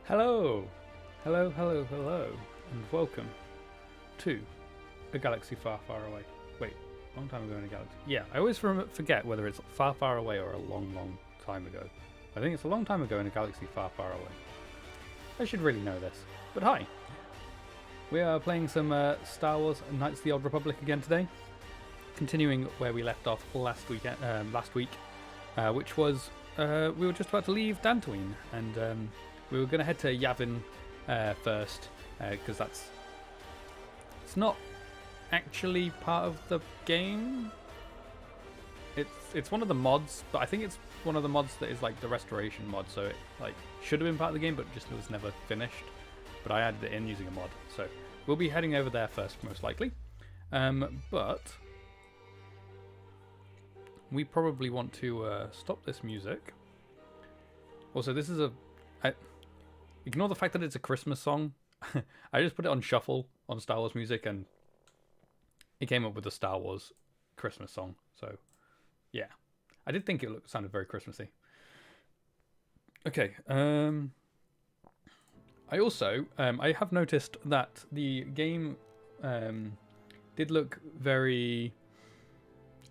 Hello, hello, and welcome to a galaxy far, far away. Wait, long time ago in a galaxy. Yeah, I always forget whether it's far, far away or a long, long time ago. I think it's a long time ago in a galaxy far, far away. I should really know this. But hi, we are playing some Star Wars Knights of the Old Republic again today, continuing where we left off last week, which was we were just about to leave Dantooine, and we were going to head to Yavin first, because it's not actually part of the game. It's one of the mods, but I think it's one of the mods that is like the restoration mod, so it like should have been part of the game, but just was never finished. But I added it in using a mod, so we'll be heading over there first, most likely. But we probably want to stop this music. Also, this is ignore the fact that it's a Christmas song. I just put it on shuffle on Star Wars music, and it came up with a Star Wars Christmas song. So, yeah, I did think it sounded very Christmassy. Okay. I also I have noticed that the game did look very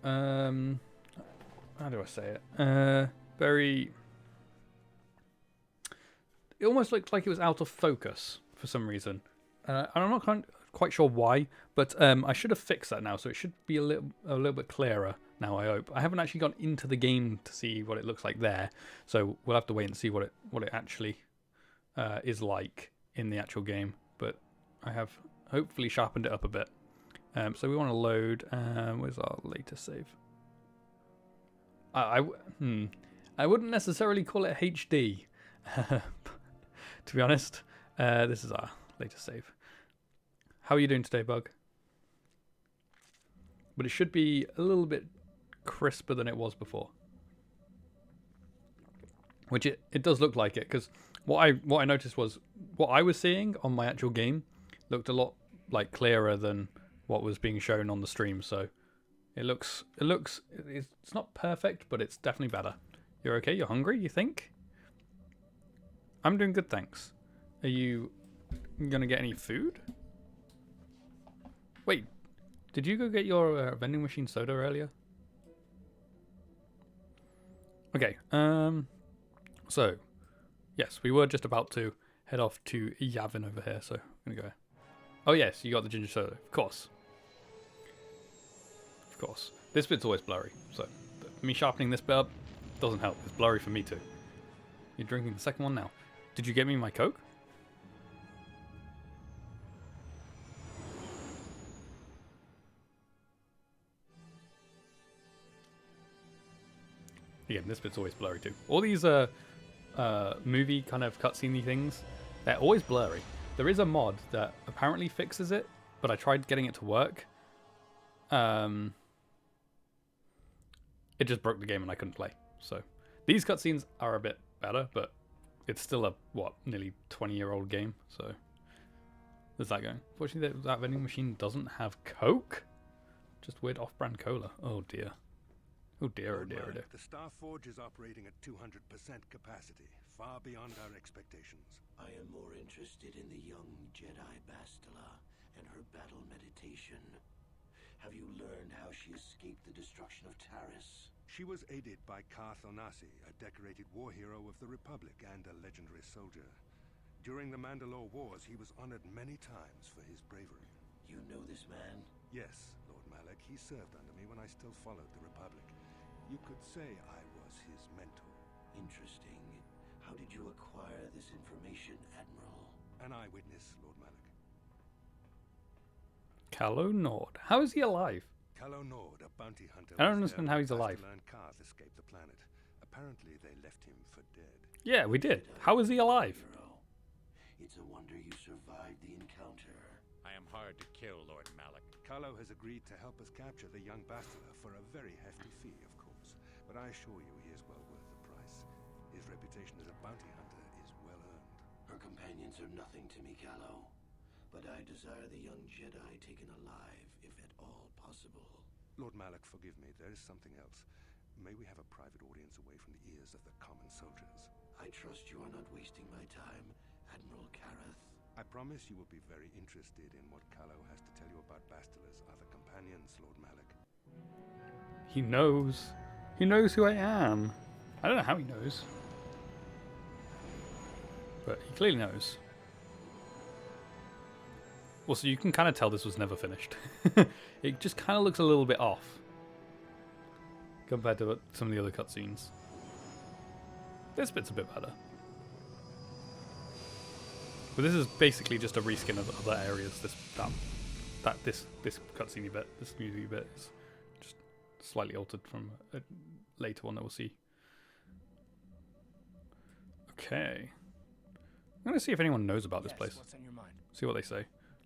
how do I say it? Very. It almost looked like it was out of focus for some reason. And I'm not quite sure why, but I should have fixed that now, so it should be a little bit clearer now. I hope. I haven't actually gone into the game to see what it looks like there, so we'll have to wait and see what it actually is like in the actual game. But I have hopefully sharpened it up a bit. So we want to load. Where's our latest save? I wouldn't necessarily call it HD. To be honest, this is our latest save. How are you doing today, Bug? But it should be a little bit crisper than it was before. Which it does look like it, because what I noticed was what I was seeing on my actual game looked a lot like clearer than what was being shown on the stream. So it's not perfect, but it's definitely better. You're okay? You're hungry? You think? I'm doing good, thanks. Are you gonna get any food? Wait, did you go get your vending machine soda earlier? Okay. So, yes, we were just about to head off to Yavin over here. So I'm gonna go. Oh yes, you got the ginger soda, of course. Of course. This bit's always blurry, so me sharpening this bit up doesn't help. It's blurry for me too. You're drinking the second one now. Did you get me my Coke? Again, this bit's always blurry too. All these movie kind of cutscene things, they're always blurry. There is a mod that apparently fixes it, but I tried getting it to work. It just broke the game and I couldn't play. So these cutscenes are a bit better, but it's still a nearly 20-year-old game. So there's that going. Fortunately, that vending machine doesn't have Coke. Just weird off-brand cola. Oh dear. Oh dear, oh dear, oh dear. The Star Forge is operating at 200% capacity, far beyond our expectations. I am more interested in the young Jedi Bastila and her battle meditation. Have you learned how she escaped the destruction of Taris? She was aided by Carth Onasi, a decorated war hero of the Republic and a legendary soldier. During the Mandalore Wars, he was honored many times for his bravery. You know this man? Yes, Lord Malak. He served under me when I still followed the Republic. You could say I was his mentor. Interesting. How did you acquire this information, Admiral? An eyewitness, Lord Malak. Calo Nord. How is he alive? Calo Nord, a bounty hunter. I don't understand how he's alive. Carth escaped the planet. Apparently, they left him for dead. Yeah, we did. How is he alive? It's a wonder you survived the encounter. I am hard to kill, Lord Malak. Calo has agreed to help us capture the young Bastila for a very hefty fee, of course. But I assure you he is well worth the price. His reputation as a bounty hunter is well earned. Her companions are nothing to me, Calo. But I desire the young Jedi taken alive, if at all possible. Lord Malak, forgive me. There is something else. May we have a private audience away from the ears of the common soldiers? I trust you are not wasting my time, Admiral Kareth. I promise you will be very interested in what Kallo has to tell you about Bastila's other companions, Lord Malik. He knows. He knows who I am. I don't know how he knows. But he clearly knows. Also, you can kind of tell this was never finished. It just kind of looks a little bit off compared to some of the other cutscenes. This bit's a bit better. But this is basically just a reskin of other areas. This cutscene bit, this music bit is just slightly altered from a later one that we'll see. Okay. I'm going to see if anyone knows about this place. What's on your mind? See what they say.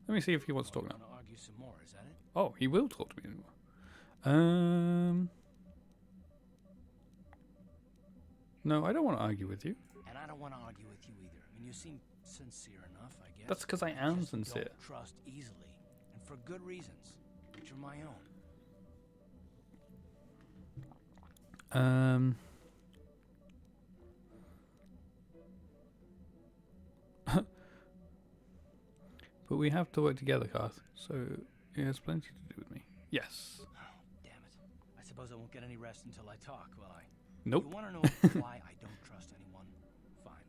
Let me see if he wants to talk now. Want to argue some more, is that it? Oh, he will talk to me anymore. No, I don't want to argue with you. And I don't want to argue with you either. I mean, you seem sincere enough, I guess. That's because I am Just sincere. Don't trust easily, and for good reasons, which are my own. But we have to work together, Karth. So he has plenty to do with me. Yes. Oh, damn it. I suppose I won't get any rest until I talk, will I? Nope. You want to know why I don't trust anyone? Fine.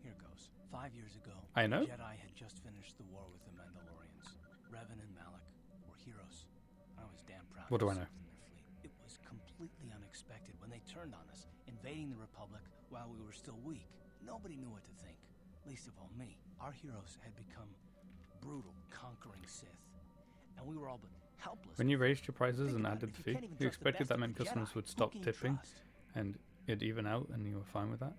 Here goes. 5 years ago, I know. the Jedi had just finished the war with the Mandalorians. Revan and Malik were heroes. I was damn proud What do to I know? serve in their fleet. It was completely unexpected when they turned on us, invading the Republic while we were still weak. Nobody knew what to think, least of all me. Our heroes had become brutal, conquering Sith, and we were all but helpless. When you raised your prices Think and about added it, the if fee, can't even you trust the expected best that of meant the customers Jedi, would who stop can you tipping trust? and it'd even out and you were fine with that?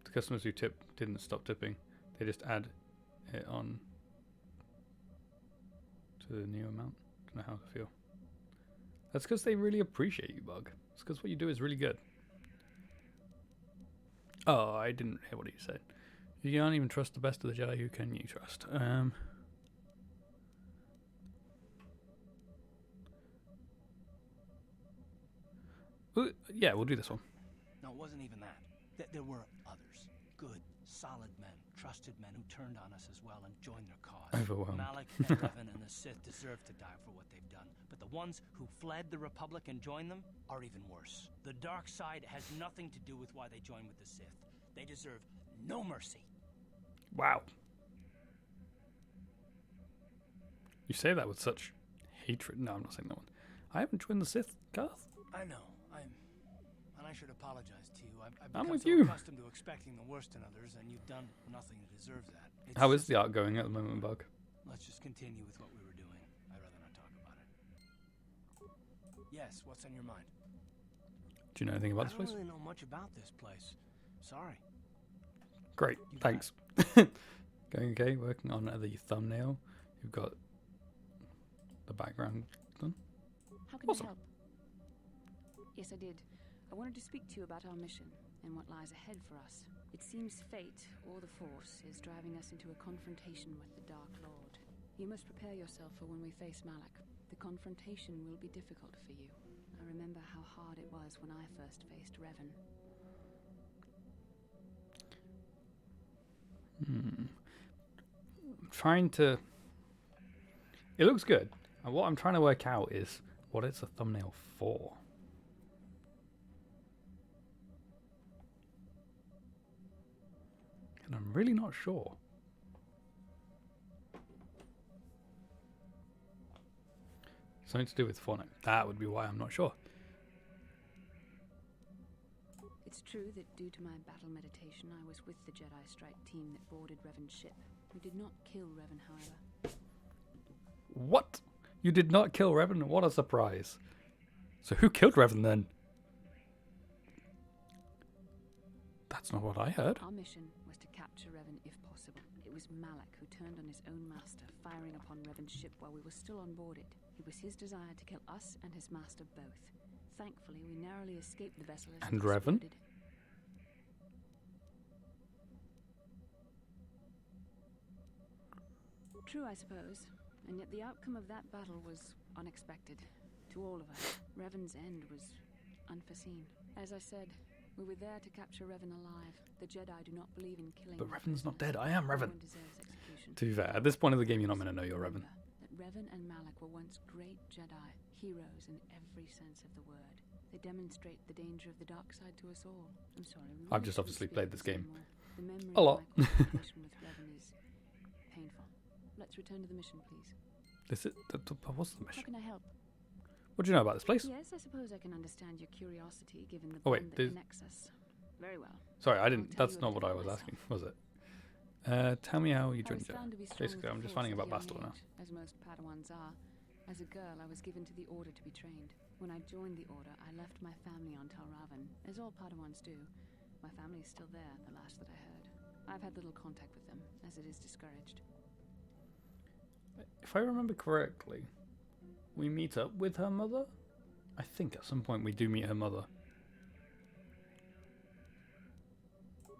The customers who tip didn't stop tipping. They just add it on to the new amount. Don't know how to feel. That's because they really appreciate you, Bug. It's because what you do is really good. Oh, I didn't hear what he said. You can't even trust the best of the Jedi. Who can you trust? Yeah, we'll do this one. No, it wasn't even that. There were others. Good, solid men, trusted men who turned on us as well and joined their cause. Overwhelmed. Malik and Revan and the Sith deserve to die for what they've done. But the ones who fled the Republic and joined them are even worse. The dark side has nothing to do with why they joined with the Sith. They deserve no mercy. Wow. You say that with such hatred. No, I'm not saying that one. I haven't joined the Sith, Garth. I know. And I should apologize to you. I've I'm become with so you. accustomed to expecting the worst in others, and you've done nothing to deserve that. It's How is just- the art going at the moment, Bug? Let's just continue with what we were doing. I'd rather not talk about it. Yes, what's on your mind? Do you know anything about this I don't place? really know much about this place. Sorry. Great, You got thanks. Going okay, working on the thumbnail. You've got the background done. How can Awesome. I help? Yes, I did. I wanted to speak to you about our mission and what lies ahead for us. It seems fate, or the Force, is driving us into a confrontation with the Dark Lord. You must prepare yourself for when we face Malak. The confrontation will be difficult for you. I remember how hard it was when I first faced Revan. I'm trying to... It looks good. And what I'm trying to work out is what it's a thumbnail for. And I'm really not sure. Something to do with Fortnite. That would be why I'm not sure. It's true that due to my battle meditation, I was with the Jedi strike team that boarded Revan's ship. We did not kill Revan, however. What? You did not kill Revan? What a surprise. So who killed Revan then? That's not what I heard. Our mission was to capture Revan if possible. It was Malak who turned on his own master, firing upon Revan's ship while we were still on board it. It was his desire to kill us and his master both. Thankfully, we narrowly escaped the vessel as And it Revan? exploded. True, I suppose. And yet the outcome of that battle was unexpected. To all of us, Revan's end was unforeseen. As I said, We were there to capture Revan alive. The Jedi do not believe in killing. But their Revan's not prisoners. dead. I am No Revan. one deserves execution. To be fair, at this point of the game, you're not meant to know you're Revan. Remember that Revan and Malak were once great Jedi, heroes in every sense of the word. They demonstrate the danger of the dark side to us all. I'm sorry. we I've really just shouldn't obviously speak played of this this game anymore. The memory a lot. of my confrontation with Revan is painful. Let's return to the mission, please. What's the How mission? can I help? What do you know about this place? Yes, I suppose I can understand your curiosity, given the Oh, wait, bond that there's- connects us. Very well. Sorry, I I'll didn't. tell That's you a not what bit I about was asking, myself. was it? Tell me how you I joined was Jedi. found to be strong Basically, with I'm the just Force finding at a about young Bastila now. age, as most Padawans are. As a girl, I was given to the Order to be trained. When I joined the Order, I left my family on Tal Ravan, as all Padawans do. My family is still there, the last that I heard. I've had little contact with them, as it is discouraged. If I remember correctly, we meet up with her mother. I think at some point we do meet her mother.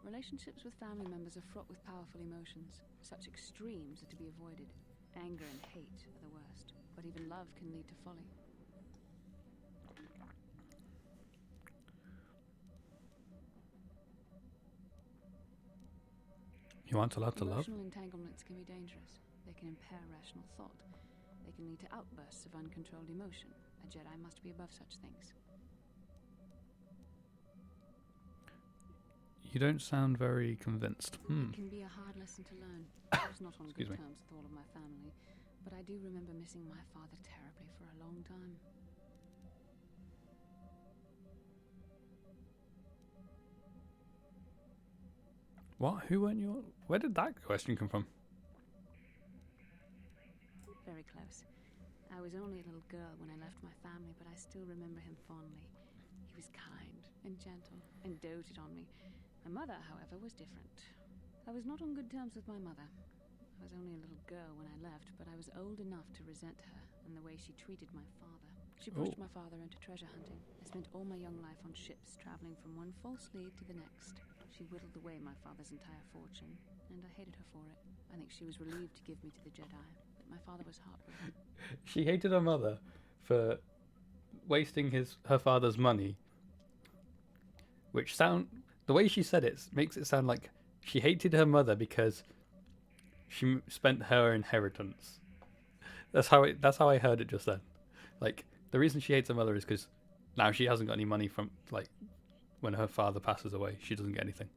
Relationships with family members are fraught with powerful emotions. Such extremes are to be avoided. Anger and hate are the worst, but even love can lead to folly. You aren't allowed to love? Emotional entanglements can be dangerous. They can impair rational thought. They can lead to outbursts of uncontrolled emotion. A Jedi must be above such things. You don't sound very convinced. It can be a hard lesson to learn. I was not on good Excuse me. terms with all of my family, but I do remember missing my father terribly for a long time. What? Who weren't you? Where did that question come from? Very close. I was only a little girl when I left my family, but I still remember him fondly. He was kind and gentle and doted on me. My mother, however, was different. I was not on good terms with my mother. I was only a little girl when I left, but I was old enough to resent her and the way she treated my father. She pushed Oh. my father into treasure hunting. I spent all my young life on ships, traveling from one false lead to the next. She whittled away my father's entire fortune, and I hated her for it. I think she was relieved to give me to the Jedi, but my father was heartbroken. She hated her mother for wasting her father's money. Which the way she said it makes it sound like she hated her mother because she spent her inheritance. That's how I heard it just then. Like, the reason she hates her mother is because now she hasn't got any money from, like, when her father passes away, she doesn't get anything.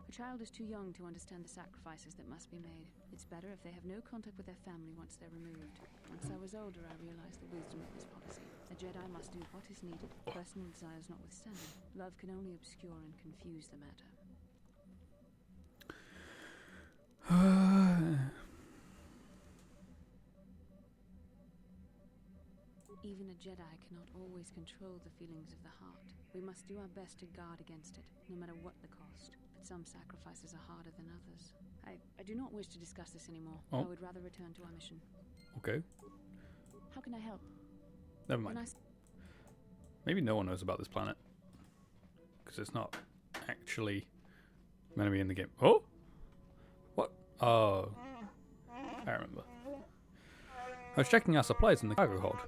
A child is too young to understand the sacrifices that must be made. It's better if they have no contact with their family once they're removed. Once I was older, I realized the wisdom of this policy. A Jedi must do what is needed, personal desires notwithstanding. Love can only obscure and confuse the matter. Even a Jedi cannot always control the feelings of the heart. We must do our best to guard against it, no matter what the cost. But some sacrifices are harder than others. I do not wish to discuss this anymore. Oh. I would rather return to our mission. Okay, How can I help? never Can mind. I Maybe no one knows about this planet. Because it's not actually meant to be in the game. Oh? What? Oh. I remember. I was checking our supplies in the cargo hold.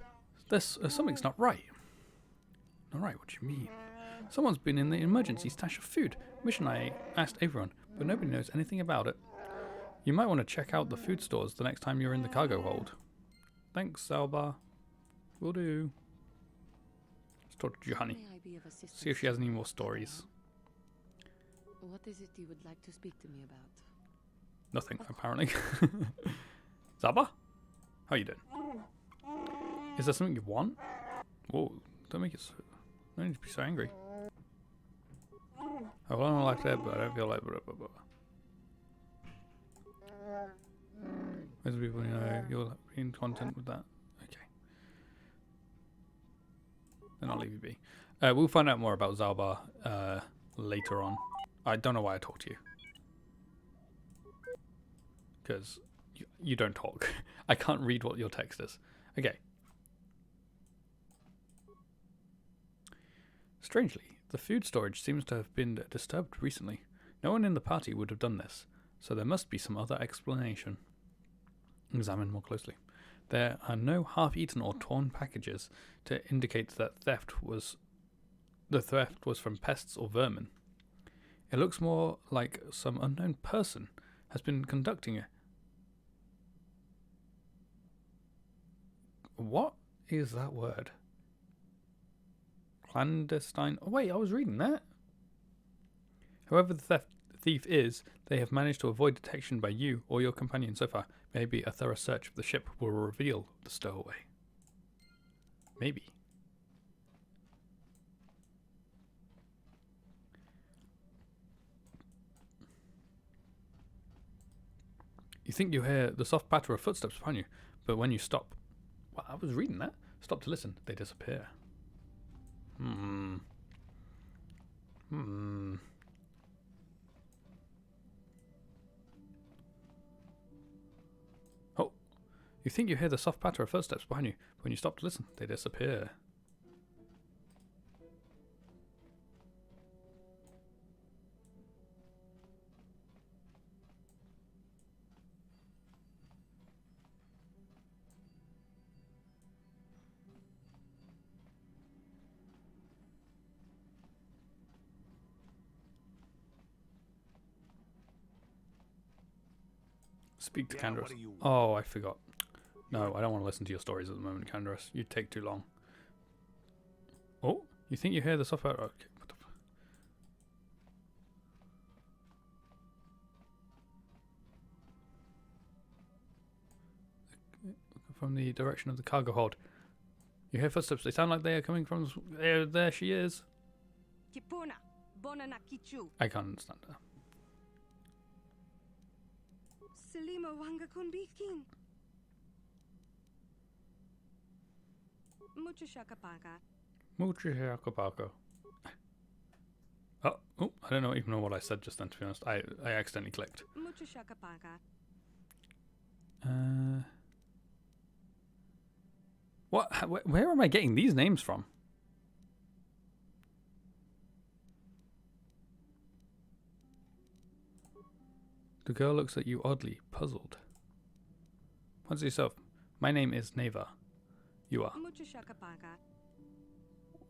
Something's not right. Not right, what do you mean? Someone's been in the emergency stash of food. Mission I asked everyone, but nobody knows anything about it. You might want to check out the food stores the next time you're in the cargo hold. Thanks, Zalbar. Will do. Let's talk to Johanny. May I be of assistance? See if she has any more stories. What is it you would like to speak to me about? Nothing, apparently. Zaba? How you doing? Is there something you want? Whoa, don't make it so... Don't need to be so angry. I want to like that, but I don't feel like... Blah, blah, blah. Most people you'll be in content with that. Okay. Then I'll leave you be. We'll find out more about Zalbar later on. I don't know why I talked to you. Because you don't talk. I can't read what your text is. Okay. Strangely, the food storage seems to have been disturbed recently. No one in the party would have done this, so there must be some other explanation. Examine more closely. There are no half-eaten or torn packages to indicate that theft was the theft was from pests or vermin. It looks more like some unknown person has been conducting it. What is that word? Clandestine. Oh, wait, I was reading that. Whoever the thief is, they have managed to avoid detection by you or your companion so far. Maybe a thorough search of the ship will reveal the stowaway. Maybe. You think you hear the soft patter of footsteps behind you, but when you stop... Well, I was reading that. Stop to listen. They disappear. Oh. You think you hear the soft patter of footsteps behind you, but when you stop to listen, they disappear. Speak to Yeah, Candace. what do you want? Oh, I forgot. No, I don't want to listen to your stories at the moment, Candace. You'd take too long. Oh, you think you hear the software? Okay. What the from the direction of the cargo hold. You hear footsteps. They sound like they are coming from... There she is. Kipuna, Bonana Kichu, I can't understand her. Selima Wanga Kunbitkin. Mucho Shakapaka. Muchihakapako. Oh, I don't even know what I said just then, to be honest. I accidentally clicked. Mucho Shakapaka. What? Where am I getting these names from? The girl looks at you oddly, puzzled. What's yourself? My name is Neva. You are Mucho Shakapaka.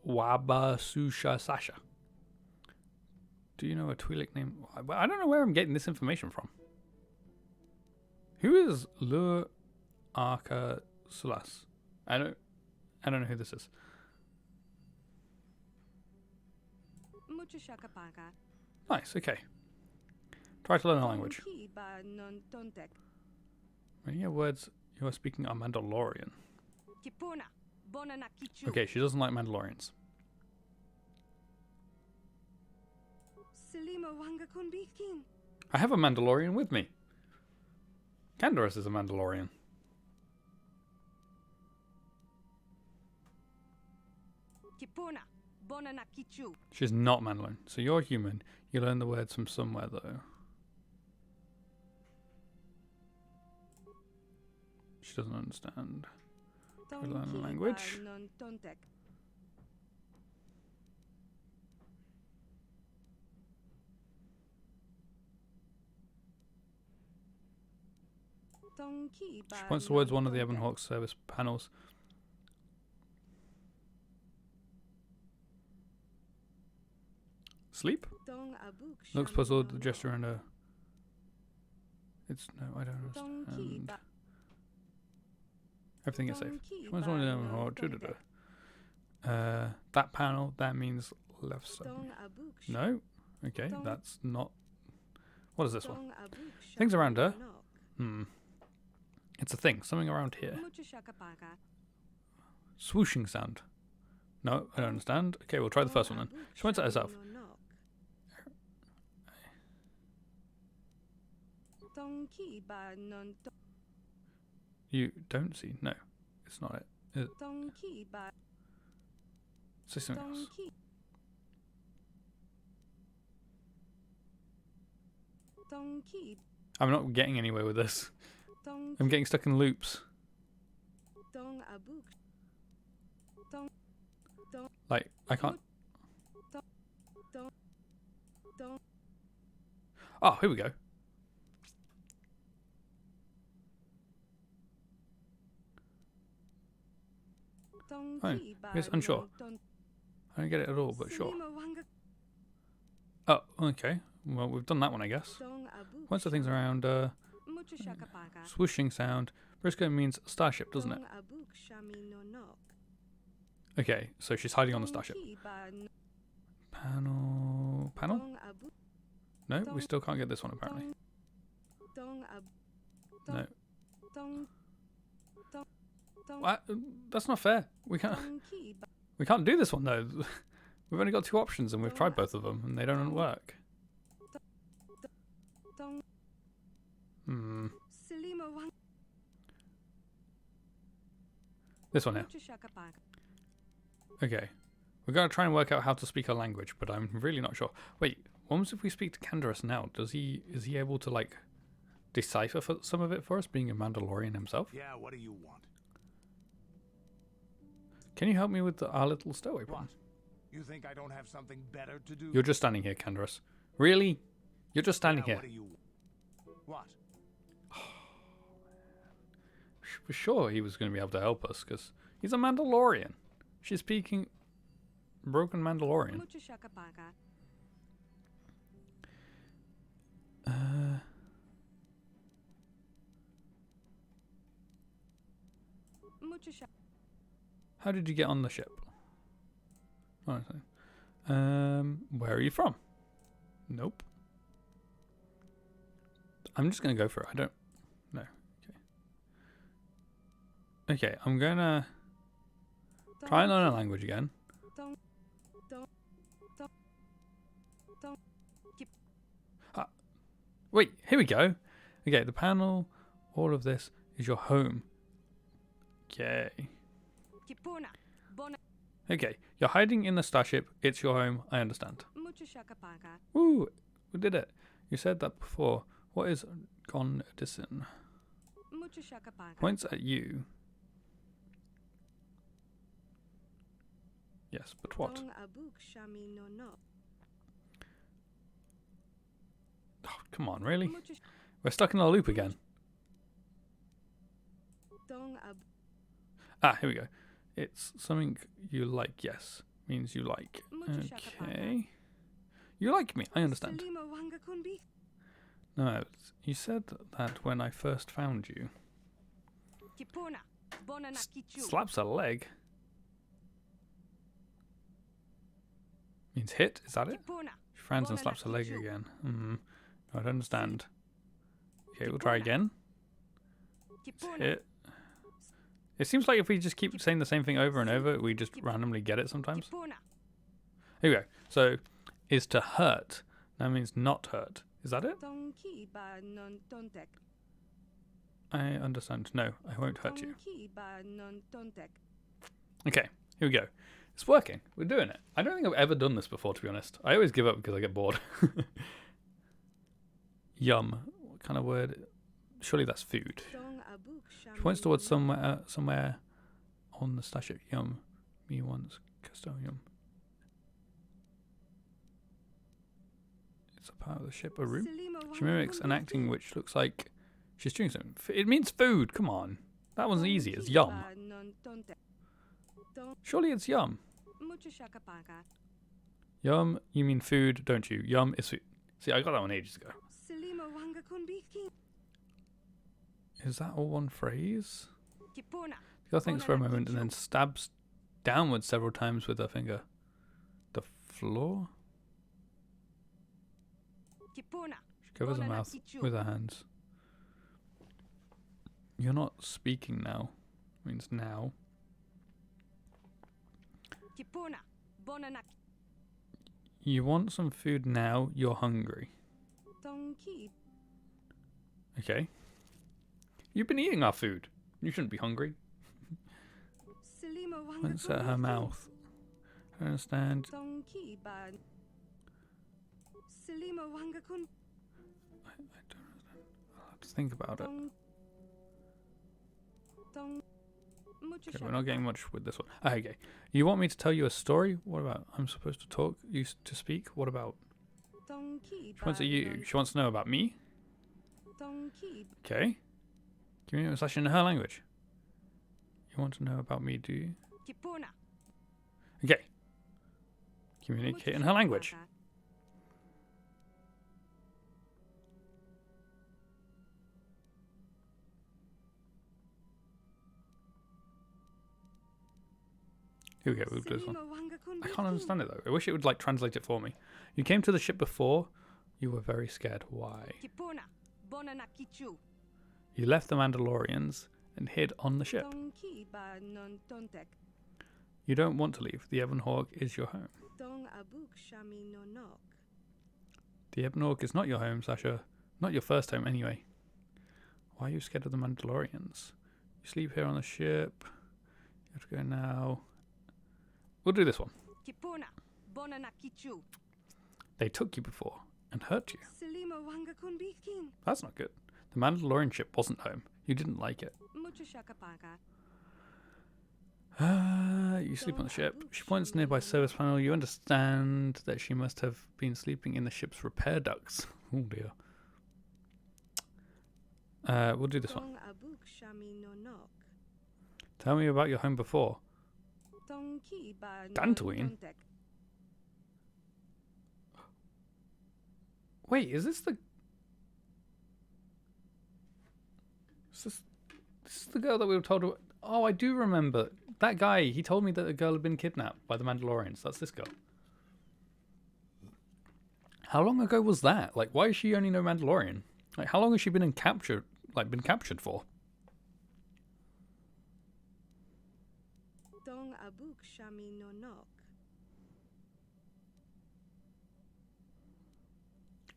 Wabasusha Sasha. Do you know a Twi'lek name? I don't know where I'm getting this information from. Who is Lur Arca Sulas? I don't know who this is. Mucho Shakapaka. Nice, okay. Try to learn a language. Tonki ba non tontek. Many words you are speaking are Mandalorian. Kipuna, Bonana Kichu. Okay, she doesn't like Mandalorians. Selima Wanga Kunbitkin. I have a Mandalorian with me. Candace is a Mandalorian. Kipuna, Bonana Kichu. She's not Mandalorian. So you're human. You learn the words from somewhere, though. She doesn't understand. We learn a language. Ba non tontek. Tonki ba She points towards non one of the Ebon tontek. Hawk service panels. Sleep? Tong abuk Looks sham puzzled, no the no. gesture and a... It's... No, I don't Tonki understand. ba Everything is safe. Tonki She points one of the ba Ebon non Hawk. tontek. That panel, that means left side. Tong abuk sham No? Okay, Don't- that's not... What is this one? Tong abuk sham Things around her. no. It's a thing, something around here. Mucho Shakapaka. Swooshing sound. No, I don't understand. Okay, we'll try the first one then. She points at herself. Tonki ba non You don't see? No, it's not it. tonki ba Say something else. tonki. Tonki I'm not getting anywhere with this. tonki. I'm getting stuck in loops. Tong abuk. Tong Like, I can't... tong Oh, here we go. tonki Fine. ba Yes, unsure. non I don't get it at all, but sure. Selima wanga Oh, okay. Well, we've done that one, I guess. dong abu. Once the things around, Mucho shaka paga. swooshing sound. Briscoe means starship, doesn't it? Dong abu shami no nok. Okay, so she's hiding on the starship. Dong ki ba no- Panel? Dong abu. No, we still can't get this one apparently. Dong abu. No. Dong. What? That's not fair. We can't. Dong ki ba. We can't do this one though. We've only got 2 options, and we've tried both of them, and they don't work. Dong. Hmm. Selima wanga. This one here. Mucho shaka paga. Okay. We're gonna try and work out how to speak her language, but I'm really not sure. Wait, what happens if we speak to Canderous now? Is he able to like decipher for some of it for us, being a Mandalorian himself? Yeah, what do you want? Can you help me with our little stowaway What? problem? You think I don't have something better to do? You're just standing here, Canderous. Really? You're just standing Yeah, here. What do you want? What? For sure he was going to be able to help us, because he's a Mandalorian. She's speaking broken Mandalorian. Mucho shaka paga. Mucho shaka. How did you get on the ship? Oh, where are you from? Nope. I'm just gonna go for it. I don't. No. Okay. Okay. I'm gonna try and learn a language again. Dong. Dong. Dong. Dong. Wait. Here we go. Okay. The panel. All of this is your home. Okay. Kipuna. Bona. Okay. You're hiding in the starship. It's your home. I understand. Mucho shaka paga. Woo! We did it. You said that before. What is Gondison? Mucho shaka paga. Points at you. Yes, but what? Dong abuk shami no no. Oh, come on, really? Mucho sh- We're stuck in a loop again. Dong ab. Ah, here we go. It's something you like, yes. Means you like. Mucho shaka paga. Okay. You like me, I understand. Selima wanga kunbi. No, you said that when I first found you. Kipuna. Bona na kichu. Slaps a leg. Means hit, is that it? Kipuna. She frowns and Bona slaps her leg nakichu. again. I don't understand. Okay, we'll try again. Kipuna. Hit. It seems like if we just keep saying the same thing over and over, we just randomly get it sometimes. Kipuna. Here we go. So, is to hurt. That means not hurt. Is that it? Dong ki ba non tontek. I understand. No, I won't hurt you. Dong ki ba non tontek. Okay, here we go. It's working. We're doing it. I don't think I've ever done this before, to be honest. I always give up because I get bored. Yum. What kind of word? Surely that's food. Dong abuk shami. She points towards somewhere on the starship. Yum. Me once. Custodium. It's a part of the ship. A room? Selima She wanga mimics an kunbi. acting which looks like she's doing something. It means food. Come on. That one's Dong easy. It's ki yum. ba non tontek. Dong Surely it's yum. mucho shaka paga. Yum, you mean food, don't you? Yum is food. See, I got that one ages ago. Selima wanga kunbi ki. Is that all one phrase? Kipuna. The other thinks for a moment and then stabs downwards several times with her finger. The floor? Kipuna. She covers her Bona na mouth kichu. with her hands. You're not speaking now. Means now. Kipuna. Bona na You want some food now, you're hungry. Dong ki. Okay. You've been eating our food. You shouldn't be hungry. Selima wanga Points at kunbi her ki. mouth. I understand. Dong ki ba. Selima wanga kun. I don't understand. I'll have to think about it. Dong. Dong. Mucho Okay, shaka we're not getting paga. much with this one. Ah, okay. You want me to tell you a story? What about I'm supposed to talk? To speak? What about? Dong ki She wants ba at you. non- She wants to know about me. Dong ki. Okay. Give me a slash in her language. You want to know about me, do you? Kipuna. Okay. Communicate in her language. Here we go, we'll do this one. I can't understand it though. I wish it would like translate it for me. You came to the ship before. You were very scared. Why? You left the Mandalorians and hid on the ship. You don't want to leave. The Ebon Hawk is your home. The Ebon Hawk is not your home, Sasha. Not your first home anyway. Why are you scared of the Mandalorians? You sleep here on the ship. You have to go now. We'll do this one. They took you before and hurt you. That's not good. The Mandalorian ship wasn't home. You didn't like it. You sleep on the ship. She points to nearby service panel. You understand that she must have been sleeping in the ship's repair ducts. Oh dear. We'll do this one. Tell me about your home before. Dantooine? Wait, is this the... This is the girl that we were told about... Oh, I do remember. That guy, he told me that a girl had been kidnapped by the Mandalorians. That's this girl. How long ago was that? Like, why is she only no Mandalorian? Like, how long has she been captured for?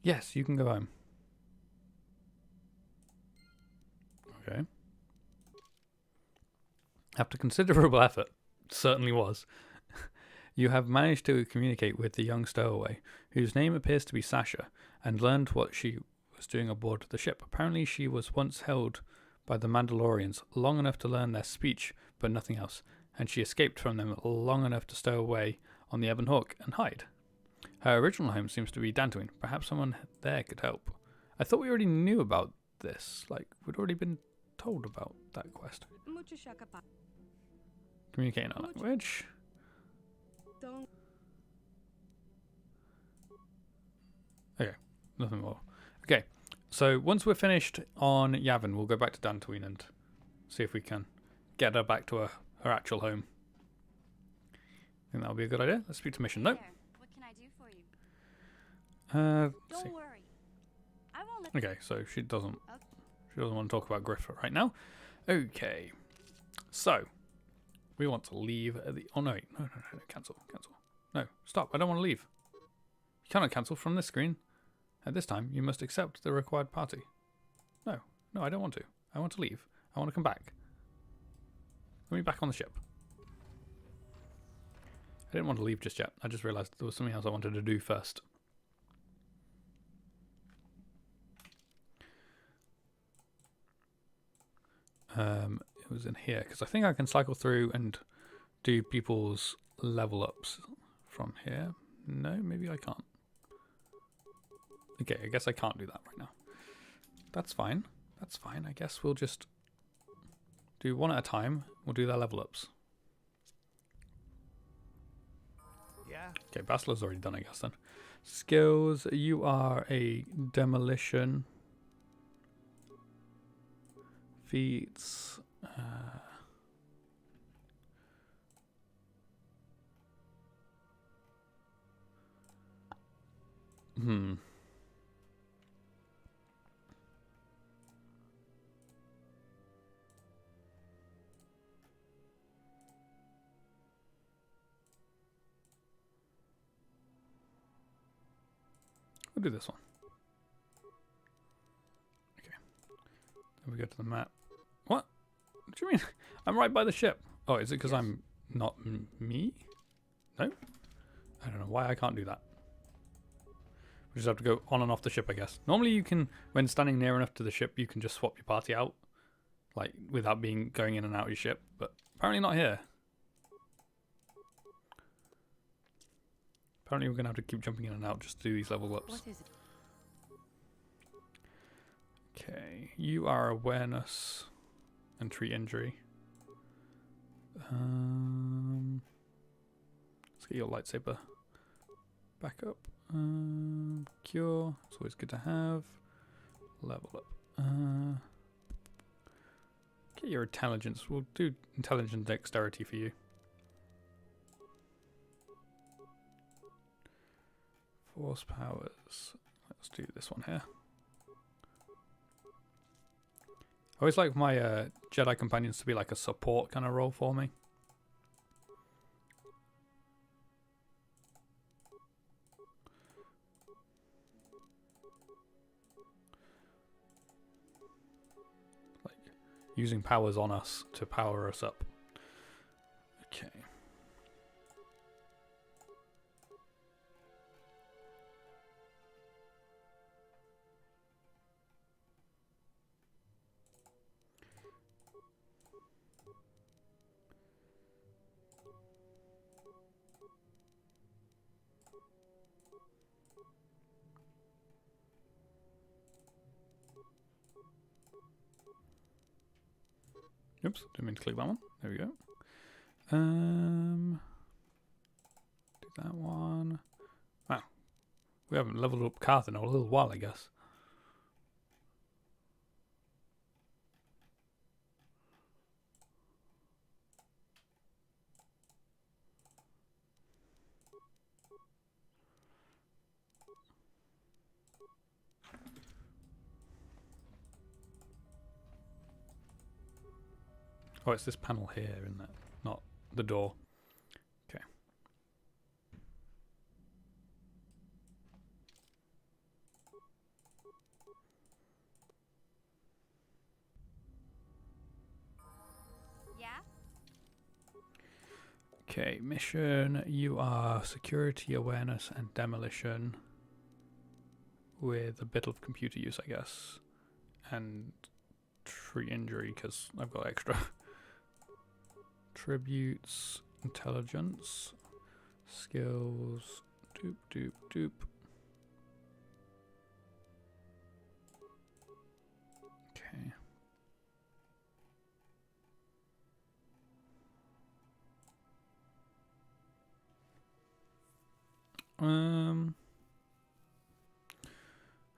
Yes, you can go home. Okay. After considerable effort, certainly was, you have managed to communicate with the young stowaway, whose name appears to be Sasha, and learned what she was doing aboard the ship. Apparently she was once held by the Mandalorians long enough to learn their speech, but nothing else, and she escaped from them long enough to stow away on the Ebon Hawk and hide. Her original home seems to be Dantooine. Perhaps someone there could help. I thought we already knew about this. Like, we'd already been told about that quest. Communicate in our language. Okay, nothing more. Okay, so once we're finished on Yavin, we'll go back to Dantooine and see if we can get her back to her actual home. I think that'll be a good idea. Let's speak to Mission. Nope. What can I do for you? Don't worry. I won't let Okay, so she doesn't want to talk about Griff right now. Okay, so we want to leave the... Oh no, wait. No, cancel. No, stop. I don't want to leave. You cannot cancel from this screen. At this time, you must accept the required party. No, I don't want to. I want to leave. I want to come back. Let me back on the ship. I didn't want to leave just yet. I just realised there was something else I wanted to do first. It was in here, because I think I can cycle through and do people's level ups from here. No, maybe I can't. Okay, I guess I can't do that right now. That's fine. That's fine. I guess we'll just do one at a time. We'll do their level ups. Yeah. Okay, Bastler's already done, I guess, then. Skills, you are a demolition. Feats. We'll do this one. Okay. Then we go to the map. What? What do you mean? I'm right by the ship. Oh, is it because I'm not me? No? I don't know why I can't do that. We just have to go on and off the ship, I guess. Normally you can, when standing near enough to the ship, you can just swap your party out. Like, without going in and out of your ship. But apparently not here. Apparently we're going to have to keep jumping in and out just to do these level ups. What is it? Okay, you are awareness and treat injury. Let's get your lightsaber Back up. Cure. It's always good to have. Level up. Get your intelligence. We'll do intelligence dexterity for you. Force powers. Let's do this one here. I always like my Jedi companions to be like a support kind of role for me. Like using powers on us to power us up. Okay. Oops, didn't mean to click that one. There we go. Do that one. Wow. We haven't leveled up Carth in a little while, I guess. Oh, it's this panel here, isn't it? Not the door. Okay. Yeah? Okay, mission. You are security, awareness, and demolition. With a bit of computer use, I guess. And tree injury, because I've got extra. Tributes, intelligence, skills, doop, doop, doop. Okay.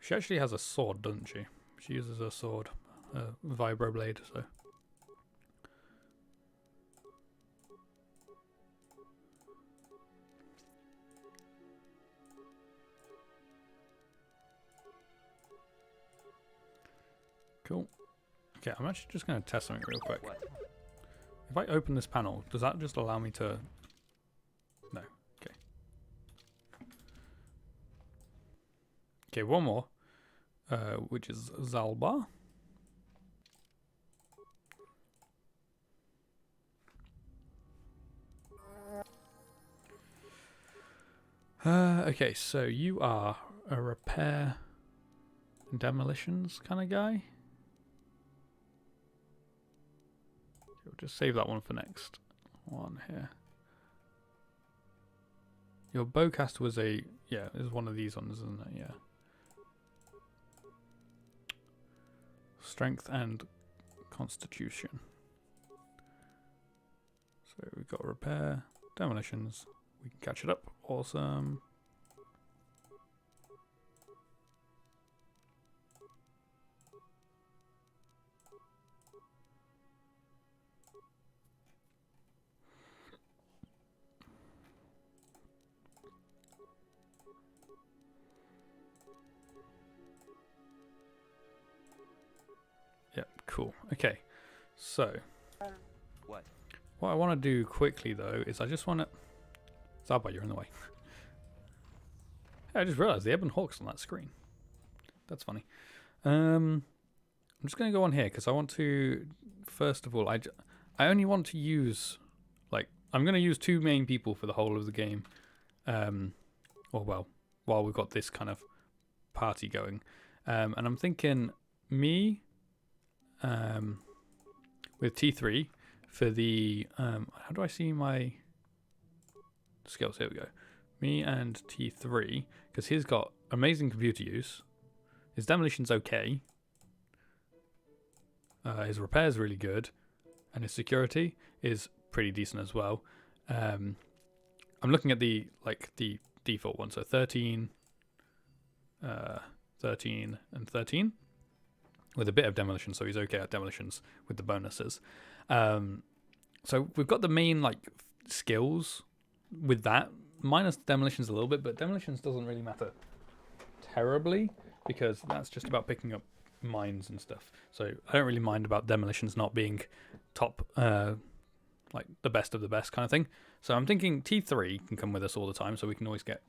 She actually has a sword, doesn't she? She uses her sword, vibroblade, so. Cool. Okay, I'm actually just going to test something real quick. What? If I open this panel, does that just allow me to... No. Okay. Okay, one more. Which is Zalbar. Okay, so you are a repair and demolitions kind of guy. We'll just save that one for next one here. Your bowcaster was a... Yeah, it was one of these ones, isn't it? Yeah. Strength and constitution. So we've got repair, demolitions. We can catch it up. Awesome. Yep, cool. Okay, so what I want to do quickly though is I just want to... Zalbar, you're in the way. I just realised the Ebon Hawk's on that screen. That's funny. I'm just going to go on here because I want to... First of all, I only want to use... Like, I'm going to use 2 main people for the whole of the game. Or well, while we've got this kind of party going. And I'm thinking me... with T3 for the how do I see my skills? Here we go. Me and T3 because he's got amazing computer use. His demolition's okay. His repair's really good, and his security is pretty decent as well. I'm looking at the default one. So 13, 13, and 13 with a bit of demolition. So he's okay at demolitions with the bonuses. So we've got the main like skills with that, minus demolitions a little bit, but demolitions doesn't really matter terribly because that's just about picking up mines and stuff. So I don't really mind about demolitions not being top, like the best of the best kind of thing. So I'm thinking T3 can come with us all the time, so we can always get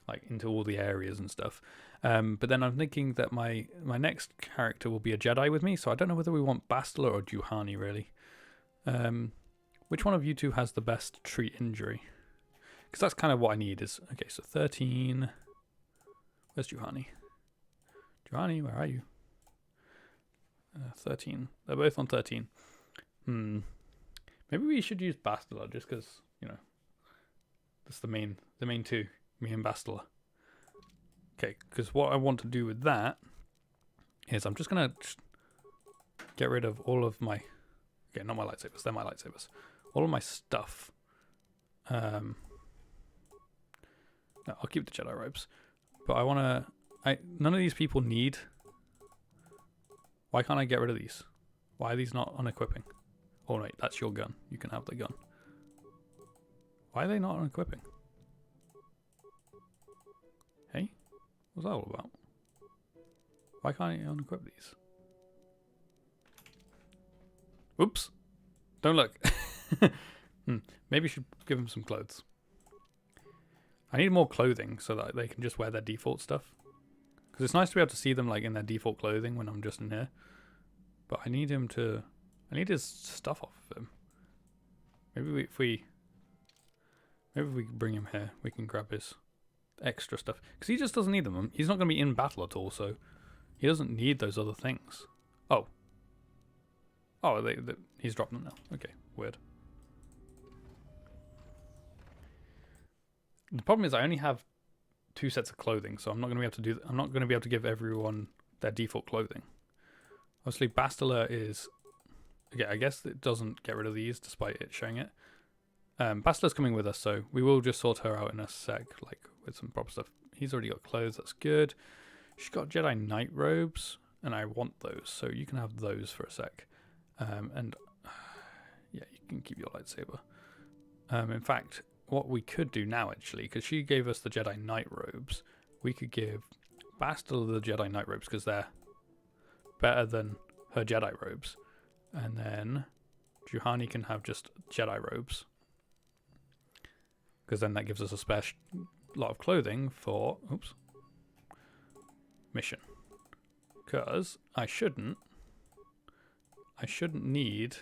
like into all the areas and stuff. But then I'm thinking that my next character will be a Jedi with me, so I don't know whether we want Bastila or Juhani really. Which one of you two has the best treat injury? Because that's kind of what I need is... Okay, so 13... Where's Juhani? Juhani, where are you? 13. They're both on 13. Maybe we should use Bastila just because, you know, that's the main two. Me and Bastila. Okay, because what I want to do with that is I'm just going to get rid of all of my... Okay, not my lightsabers. They're my lightsabers. All of my stuff. No, I'll keep the Jedi robes. But I want to... None of these people need... Why can't I get rid of these? Why are these not on equipping? Oh, wait, that's your gun. You can have the gun. Why are they not on equipping? Hey? What's that all about? Why can't I unequip these? Oops. Don't look. Maybe I should give them some clothes. I need more clothing so that they can just wear their default stuff. Because it's nice to be able to see them like in their default clothing when I'm just in here. But I need him to... I need his stuff off of him. Maybe if we bring him here, we can grab his extra stuff. Because he just doesn't need them. He's not going to be in battle at all, so he doesn't need those other things. Oh. Oh, he's dropped them now. Okay, weird. The problem is I only have 2 sets of clothing, so I'm not going to be able to do. I'm not going to be able to give everyone their default clothing. Obviously, Bastila is. Okay, I guess it doesn't get rid of these despite it showing it. Bastila's coming with us, so we will just sort her out in a sec, like with some proper stuff. He's already got clothes. That's good. She's got Jedi Knight robes, and I want those, so you can have those for a sec. And yeah, you can keep your lightsaber. In fact, what we could do now, actually, because she gave us the Jedi Knight robes, we could give Bastila the Jedi Knight robes because they're better than her Jedi robes. And then Juhani can have just Jedi robes. Because then that gives us a spare lot of clothing for... Oops. Mission. Because I shouldn't need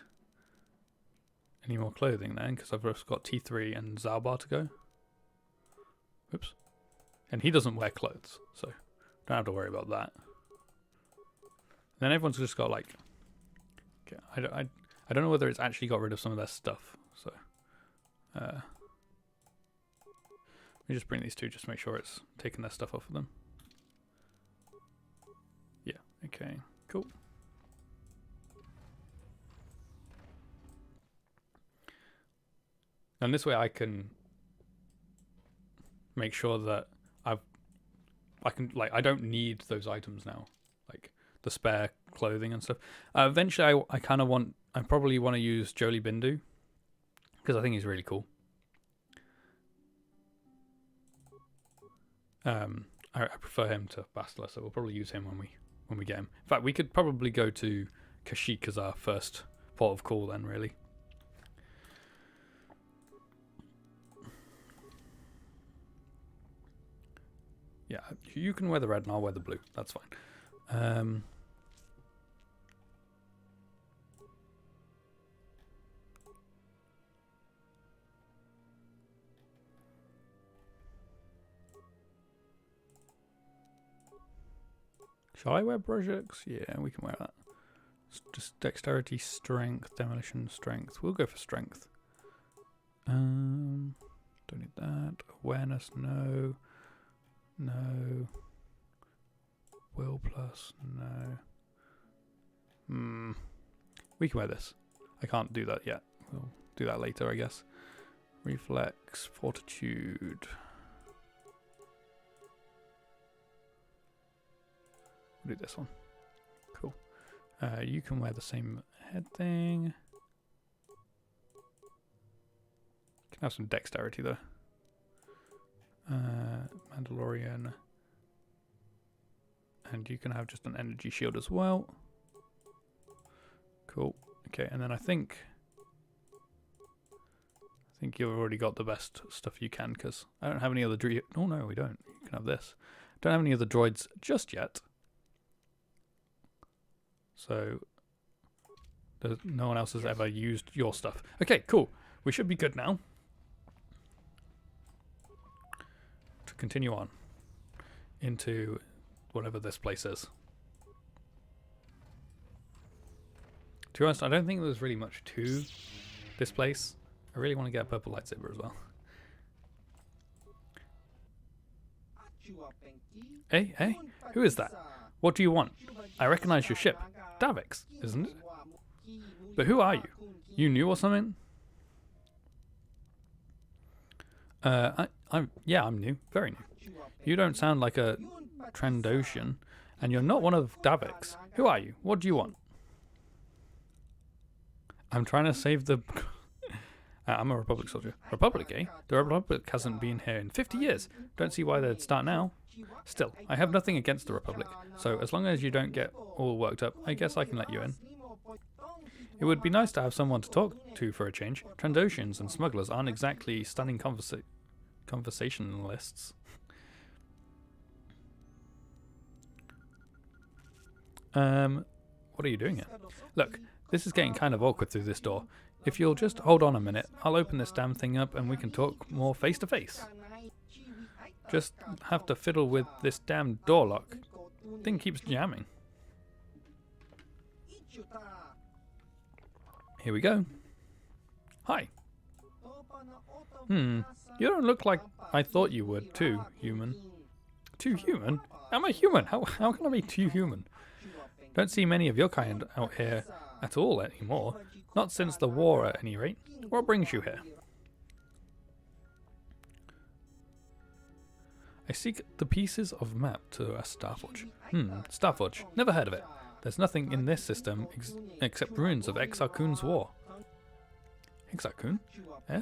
any more clothing then, because I've just got T3 and Zalbar to go. Oops. And he doesn't wear clothes, so don't have to worry about that. Then everyone's just got like... Okay, I don't know whether it's actually got rid of some of their stuff, so... let me just bring these two just to make sure it's taken their stuff off of them. Yeah, okay, cool. And this way I can make sure that I don't need those items now, like the spare clothing and stuff. Eventually I probably want to use Jolee Bindu because I think he's really cool. I prefer him to Bastila, so we'll probably use him when we get him. In fact, we could probably go to Kashyyyk as our first port of call then, really. Yeah, you can wear the red and I'll wear the blue. That's fine. Shall I wear Brojux? Yeah, we can wear that. Just dexterity, strength, demolition, strength. We'll go for strength. Don't need that. Awareness, no. No. Will plus, no. We can wear this. I can't do that yet. We'll do that later, I guess. Reflex, fortitude. We'll do this one. Cool. You can wear the same head thing. Can have some dexterity though. Mandalorian. And you can have just an energy shield as well. Cool. Okay, and then I think you've already got the best stuff you can, because I don't have any other droid. Oh no, we don't. You can have this. Don't have any other droids just yet. So no one else has ever used your stuff. Okay, cool. We should be good now. To continue on into whatever this place is. To be honest, I don't think there's really much to this place. I really want to get a purple lightsaber as well. Hey, hey, who is that? What do you want? I recognize your ship. Davix, isn't it? But who are you? You new or something? I'm new, very new. You don't sound like a Trandoshan, and you're not one of Davix. Who are you? What do you want? I'm trying to save the... I'm a Republic soldier. Republic, eh? The Republic hasn't been here in 50 years. Don't see why they'd start now. Still, I have nothing against the Republic, so as long as you don't get all worked up, I guess I can let you in. It would be nice to have someone to talk to for a change. Trandoshans and smugglers aren't exactly stunning conversationalists. What are you doing here? Look, this is getting kind of awkward through this door. If you'll just hold on a minute, I'll open this damn thing up and we can talk more face to face. Just have to fiddle with this damn door lock. Thing keeps jamming. Here we go. Hi. You don't look like I thought you would, too human. Too human? I'm a human. How can I be too human? Don't see many of your kind out here at all anymore. Not since the war, at any rate. What brings you here? I seek the pieces of map to a Starforge. Starforge. Never heard of it. There's nothing in this system except ruins of Exar Kun's war. Exar Kun? Eh?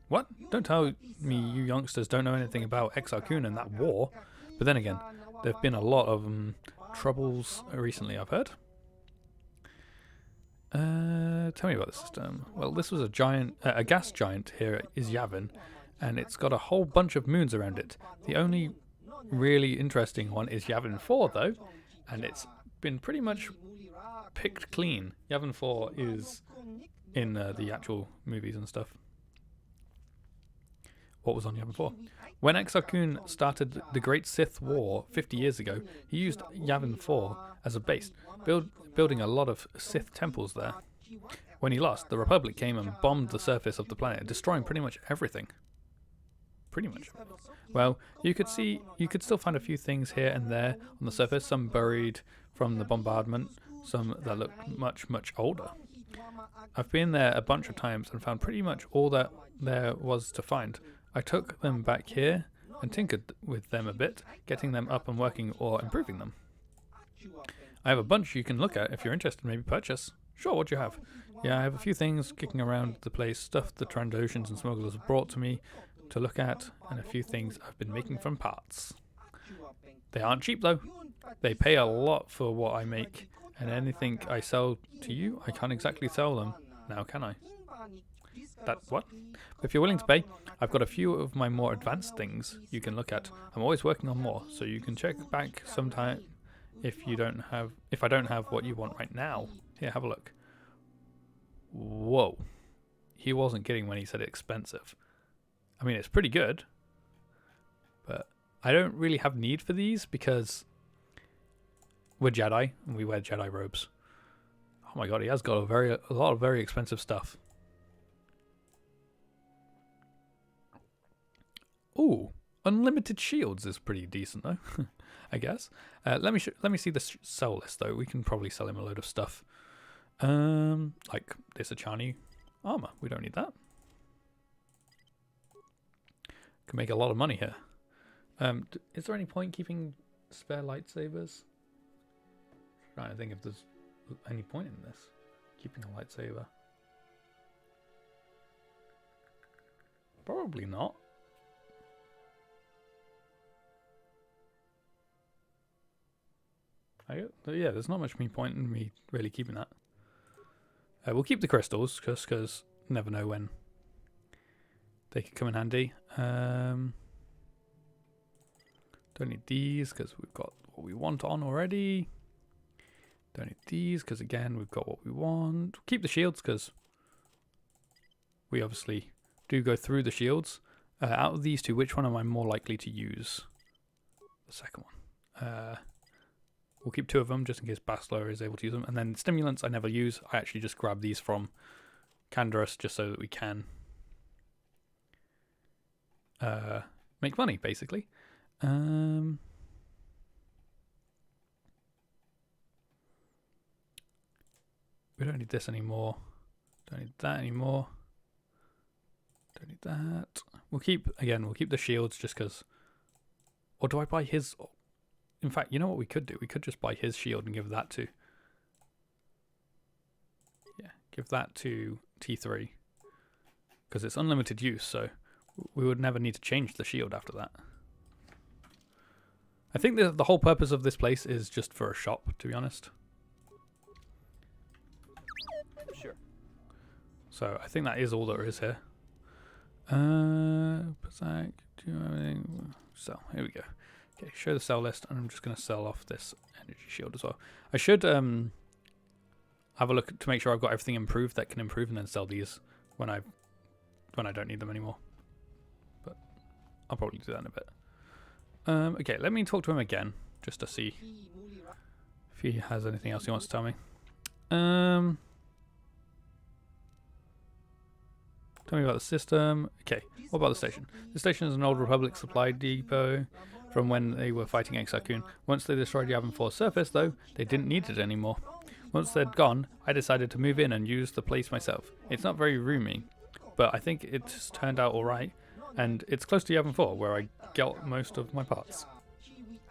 What? Don't tell me you youngsters don't know anything about Exar Kun and that war. But then again, there have been a lot of troubles recently, I've heard. Tell me about the system. Well, this was a gas giant here is Yavin, and it's got a whole bunch of moons around it. The only really interesting one is Yavin 4, though, and it's been pretty much picked clean. Yavin 4 is in the actual movies and stuff. What was on Yavin 4? When Exar Kun started the Great Sith War 50 years ago, he used Yavin 4 as a base, building a lot of Sith temples there. When he lost, the Republic came and bombed the surface of the planet, destroying pretty much everything. Pretty much. Well, you could still find a few things here and there on the surface, some buried from the bombardment, some that look much, much older. I've been there a bunch of times and found pretty much all that there was to find. I took them back here and tinkered with them a bit, getting them up and working or improving them. I have a bunch you can look at if you're interested, maybe purchase. Sure, what do you have? Yeah, I have a few things kicking around the place, stuff the Trandoshans and smugglers have brought to me to look at, and a few things I've been making from parts. They aren't cheap though. They pay a lot for what I make, and anything I sell to you, I can't exactly sell them now, can I? What? If you're willing to pay, I've got a few of my more advanced things you can look at. I'm always working on more, so you can check back sometime if I don't have what you want right now. Here, have a look. Whoa. He wasn't kidding when he said expensive. I mean, it's pretty good, but I don't really have need for these because we're Jedi and we wear Jedi robes. Oh my god, he has got a lot of very expensive stuff. Ooh, unlimited shields is pretty decent though, I guess. Let me see the sell list though. We can probably sell him a load of stuff. Like this Achani armor. We don't need that. Can make a lot of money here. Is there any point keeping spare lightsabers? Trying to think if there's any point in this. Keeping a lightsaber. Probably not. Yeah, there's not much point in me really keeping that. We'll keep the crystals, just because never know when they could come in handy. Don't need these, because we've got what we want on already. Don't need these, because again, we've got what we want. Keep the shields, because we obviously do go through the shields. Out of these two, which one am I more likely to use? The second one. We'll keep 2 of them just in case Bastila is able to use them. And then stimulants I never use. I actually just grab these from Canderous just so that we can make money, basically. We don't need this anymore. Don't need that anymore. Don't need that. We'll keep the shields just because. Or do I buy his? In fact, you know what we could do? We could just buy his shield and give that to... Yeah, give that to T3. Because it's unlimited use, so we would never need to change the shield after that. I think the whole purpose of this place is just for a shop, to be honest. Sure. So I think that is all there is here. Pasak, do everything. So, here we go. Okay, show the sell list, and I'm just going to sell off this energy shield as well. I should have a look to make sure I've got everything improved that can improve, and then sell these when I don't need them anymore. But I'll probably do that in a bit. Okay, let me talk to him again, just to see if he has anything else he wants to tell me. Tell me about the system. Okay, what about the station? The station is an old Republic supply depot from when they were fighting Exar Kun. Once they destroyed Yavin 4's surface, though, they didn't need it anymore. Once they'd gone, I decided to move in and use the place myself. It's not very roomy, but I think it's turned out alright, and it's close to Yavin 4, where I get most of my parts.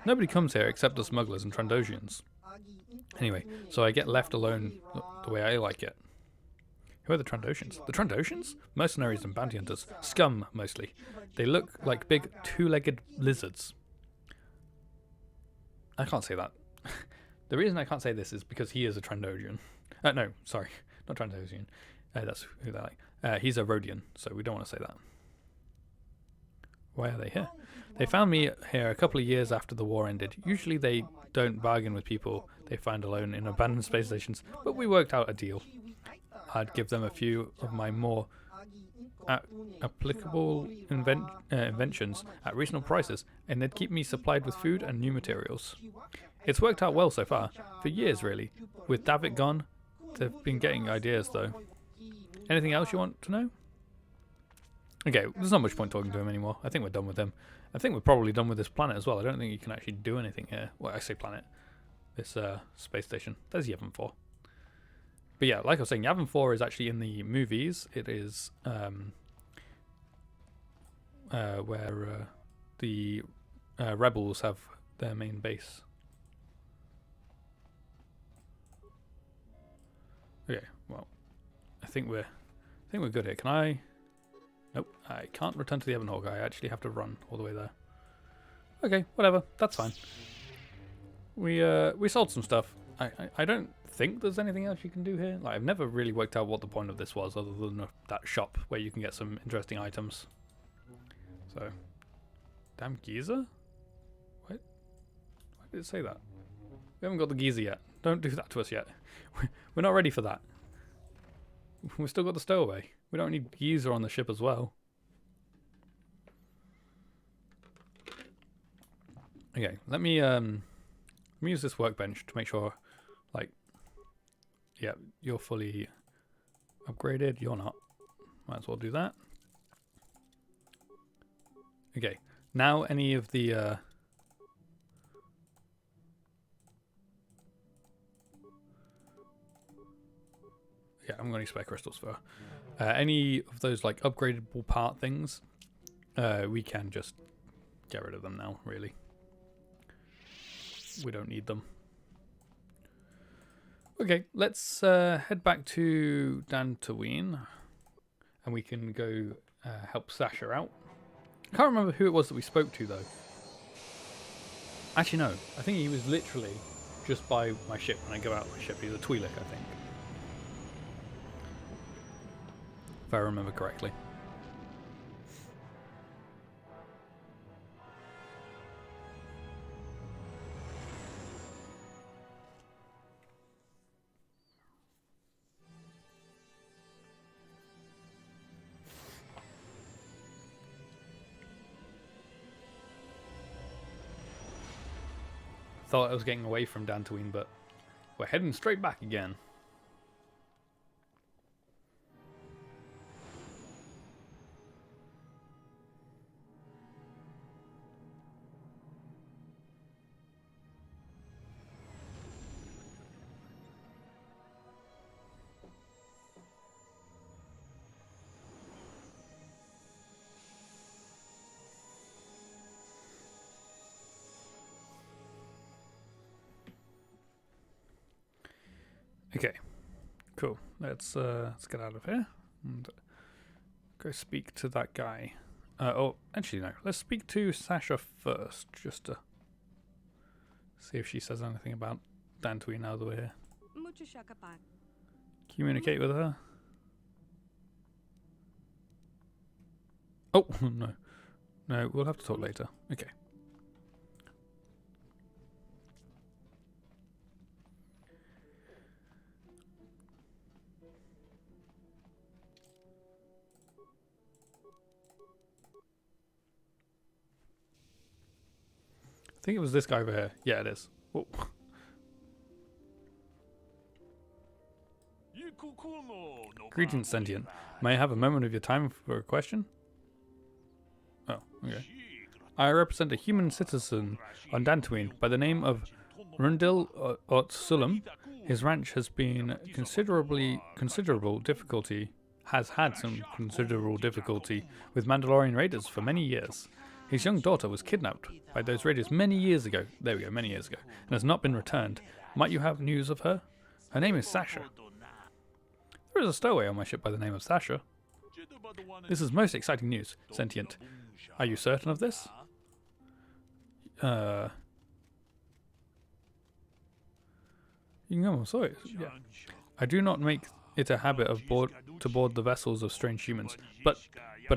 Nobody comes here except the smugglers and Trandosians. Anyway, so I get left alone the way I like it. Who are the Trandosians? The Trandosians? Mercenaries and bounty hunters. Scum, mostly. They look like big two-legged lizards. I can't say that. The reason I can't say this is because he is a Trandosian. No, sorry. Not Trandosian. That's who they like. He's a Rhodian, so we don't want to say that. Why are they here? They found me here a couple of years after the war ended. Usually they don't bargain with people they find alone in abandoned space stations, but we worked out a deal. I'd give them a few of my more applicable inventions at reasonable prices, and they'd keep me supplied with food and new materials. It's worked out well so far, for years really. With Davik gone, they've been getting ideas though. Anything else you want to know? Okay, there's not much point talking to him anymore. I think we're done with him. I think we're probably done with this planet as well. I don't think you can actually do anything here. Well, I say planet. This space station. There's Yavin 4. But yeah, like I was saying, Yavin 4 is actually in the movies. It is where the rebels have their main base. Okay, well, I think we're good here. Can I? Nope, I can't return to the Ebon Hawk. I actually have to run all the way there. Okay, whatever. That's fine. We sold some stuff. I don't think there's anything else you can do here. Like, I've never really worked out what the point of this was, other than that shop where you can get some interesting items. So, damn Giza? Why did it say that? We haven't got the Giza yet. Don't do that to us yet. We're not ready for that. We've still got the stowaway. We don't need Giza on the ship as well. Okay, let me use this workbench to make sure, like, yeah, you're fully upgraded. You're not. Might as well do that. Okay, now any of the yeah, I'm going to spare crystals for any of those like upgradable part things. We can just get rid of them now. Really, we don't need them. Okay, let's head back to Dantooine, and we can go help Sasha out. I can't remember who it was that we spoke to, though. Actually, no. I think he was literally just by my ship when I go out my ship. He's a Twi'lek, I think. If I remember correctly. Thought I was getting away from Dantooine, but we're heading straight back again. Okay, cool. Let's get out of here and go speak to that guy. Oh, actually no. Let's speak to Sasha first, just to see if she says anything about Dantooine now that we're here. Communicate with her. Oh no, no. We'll have to talk later. Okay. I think it was this guy over here. Yeah, it is. Oh. Greetings, Sentient. May I have a moment of your time for a question? Oh, okay. I represent a human citizen on Dantooine by the name of Rundil Sulam. His ranch has been had some considerable difficulty with Mandalorian raiders for many years. His young daughter was kidnapped by those raiders many years ago. There we go, many years ago, and has not been returned. Might you have news of her? Her name is Sasha. There is a stowaway on my ship by the name of Sasha. This is most exciting news, Sentient. Are you certain of this? No, sorry. Yeah. I do not make it a habit of to board the vessels of strange humans, but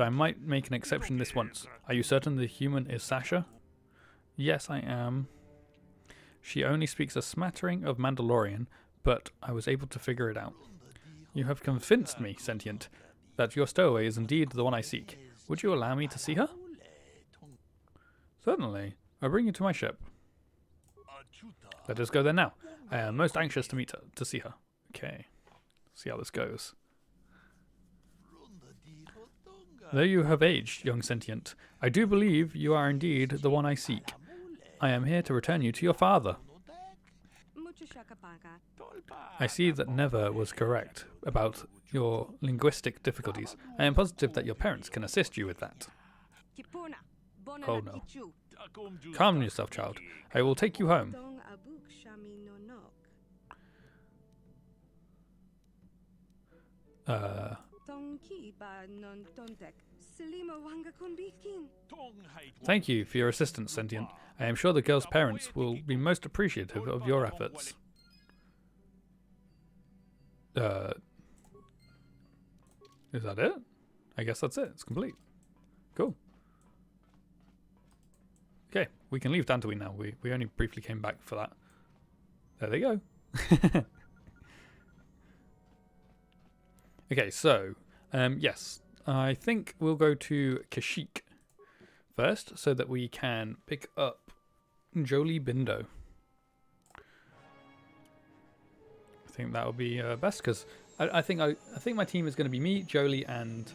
I might make an exception this once. Are you certain the human is Sasha? Yes, I am. She only speaks a smattering of Mandalorian, but I was able to figure it out. You have convinced me, Sentient, that your stowaway is indeed the one I seek. Would you allow me to see her? Certainly. I'll bring you to my ship. Let us go there now. I am most anxious to meet her, to see her. Okay. See how this goes. Though you have aged, young Sentient, I do believe you are indeed the one I seek. I am here to return you to your father. I see that Neva was correct about your linguistic difficulties. I am positive that your parents can assist you with that. Oh no. Calm yourself, child. I will take you home. Thank you for your assistance, Sentient. I am sure the girl's parents will be most appreciative of your efforts. Is that it? I guess that's it. It's complete. Cool. Okay, we can leave Dantooine now. We only briefly came back for that. There they go. Okay, so, yes. I think we'll go to Kashyyyk first, so that we can pick up Jolee Bindo. I think that will be best, because I think my team is going to be me, Jolee, and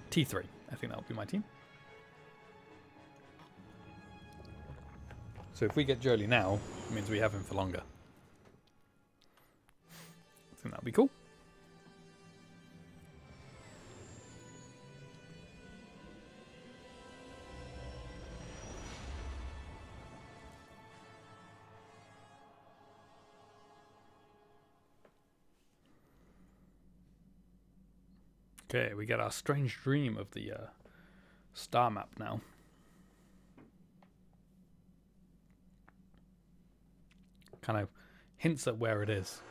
T3. I think that will be my team. So if we get Jolee now, it means we have him for longer. I think that'll be cool. Okay, we get our strange dream of the star map now. Kind of hints at where it is.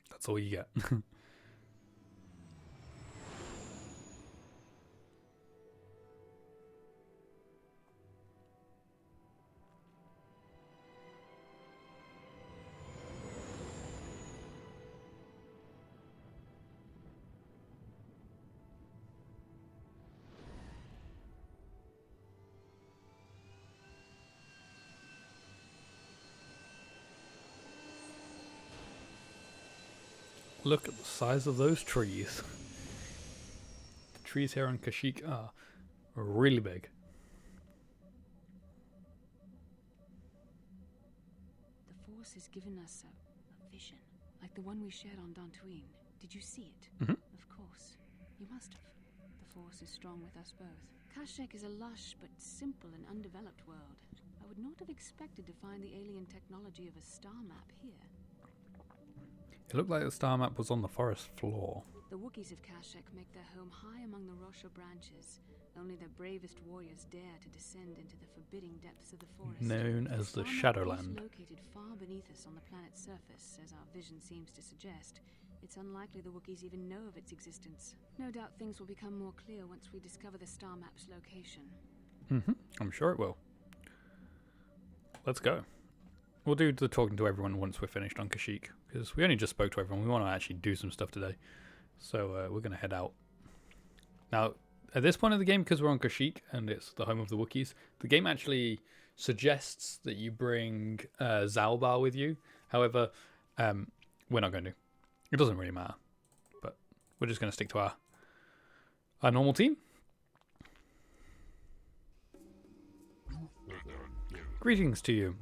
That's all you get. Look at the size of those trees. The trees here on Kashyyyk are really big. The Force has given us a vision, like the one we shared on Dantooine. Did you see it? Mhm. Of course. You must have. The Force is strong with us both. Kashyyyk is a lush but simple and undeveloped world. I would not have expected to find the alien technology of a star map here. It looked like the star map was on the forest floor. The Wookiees of Kashyyyk make their home high among the Rosha branches. Only their bravest warriors dare to descend into the forbidding depths of the forest. Known as the star map Shadowland. is located far beneath us on the planet's surface, as our vision seems to suggest. It's unlikely the Wookiees even know of its existence. No doubt things will become more clear once we discover the star map's location. I'm sure it will. Let's go. We'll do the talking to everyone once we're finished on Kashyyyk, because we only just spoke to everyone. We want to actually do some stuff today. So we're going to head out. Now, at this point of the game, because we're on Kashyyyk and it's the home of the Wookiees, the game actually suggests that you bring Zalbar with you. However, we're not going to. It doesn't really matter. But we're just going to stick to our normal team. Greetings to you.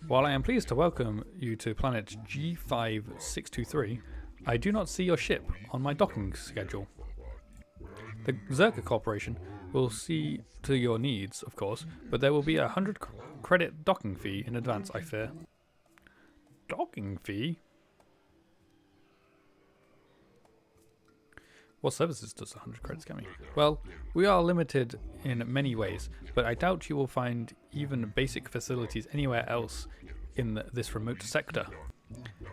While I am pleased to welcome you to planet G5623, I do not see your ship on my docking schedule. The Zerka Corporation will see to your needs, of course, but there will be a 100 credit docking fee in advance, I fear. Docking fee? What services does 100 credits get me? Well, we are limited in many ways, but I doubt you will find even basic facilities anywhere else in this remote sector.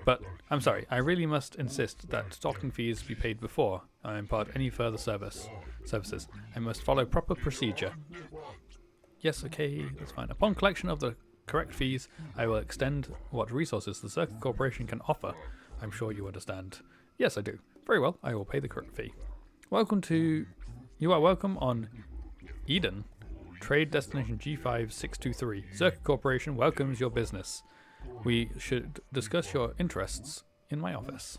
But, I'm sorry, I really must insist that docking fees be paid before I impart any further services. I must follow proper procedure. Yes, okay, that's fine. Upon collection of the correct fees, I will extend what resources the Zerka Corporation can offer. I'm sure you understand. Yes, I do. Very well, I will pay the correct fee. You are welcome on Eden, Trade Destination G5623. Zerka Corporation welcomes your business. We should discuss your interests in my office.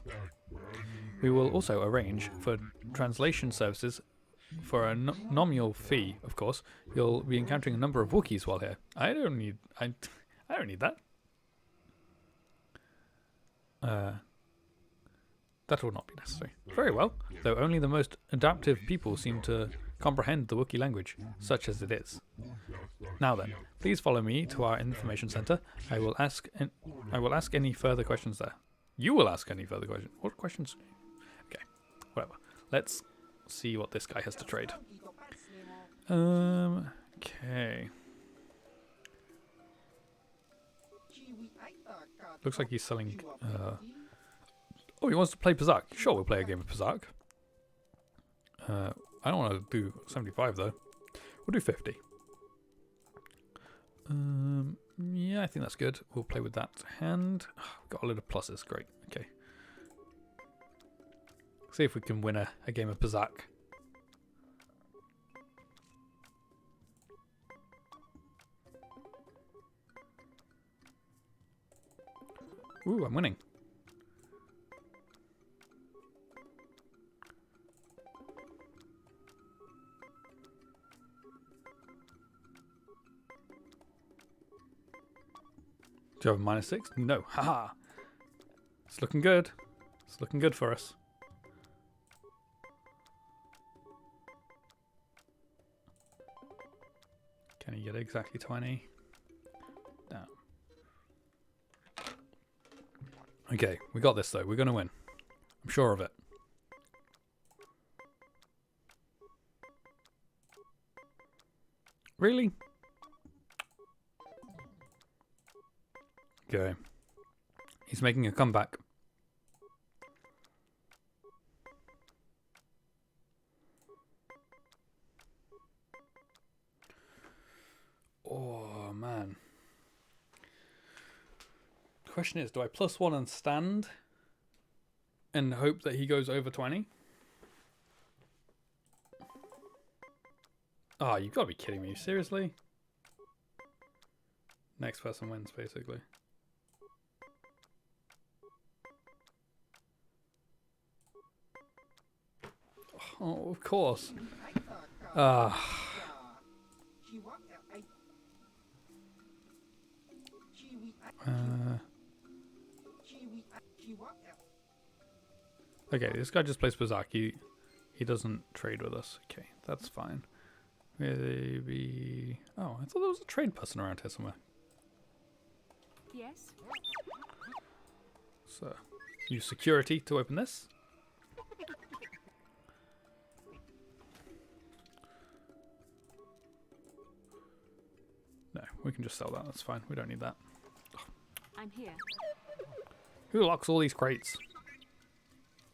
We will also arrange for translation services for a nominal fee, of course. You'll be encountering a number of Wookiees while here. I don't need that. That will not be necessary. Very well, though only the most adaptive people seem to comprehend the Wookiee language, such as it is. Now then, please follow me to our information center. I will ask any further questions there. You will ask any further questions. What questions? Okay, whatever. Let's see what this guy has to trade. Okay. Looks like he's selling. Oh, he wants to play Pazaak. Sure, we'll play a game of Pazaak. I don't want to do 75 though. We'll do 50. Yeah, I think that's good. We'll play with that hand. We've got a load of pluses. Great. Okay. See if we can win a game of Pazaak. Ooh, I'm winning. Do you have a -6? No. Haha. It's looking good. It's looking good for us. Can he get exactly 20? Okay, we got this though. We're going to win. I'm sure of it. Really? Okay. He's making a comeback. Oh, man. The question is, do I +1 and stand and hope that he goes over 20? Oh, you've got to be kidding me. Seriously? Next person wins, basically. Oh, of course. Okay, this guy just plays Berserk. He doesn't trade with us. Okay, that's fine. Maybe... Oh, I thought there was a trade person around here somewhere. Yes? So, use security to open this. No, we can just sell that. That's fine. We don't need that. I'm here. Who locks all these crates?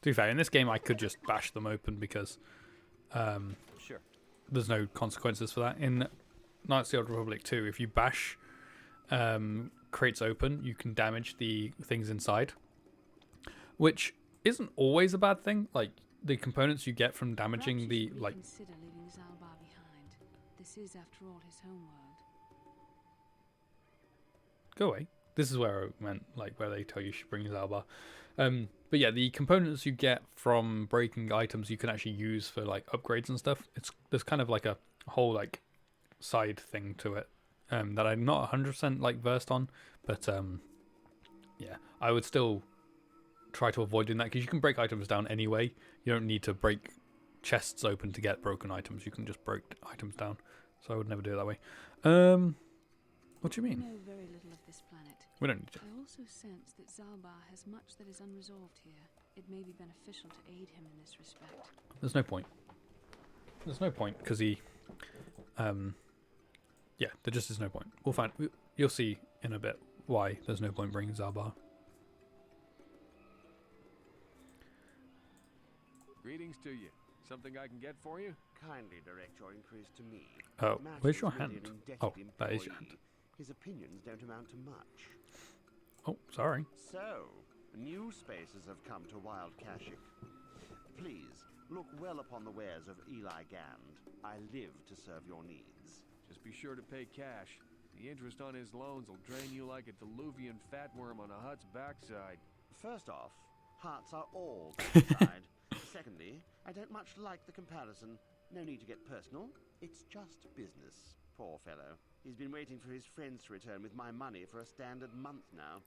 To be fair, in this game I could just bash them open because Sure. there's no consequences for that. In Knights of the Old Republic 2, if you bash crates open, you can damage the things inside, which isn't always a bad thing. Like, the components you get from damaging Perhaps you the, should like... reconsider leaving Zalbar behind. This is, after all, his homeworld. Go away. This is where I meant, like, where they tell you should bring Zalbar. But yeah, the components you get from breaking items you can actually use for, like, upgrades and stuff. There's kind of like a whole, like, side thing to it that I'm not 100% like versed on, but yeah, I would still try to avoid doing that because you can break items down anyway. You don't need to break chests open to get broken items. You can just break items down. So I would never do it that way. What do you We mean? know very little of this planet. We don't need to. I also sense that Zalbar has much that is unresolved here. It may be beneficial to aid him in this respect. There's no point. There's no point because he, yeah, there just is no point. We'll find. You'll see in a bit why there's no point bringing Zalbar. Greetings to you. Something I can get for you? Kindly direct your inquiries to me. Oh, Matt where's is your merely hand? an indebted Oh, that is your employee. hand. His opinions don't amount to much. Oh, sorry. So, new spaces have come to Wild Kashyyyk. Please, look well upon the wares of Eli Gand. I live to serve your needs. Just be sure to pay cash. The interest on his loans will drain you like a diluvian fatworm on a hut's backside. First off, hearts are all backside. Secondly, I don't much like the comparison. No need to get personal. It's just business. Poor fellow. He's been waiting for his friends to return with my money for a standard month now.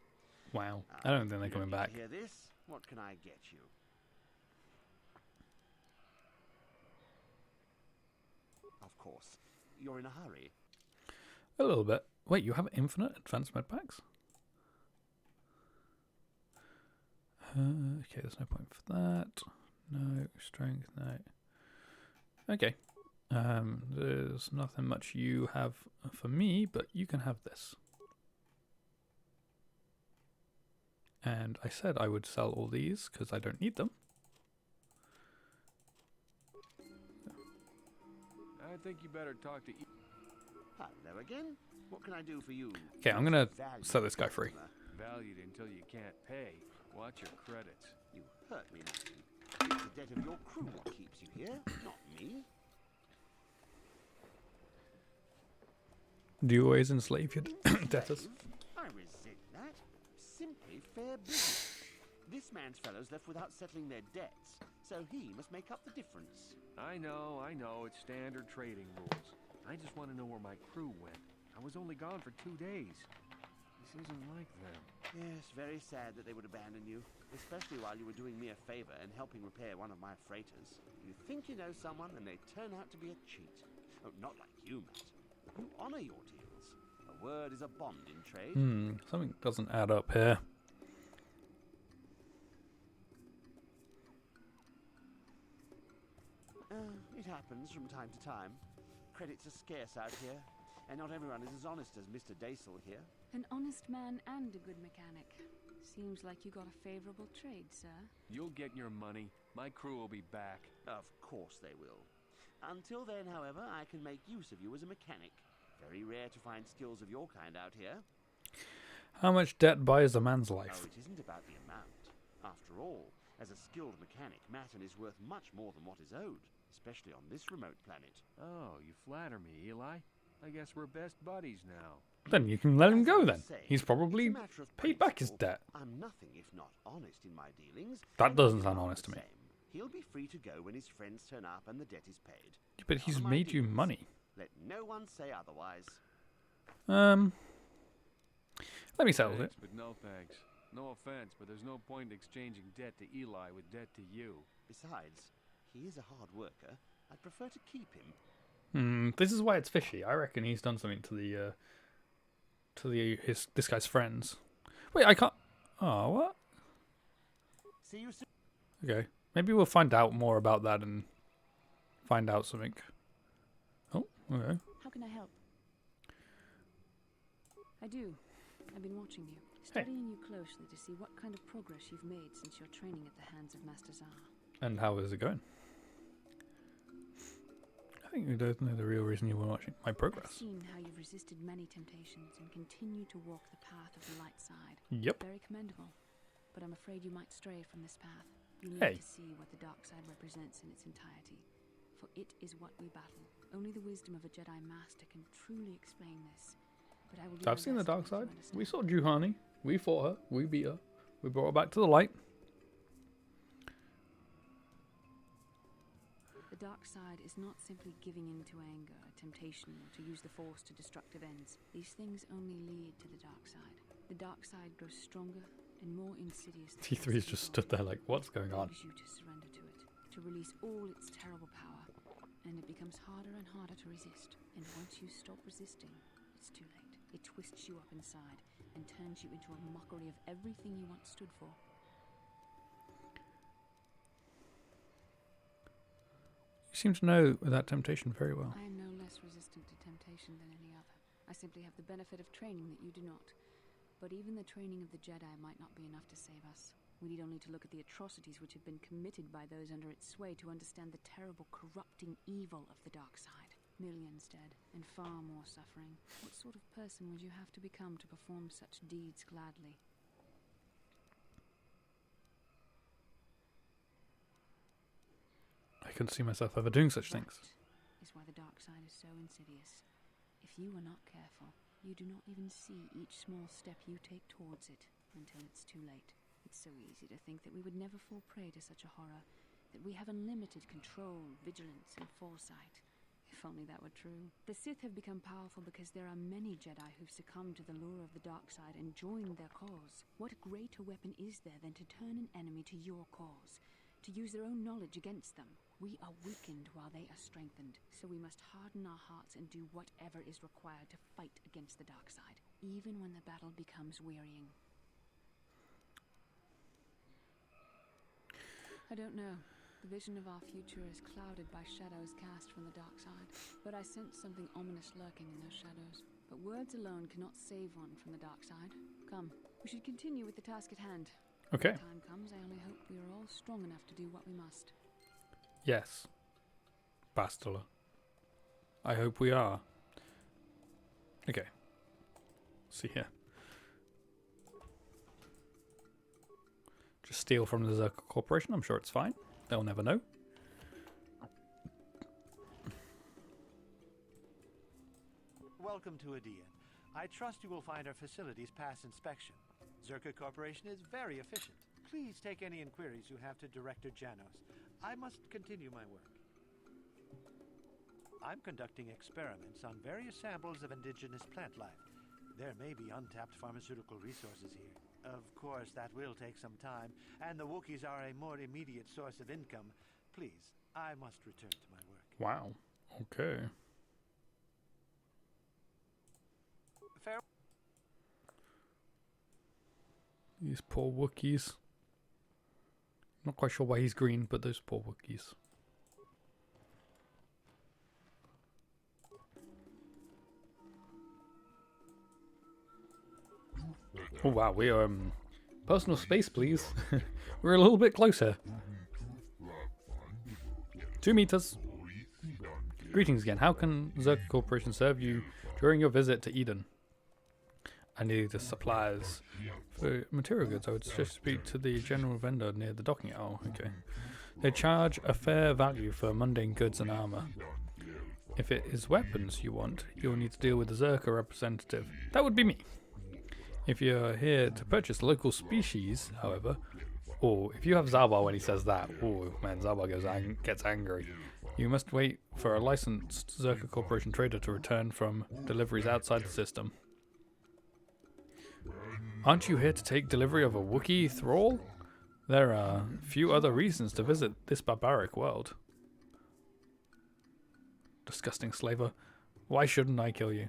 Wow. I don't think they're coming back. Hear this? What can I get you? Of course. You're in a hurry. A little bit. Wait, you have infinite advanced med packs? Okay, there's no point for that. No strength, no. Okay. There's nothing much you have for me, but you can have this. And I said I would sell all these because I don't need them. I think you better talk to... Hello again. What can I do for you? Okay, I'm gonna set this guy free. Valued until you can't pay. Watch your credits. You hurt me, Martin. It's the debt of your crew what keeps you here, not me. Do you always enslave your debtors? I resent that. Simply fair business. This man's fellows left without settling their debts, so he must make up the difference. I know. It's standard trading rules. I just want to know where my crew went. I was only gone for 2 days. This isn't like them. Yes, very sad that they would abandon you, especially while you were doing me a favor and helping repair one of my freighters. You think you know someone, and they turn out to be a cheat. Oh, not like you, Matt. You honor your deals. A word is a bond in trade. Something doesn't add up here. It happens from time to time. Credits are scarce out here, and not everyone is as honest as Mr. Daisel here. An honest man and a good mechanic. Seems like you got a favorable trade, sir. You'll get your money. My crew will be back. Of course they will. Until then, however, I can make use of you as a mechanic. Very rare to find skills of your kind out here. How much debt buys a man's Oh, life? it isn't about the amount. After all, as a skilled mechanic, Matten is worth much more than what is owed, especially on this remote planet. Oh, you flatter me, Eli. I guess we're best buddies now. Then you can let him As I go was then. saying, He's it's probably a matter of paid back his principle. debt. I'm nothing if not honest in my dealings. That and doesn't you sound are honest the to me. same. He'll be free to go when his friends turn up and the debt is paid. But he's None of my made you dealings. money. Let no one say otherwise. Let me settle it. Thanks, but no thanks. No offense, but there's no point in exchanging debt to Eli with debt to you. Besides, he is a hard worker. I'd prefer to keep him. This is why it's fishy. I reckon he's done something to this guy's friends. Wait, I can't. Oh, what? See you soon. Okay, maybe we'll find out more about that and find out something. Oh, okay. How can I help? I do. I've been watching you, Hey. studying you closely to see what kind of progress you've made since your training at the hands of Master Zar. And how is it going? I think you don't know the real reason you were watching my I've progress. seen how you've resisted many temptations and continue to walk the path of the light side. Yep. Very commendable. But I'm afraid you might stray from this path. You need Hey. to see what the dark side represents in its entirety. For it is what we battle. Only the wisdom of a Jedi Master can truly explain this. But I will do I've my seen the best to dark make you side. understand. We saw Juhani. We fought her. We beat her. We brought her back to the light. The dark side is not simply giving in to anger, temptation, or to use the force to destructive ends. These things only lead to the dark side. The dark side grows stronger and more insidious. the T3's closer just you stood go. there like, what's going on? Begs you to surrender to it, to release all its terrible power, and it becomes harder and harder to resist. And once you stop resisting, it's too late. It twists you up inside and turns you into a mockery of everything you once stood for. You seem to know that temptation very well. I am no less resistant to temptation than any other. I simply have the benefit of training that you do not. But even the training of the Jedi might not be enough to save us. We need only to look at the atrocities which have been committed by those under its sway to understand the terrible, corrupting evil of the dark side. Millions dead, and far more suffering. What sort of person would you have to become to perform such deeds gladly? I couldn't see myself ever doing such things. That is why the dark side is so insidious. If you are not careful, you do not even see each small step you take towards it until it's too late. It's so easy to think that we would never fall prey to such a horror, that we have unlimited control, vigilance, and foresight. If only that were true. The Sith have become powerful because there are many Jedi who've succumbed to the lure of the dark side and joined their cause. What greater weapon is there than to turn an enemy to your cause? To use their own knowledge against them? We are weakened while they are strengthened, so we must harden our hearts and do whatever is required to fight against the dark side, even when the battle becomes wearying. I don't know. The vision of our future is clouded by shadows cast from the dark side, but I sense something ominous lurking in those shadows. But words alone cannot save one from the dark side. Come, we should continue with the task at hand. Okay. When the time comes, I only hope we are all strong enough to do what we must. Yes. Bastila. I hope we are. Okay. See here. Just steal from the Zerka Corporation. I'm sure it's fine. They'll never know. Welcome to Adia. I trust you will find our facilities pass inspection. Zerka Corporation is very efficient. Please take any inquiries you have to Director Janos. I must continue my work. I'm conducting experiments on various samples of indigenous plant life. There may be untapped pharmaceutical resources here. Of course, that will take some time, and the Wookiees are a more immediate source of income. Please, I must return to my work. Wow. Okay. Fair. These poor Wookiees. Not quite sure why he's green, but those poor Wookiees. Oh wow, we are personal space, please. We're a little bit closer. 2 meters. Greetings again. How can Zerka Corporation serve you during your visit to Eden? I need the supplies for material goods. I would suggest speak to the general vendor near the docking. Oh, okay. They charge a fair value for mundane goods and armor. If it is weapons you want, you'll need to deal with the Zerka representative. That would be me. If you're here to purchase local species, however, or if you have Zalbar when he says that, oh man, Zalbar gets angry. You must wait for a licensed Zerka Corporation trader to return from deliveries outside the system. Aren't you here to take delivery of a Wookiee thrall? There are few other reasons to visit this barbaric world. Disgusting slaver. Why shouldn't I kill you?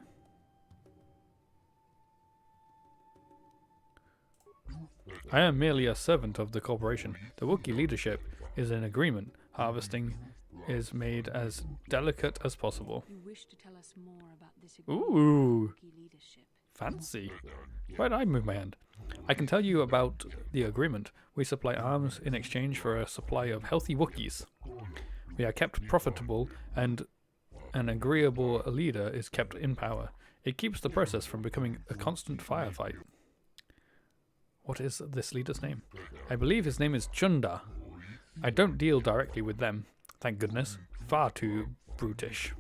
I am merely a servant of the corporation. The Wookiee leadership is in agreement. Harvesting is made as delicate as possible. You wish to tell us more about this Ooh, Wookiee leadership? fancy. Why did I move my hand? I can tell you about the agreement. We supply arms in exchange for a supply of healthy Wookiees. We are kept profitable, and an agreeable leader is kept in power. It keeps the process from becoming a constant firefight. What is this leader's name? I believe his name is Chunda. I don't deal directly with them. Thank goodness. Far too brutish.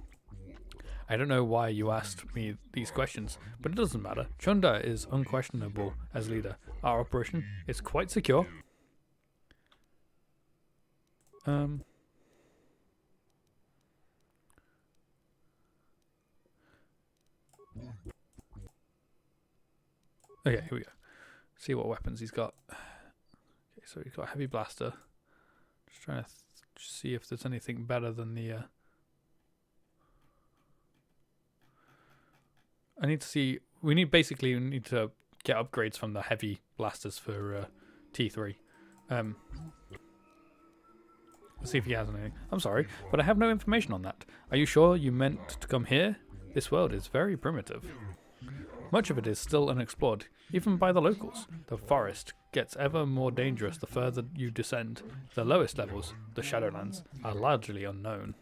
I don't know why you asked me these questions, but it doesn't matter. Chunda is unquestionable as leader. Our operation is quite secure. Okay, here we go. See what weapons he's got. Okay, so he's got a heavy blaster. Just trying to see if there's anything better than the I need to see. We need to get upgrades from the heavy blasters for T3. Let's see if he has anything. I'm sorry, but I have no information on that. Are you sure you meant to come here? This world is very primitive. Much of it is still unexplored, even by the locals. The forest gets ever more dangerous the further you descend. The lowest levels, the Shadowlands, are largely unknown.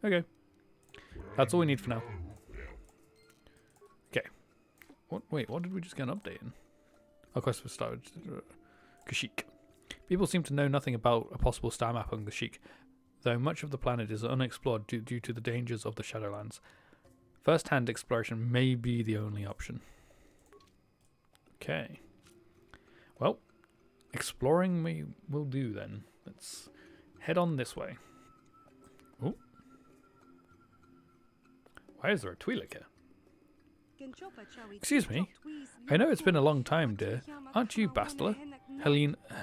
Okay. That's all we need for now. Okay. Wait, what did we just get an update in? Oh, quest for started. Kashyyyk. People seem to know nothing about a possible star map on Kashyyyk, though much of the planet is unexplored due to the dangers of the Shadowlands. First-hand exploration may be the only option. Okay. Well, exploring we will do then. Let's head on this way. Oh. Why is there a Twi'lek here? Excuse me. I know it's been a long time, dear. Aren't you Bastila?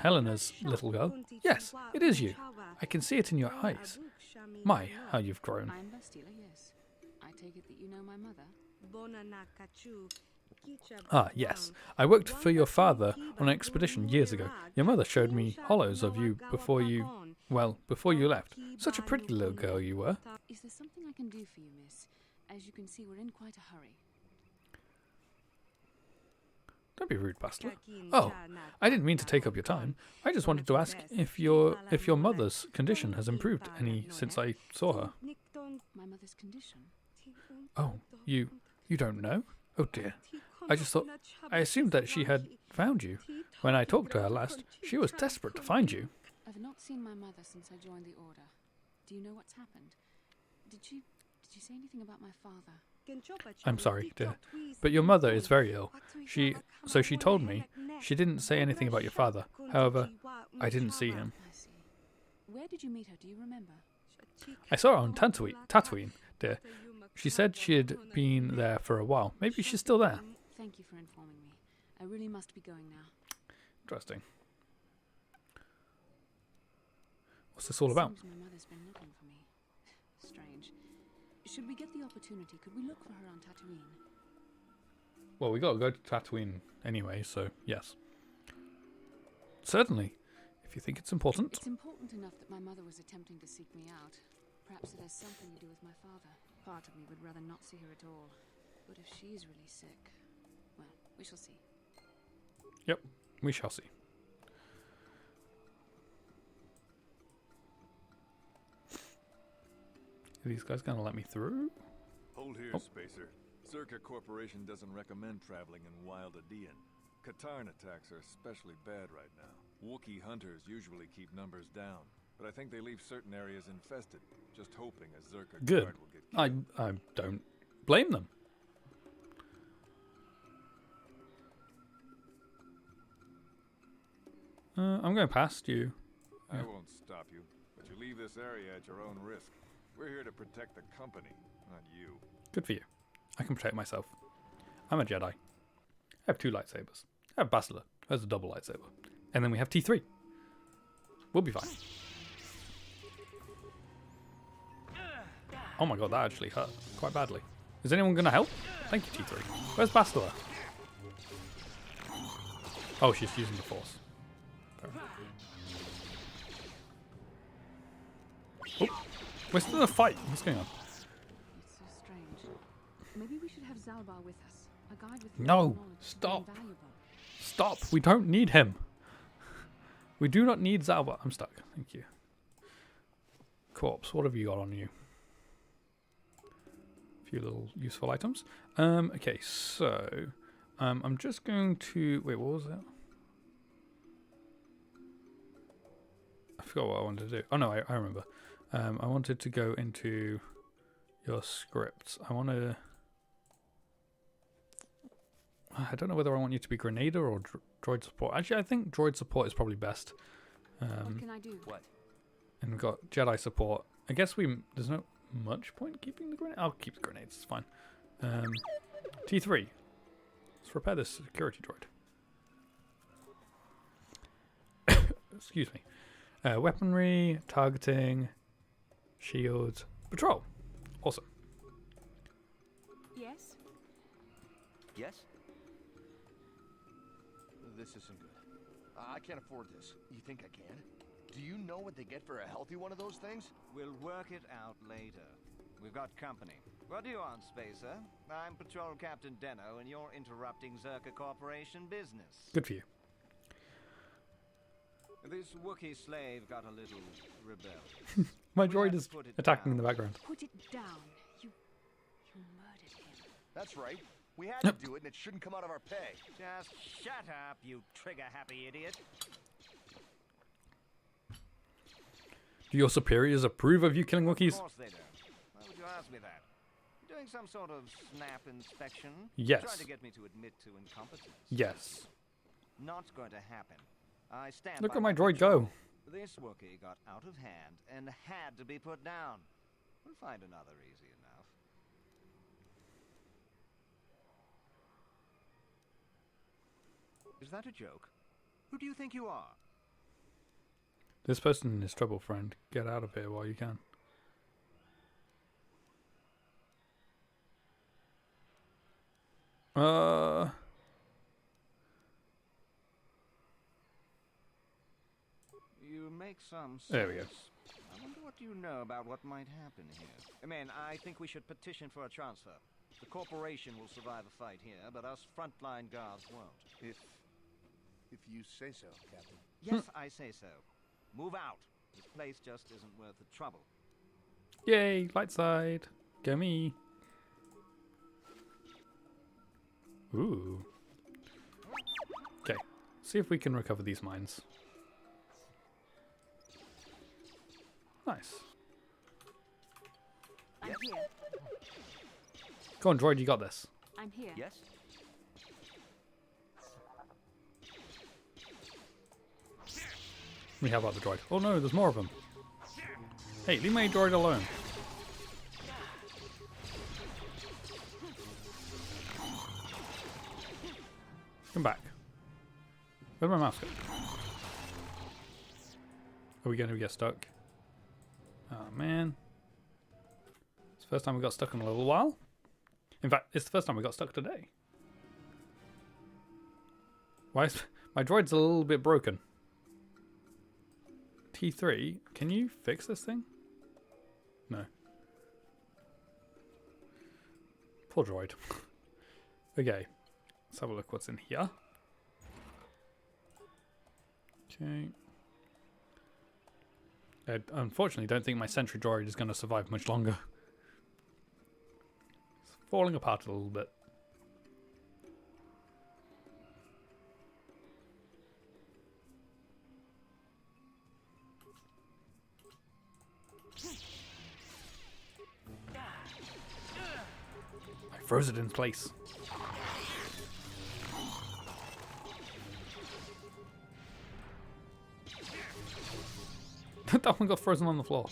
Helena's little girl? Yes, it is you. I can see it in your eyes. My, how you've grown. I'm Bastila, yes. I take it that you know my mother? Ah, yes. I worked for your father on an expedition years ago. Your mother showed me hollows of you before you left. Such a pretty little girl you were. Is there something I can do for you, miss? As you can see, we're in quite a hurry. Don't be rude, Bastila. Oh, I didn't mean to take up your time. I just wanted to ask if your mother's condition has improved any since I saw her. My mother's condition? Oh, you don't know? Oh dear. I assumed that she had found you. When I talked to her last, she was desperate to find you. I've not seen my mother since I joined the Order. Do you know what's happened? Did you say anything about my father? I'm sorry, dear, but your mother is very ill. She told me. She didn't say anything about your father. However, I didn't see him. I see. Where did you meet her? Do you remember? I saw her on Tatooine, dear. She said she had been there for a while. Maybe she's still there. Thank you for informing me. I really must be going now. Interesting. What's this all about? Seems my mother's been looking for me. Strange. Should we get the opportunity, could we look for her on Tatooine? Well, we got to go to Tatooine anyway, so yes. Certainly, if you think it's important. It's important enough that my mother was attempting to seek me out. Perhaps it has something to do with my father. Part of me would rather not see her at all. But if she's really sick, well, We shall see. Yep, we shall see. Are these guys gonna let me through? Hold here, Spacer. Zerka Corporation doesn't recommend traveling in Wild Adean. Katarn attacks are especially bad right now. Wookiee hunters usually keep numbers down, but I think they leave certain areas infested, just hoping a Zerka Good. guard will get killed. I don't blame them. I'm going past you. I won't stop you, but you leave this area at your own risk. We're here to protect the company, not you. Good for you. I can protect myself. I'm a Jedi. I have 2 lightsabers. I have Bastila, who has a double lightsaber. And then we have T3. We'll be fine. Oh my god, that actually hurt quite badly. Is anyone going to help? Thank you, T3. Where's Bastila? Oh, she's using the Force. Fair enough. Oh, we're still in a fight. What's going on? It's so strange. Maybe we should have Zalbar with us. A guide with No, knowledge is stop. invaluable. Stop. We don't need him. We do not need Zalbar. I'm stuck. Thank you. Corpse, what have you got on you? A few little useful items. Okay, so I'm just going to wait, what was it? I forgot what I wanted to do. Oh no, I remember. I wanted to go into your scripts. I want to. I don't know whether I want you to be Grenader or droid support. Actually, I think droid support is probably best. What can I do? What? And we've got Jedi support. I guess there's no much point keeping the grenade. I'll keep the grenades. It's fine. T3. Let's repair this security droid. Excuse me. Weaponry, targeting, shields, patrol. Awesome. Yes? Yes? This isn't good. I can't afford this. You think I can? Do you know what they get for a healthy one of those things? We'll work it out later. We've got company. What do you want, Spacer? I'm Patrol Captain Deno, and you're interrupting Zerka Corporation business. Good for you. This Wookiee slave got a little rebellious. My droid is attacking in the background. Put it down. You murdered him. That's right. We had to do it, and it shouldn't come out of our pay. Just shut up, you trigger-happy idiot. Do your superiors approve of you killing Wookiees? Of course they don't. Why would you ask me that? You doing some sort of snap inspection? Yes. Trying to get me to admit to incompetence? Yes. Not going to happen. I stand Look by at my my droid go. This Wookiee got out of hand and had to be put down. We'll find another easy enough. Is that a joke? Who do you think you are? This person is trouble, friend. Get out of here while you can. You make some sense. There we go. I wonder what you know about what might happen here. Man, I think we should petition for a transfer. The corporation will survive a fight here, but us frontline guards won't. If you say so, Captain. Yes, I say so. Move out. This place just isn't worth the trouble. Yay, light side. Go me. Ooh. Okay, see if we can recover these mines. Nice. I'm here. Go on, droid, you got this. I'm here. Yes? We have about the droid. Oh no, there's more of them. Hey, leave my droid alone. Come back. Where'd my mouse go? Are we going to get stuck? Oh man. It's the first time we got stuck in a little while. In fact, it's the first time we got stuck today. Why is my droid's a little bit broken? T3, can you fix this thing? No. Poor droid. Okay. Let's have a look what's in here. Okay. I unfortunately don't think my sentry droid is going to survive much longer. It's falling apart a little bit. I froze it in place. That one got frozen on the floor.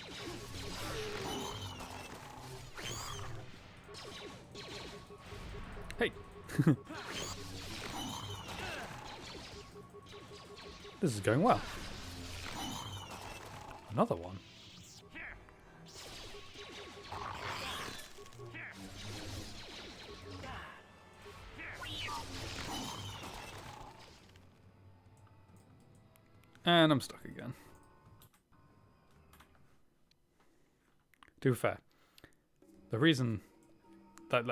Hey. This is going well. Another one. And I'm stuck again. To be fair, the reason that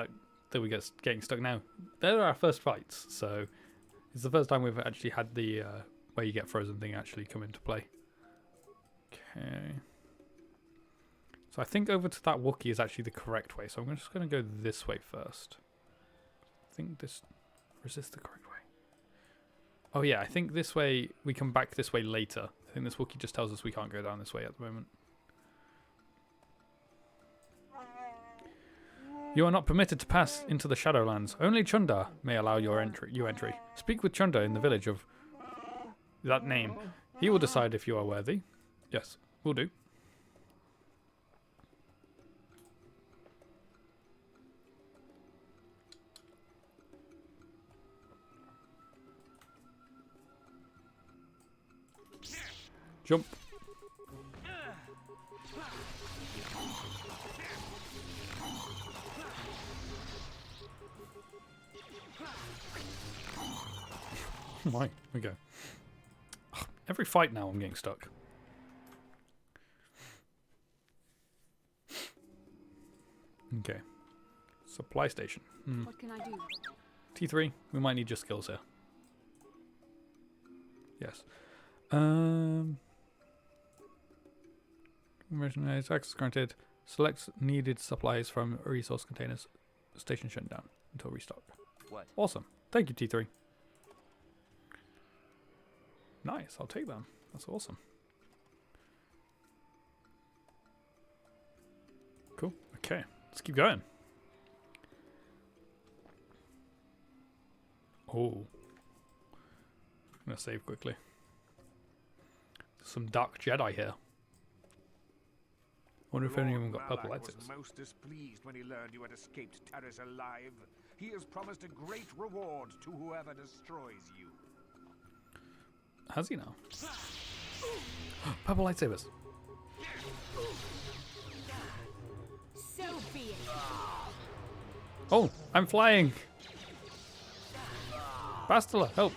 we get getting stuck now, they're our first fights, so it's the first time we've actually had the where you get frozen thing actually come into play. Okay. So I think over to that Wookiee is actually the correct way, so I'm just going to go this way first. I think this... Or is this the correct way? Oh yeah, I think this way, we come back this way later. I think this Wookiee just tells us we can't go down this way at the moment. You are not permitted to pass into the Shadowlands. Only Chunder may allow you entry. Speak with Chunder in the village of that name. He will decide if you are worthy. Yes, will do. Jump. My, we go. Ugh, every fight now I'm getting stuck. Okay. Supply station. What can I do? T3, we might need your skills here. Yes. Mercenaries, access granted. Select needed supplies from resource containers. Station shut down until restock. What? Awesome. Thank you, T3. Nice, I'll take them. That's awesome. Cool. Okay, let's keep going. Oh. I'm going to save quickly. Some Dark Jedi here. Wonder if any of them got purple lightsabers. Was most displeased when he learned you had escaped Taris alive. He has promised a great reward to whoever destroys you. Has he now? Purple lightsabers. So be it. Oh, I'm flying. Bastila, help.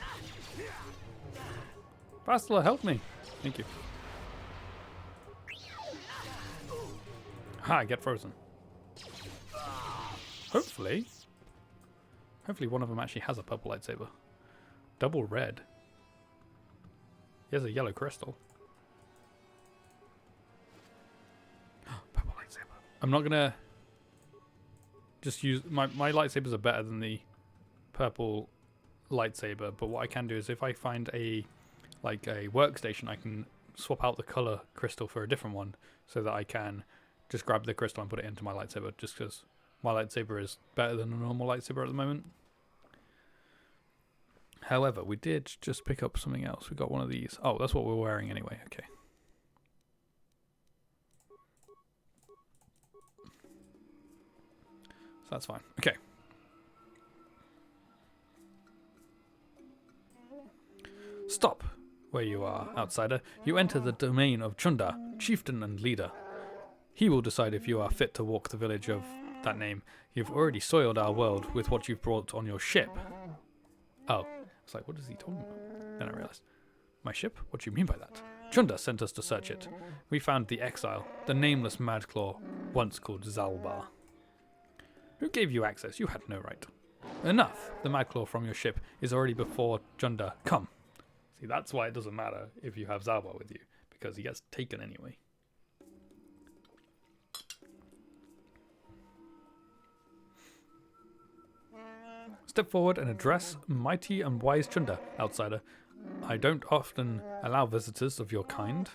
Bastila, help me. Thank you. Ha, I get frozen. Hopefully one of them actually has a purple lightsaber. Double red. He has a yellow crystal. Purple lightsaber. I'm not gonna just use my lightsabers are better than the purple lightsaber, but what I can do is if I find a workstation, I can swap out the color crystal for a different one so that I can just grab the crystal and put it into my lightsaber, just because my lightsaber is better than a normal lightsaber at the moment. However, we did just pick up something else. We got one of these. Oh, that's what we're wearing anyway. Okay. So that's fine. Okay. Stop where you are, outsider. You enter the domain of Chunder, chieftain and leader. He will decide if you are fit to walk the village of that name. You've already soiled our world with what you've brought on your ship. Oh, I was like, what is he talking about? Then I realized. My ship? What do you mean by that? Chunder sent us to search it. We found the exile, the nameless Madclaw, once called Zalbar. Who gave you access? You had no right. Enough! The Madclaw from your ship is already before Junda. Come! See, that's why it doesn't matter if you have Zalbar with you, because he gets taken anyway. Step forward and address mighty and wise Junda, outsider. I don't often allow visitors of your kind.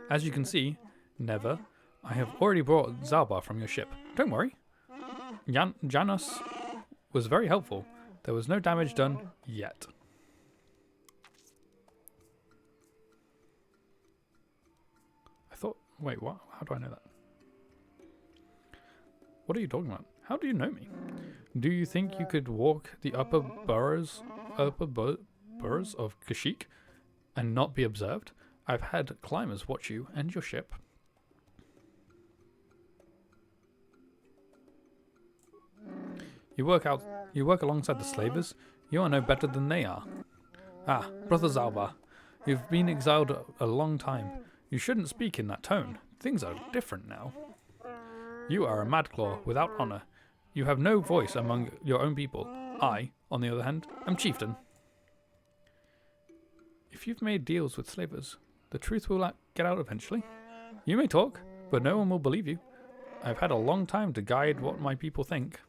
As you can see, never. I have already brought Zalbar from your ship. Don't worry. Janos was very helpful. There was no damage done yet. I thought... Wait, what? How do I know that? What are you talking about? How do you know me? Do you think you could walk the upper boroughs of Kashyyyk and not be observed? I've had climbers watch you and your ship. You work alongside the slavers. You are no better than they are. Ah, Brother Zalbar, you've been exiled a long time. You shouldn't speak in that tone. Things are different now. You are a Madclaw without honor. You have no voice among your own people. I, on the other hand, am chieftain. If you've made deals with slavers, the truth will get out eventually. You may talk, but no one will believe you. I've had a long time to guide what my people think.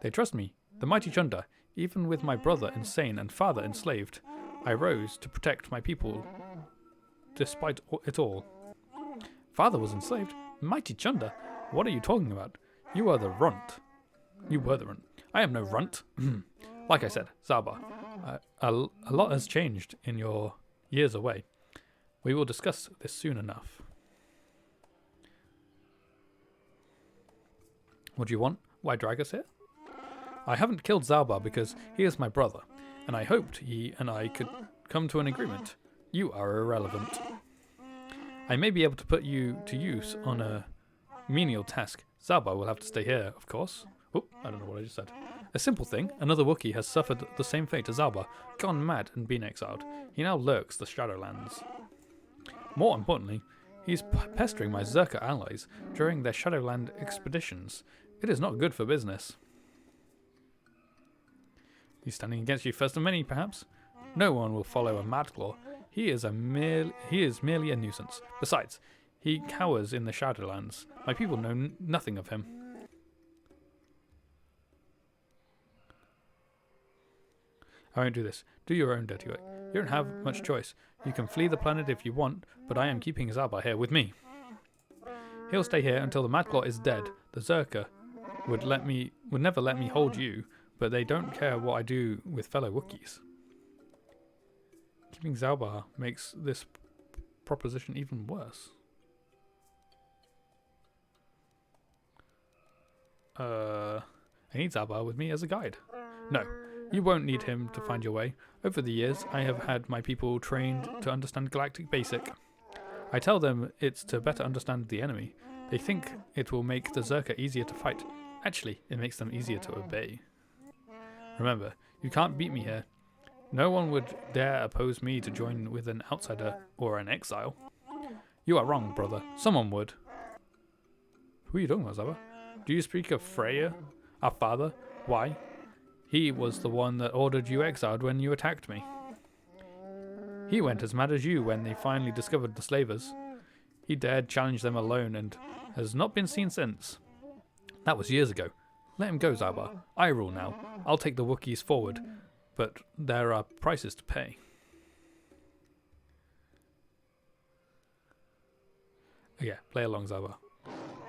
They trust me, the mighty Junda. Even with my brother insane and father enslaved, I rose to protect my people despite it all. Father was enslaved? Mighty Junda? What are you talking about? You are the runt. You were the runt. I am no runt. Like I said, Zalbar, a lot has changed in your years away. We will discuss this soon enough. What do you want? Why drag us here? I haven't killed Zalbar because he is my brother, and I hoped he and I could come to an agreement. You are irrelevant. I may be able to put you to use on a menial task. Zalbar will have to stay here, of course. Oh, I don't know what I just said. A simple thing. Another Wookiee has suffered the same fate as Zalbar, gone mad and been exiled. He now lurks the Shadowlands. More importantly, he's pestering my Zerka allies during their Shadowland expeditions. It is not good for business. He's standing against you first of many, perhaps? No one will follow a Madclaw. He is merely a nuisance. Besides, he cowers in the Shadowlands. My people know nothing of him. I won't do this. Do your own dirty work. You don't have much choice. You can flee the planet if you want, but I am keeping Zalbar here with me. He'll stay here until the Madclaw is dead. The Zerka would never let me hold you, but they don't care what I do with fellow Wookiees. Keeping Zalbar makes this proposition even worse. I need Zalbar with me as a guide. No, you won't need him to find your way. Over the years, I have had my people trained to understand Galactic Basic. I tell them it's to better understand the enemy. They think it will make the Zerka easier to fight. Actually, it makes them easier to obey. Remember, you can't beat me here. No one would dare oppose me to join with an outsider or an exile. You are wrong, brother. Someone would. Who are you talking about, Zalbar? Do you speak of Freya, our father? Why? He was the one that ordered you exiled when you attacked me. He went as mad as you when they finally discovered the slavers. He dared challenge them alone and has not been seen since. That was years ago. Let him go, Zalbar. I rule now. I'll take the Wookiees forward, but there are prices to pay. Yeah, play along, Zalbar.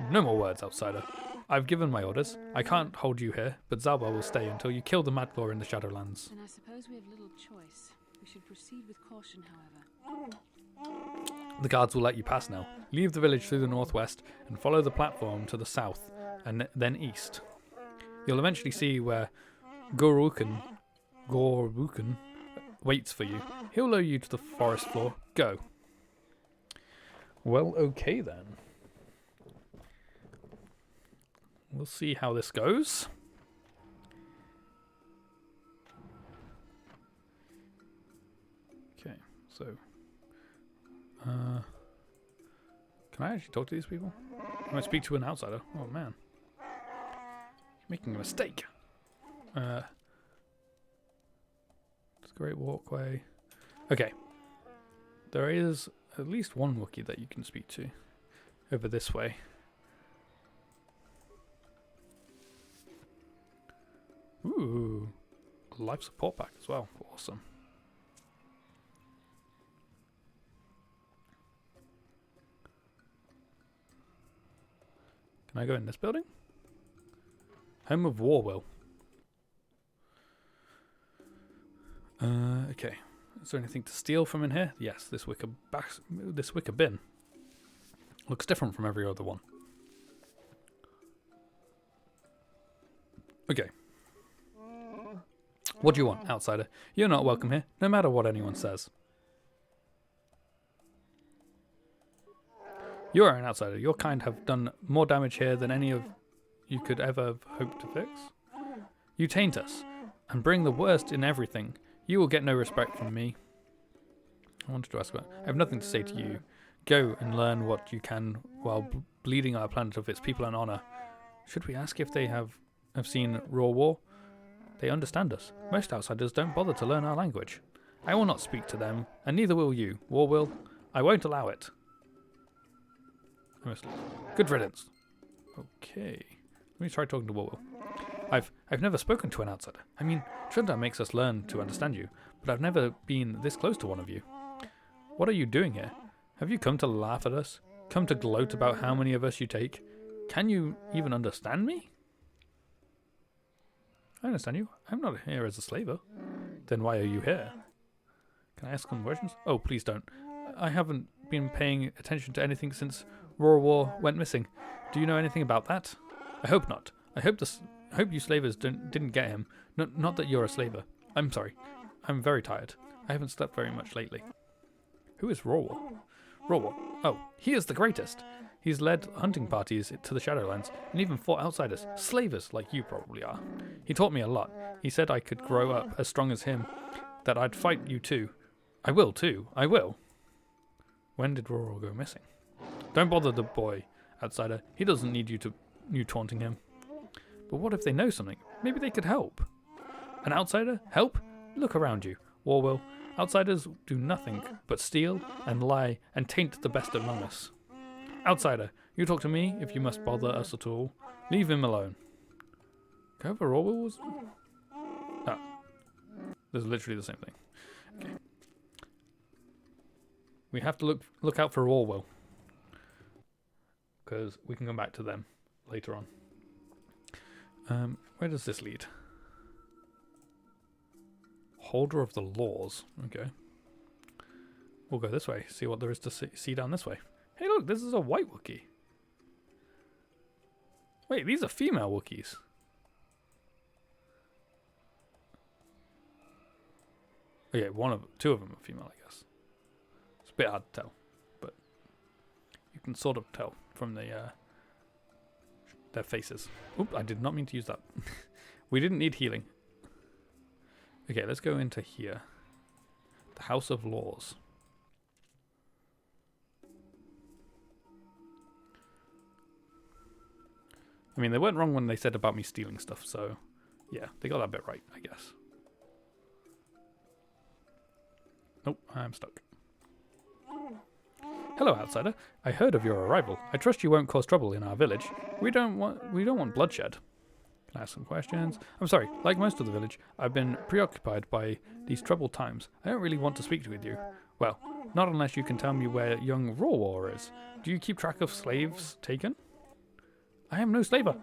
No more words, outsider. I've given my orders. I can't hold you here, but Zalbar will stay until you kill the Madclaw in the Shadowlands. Then I suppose we have little choice. We should proceed with caution, however. The guards will let you pass now. Leave the village through the northwest and follow the platform to the south and then east. You'll eventually see where Gorukan waits for you. He'll lower you to the forest floor. Go. Well, okay then. We'll see how this goes. Okay, so can I actually talk to these people? Can I speak to an outsider? Oh man, you're making a mistake. It's a great walkway. Okay. There is at least one Wookiee that you can speak to over this way. Ooh, a life support pack as well. Awesome. Can I go in this building? Home of Warwill. Okay. Is there anything to steal from in here? Yes, this wicker bin. Looks different from every other one. Okay. What do you want, outsider? You're not welcome here, no matter what anyone says. You are an outsider. Your kind have done more damage here than any of you could ever hope to fix. You taint us, and bring the worst in everything. You will get no respect from me. I wanted to ask about... I have nothing to say to you. Go and learn what you can while bleeding our planet of its people and honor. Should we ask if they have seen Raw War? They understand us. Most outsiders don't bother to learn our language. I will not speak to them, and neither will you, Warwill. I won't allow it. Good riddance. Okay. Let me try talking to Warwill. I've never spoken to an outsider. I mean, Trunda makes us learn to understand you, but I've never been this close to one of you. What are you doing here? Have you come to laugh at us? Come to gloat about how many of us you take? Can you even understand me? I understand you. I'm not here as a slaver. Then why are you here? Can I ask some questions? Oh, please don't. I haven't been paying attention to anything since Raw War went missing. Do you know anything about that? I hope not. I hope you slavers didn't get him. Not that you're a slaver. I'm sorry. I'm very tired. I haven't slept very much lately. Who is Raw War? Raw War. Oh, he is the greatest. He's led hunting parties to the Shadowlands and even fought outsiders, slavers like you probably are. He taught me a lot. He said I could grow up as strong as him, that I'd fight you too. I will too. I will. When did Raw War go missing? Don't bother the boy, outsider. He doesn't need you taunting him. But what if they know something? Maybe they could help. An outsider? Help? Look around you, Warwill. Outsiders do nothing but steal and lie and taint the best among us. Outsider, you talk to me if you must bother us at all. Leave him alone. Go for Warwill was... Oh. There's literally the same thing. Okay. We have to look out for Warwill. Because we can come back to them later on. Where does this lead? Holder of the Laws. Okay. We'll go this way. See what there is to see down this way. Hey look, this is a white Wookiee. Wait, these are female Wookiees. Okay, two of them are female, I guess. It's a bit hard to tell, but you can sort of tell from their faces. Oop, I did not mean to use that. We didn't need healing. Okay, let's go into here. The House of Laws. I mean, they weren't wrong when they said about me stealing stuff, so yeah, they got that bit right, I guess. Nope, I'm stuck. Hello, outsider. I heard of your arrival. I trust you won't cause trouble in our village. We don't want bloodshed. Can I ask some questions? I'm sorry, like most of the village, I've been preoccupied by these troubled times. I don't really want to speak with you. Well, not unless you can tell me where young Raw War is. Do you keep track of slaves taken? I am no slaver.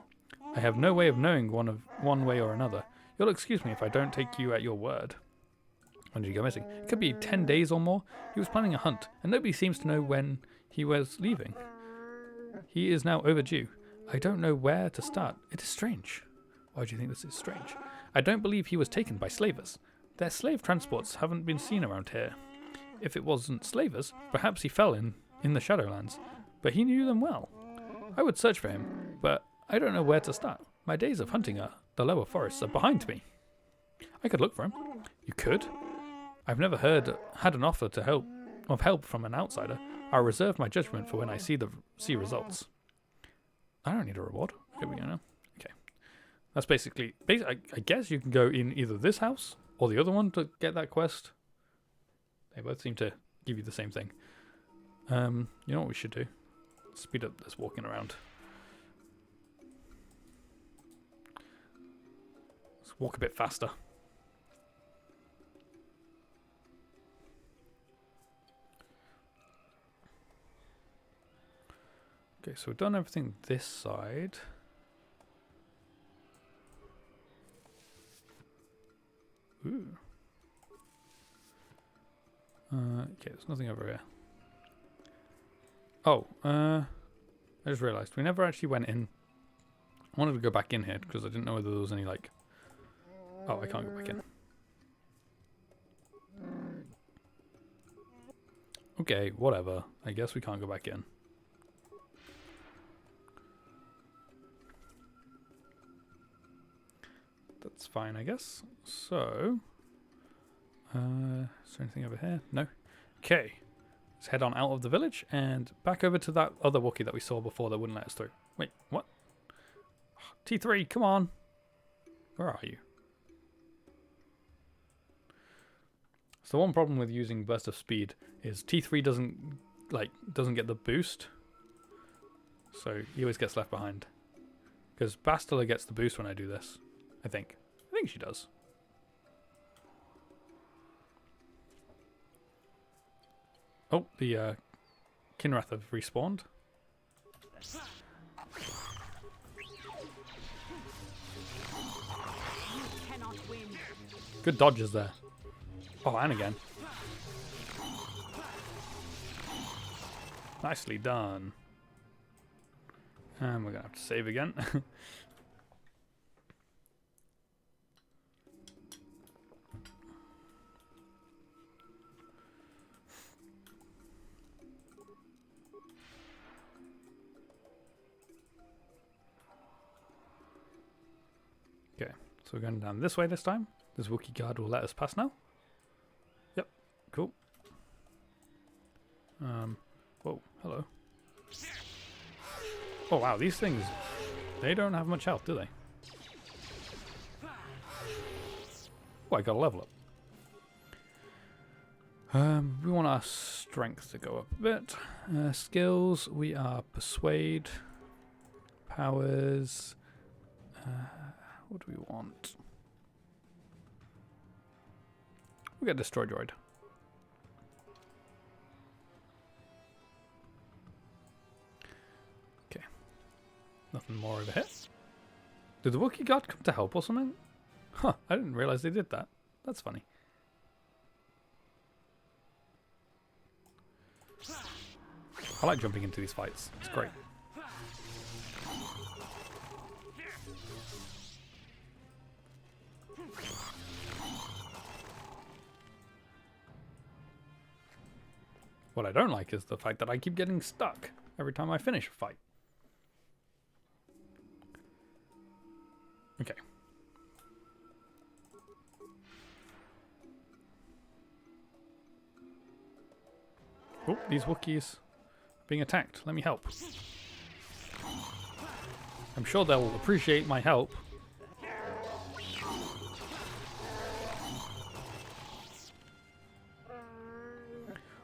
I have no way of knowing one way or another. You'll excuse me if I don't take you at your word. When did he go missing? It could be 10 days or more. He was planning a hunt, and nobody seems to know when he was leaving. He is now overdue. I don't know where to start. It is strange. Why do you think this is strange? I don't believe he was taken by slavers. Their slave transports haven't been seen around here. If it wasn't slavers, perhaps he fell in the Shadowlands, but he knew them well. I would search for him, but I don't know where to start. My days of hunting the lower forests are behind me. I could look for him. You could? I've never had an offer of help from an outsider. I'll reserve my judgment for when I see results. I don't need a reward. Here we go now. Okay. That's basically... I guess you can go in either this house or the other one to get that quest. They both seem to give you the same thing. You know what we should do? Speed up this walking around. Let's walk a bit faster. Okay, so we've done everything this side. Ooh. Okay, there's nothing over here. Oh, I just realised we never actually went in. I wanted to go back in here because I didn't know whether there was any like... Oh, I can't go back in. Okay, whatever. I guess we can't go back in. That's fine, I guess. So, is there anything over here? No. Okay, let's head on out of the village and back over to that other Wookiee that we saw before that wouldn't let us through. Wait, what? T3, come on. Where are you? So one problem with using Burst of Speed is T3 doesn't get the boost, so he always gets left behind. Because Bastila gets the boost when I do this. I think she does. Oh, the Kinrath have respawned. Good dodges there. Oh, and again. Nicely done. And we're gonna have to save again. Okay, so we're going down this way this time. This Wookiee guard will let us pass now. Yep, cool. Whoa, hello. Oh wow, these things, they don't have much health, do they? Oh, I got a level up. We want our strength to go up a bit. Skills, we are persuade. Powers. What do we want? We got destroy droid. Okay. Nothing more over here. Did the Wookiee guard come to help or something? Huh, I didn't realize they did that. That's funny. I like jumping into these fights. It's great. What I don't like is the fact that I keep getting stuck every time I finish a fight. Okay. Oh, these Wookiees are being attacked. Let me help. I'm sure they'll appreciate my help.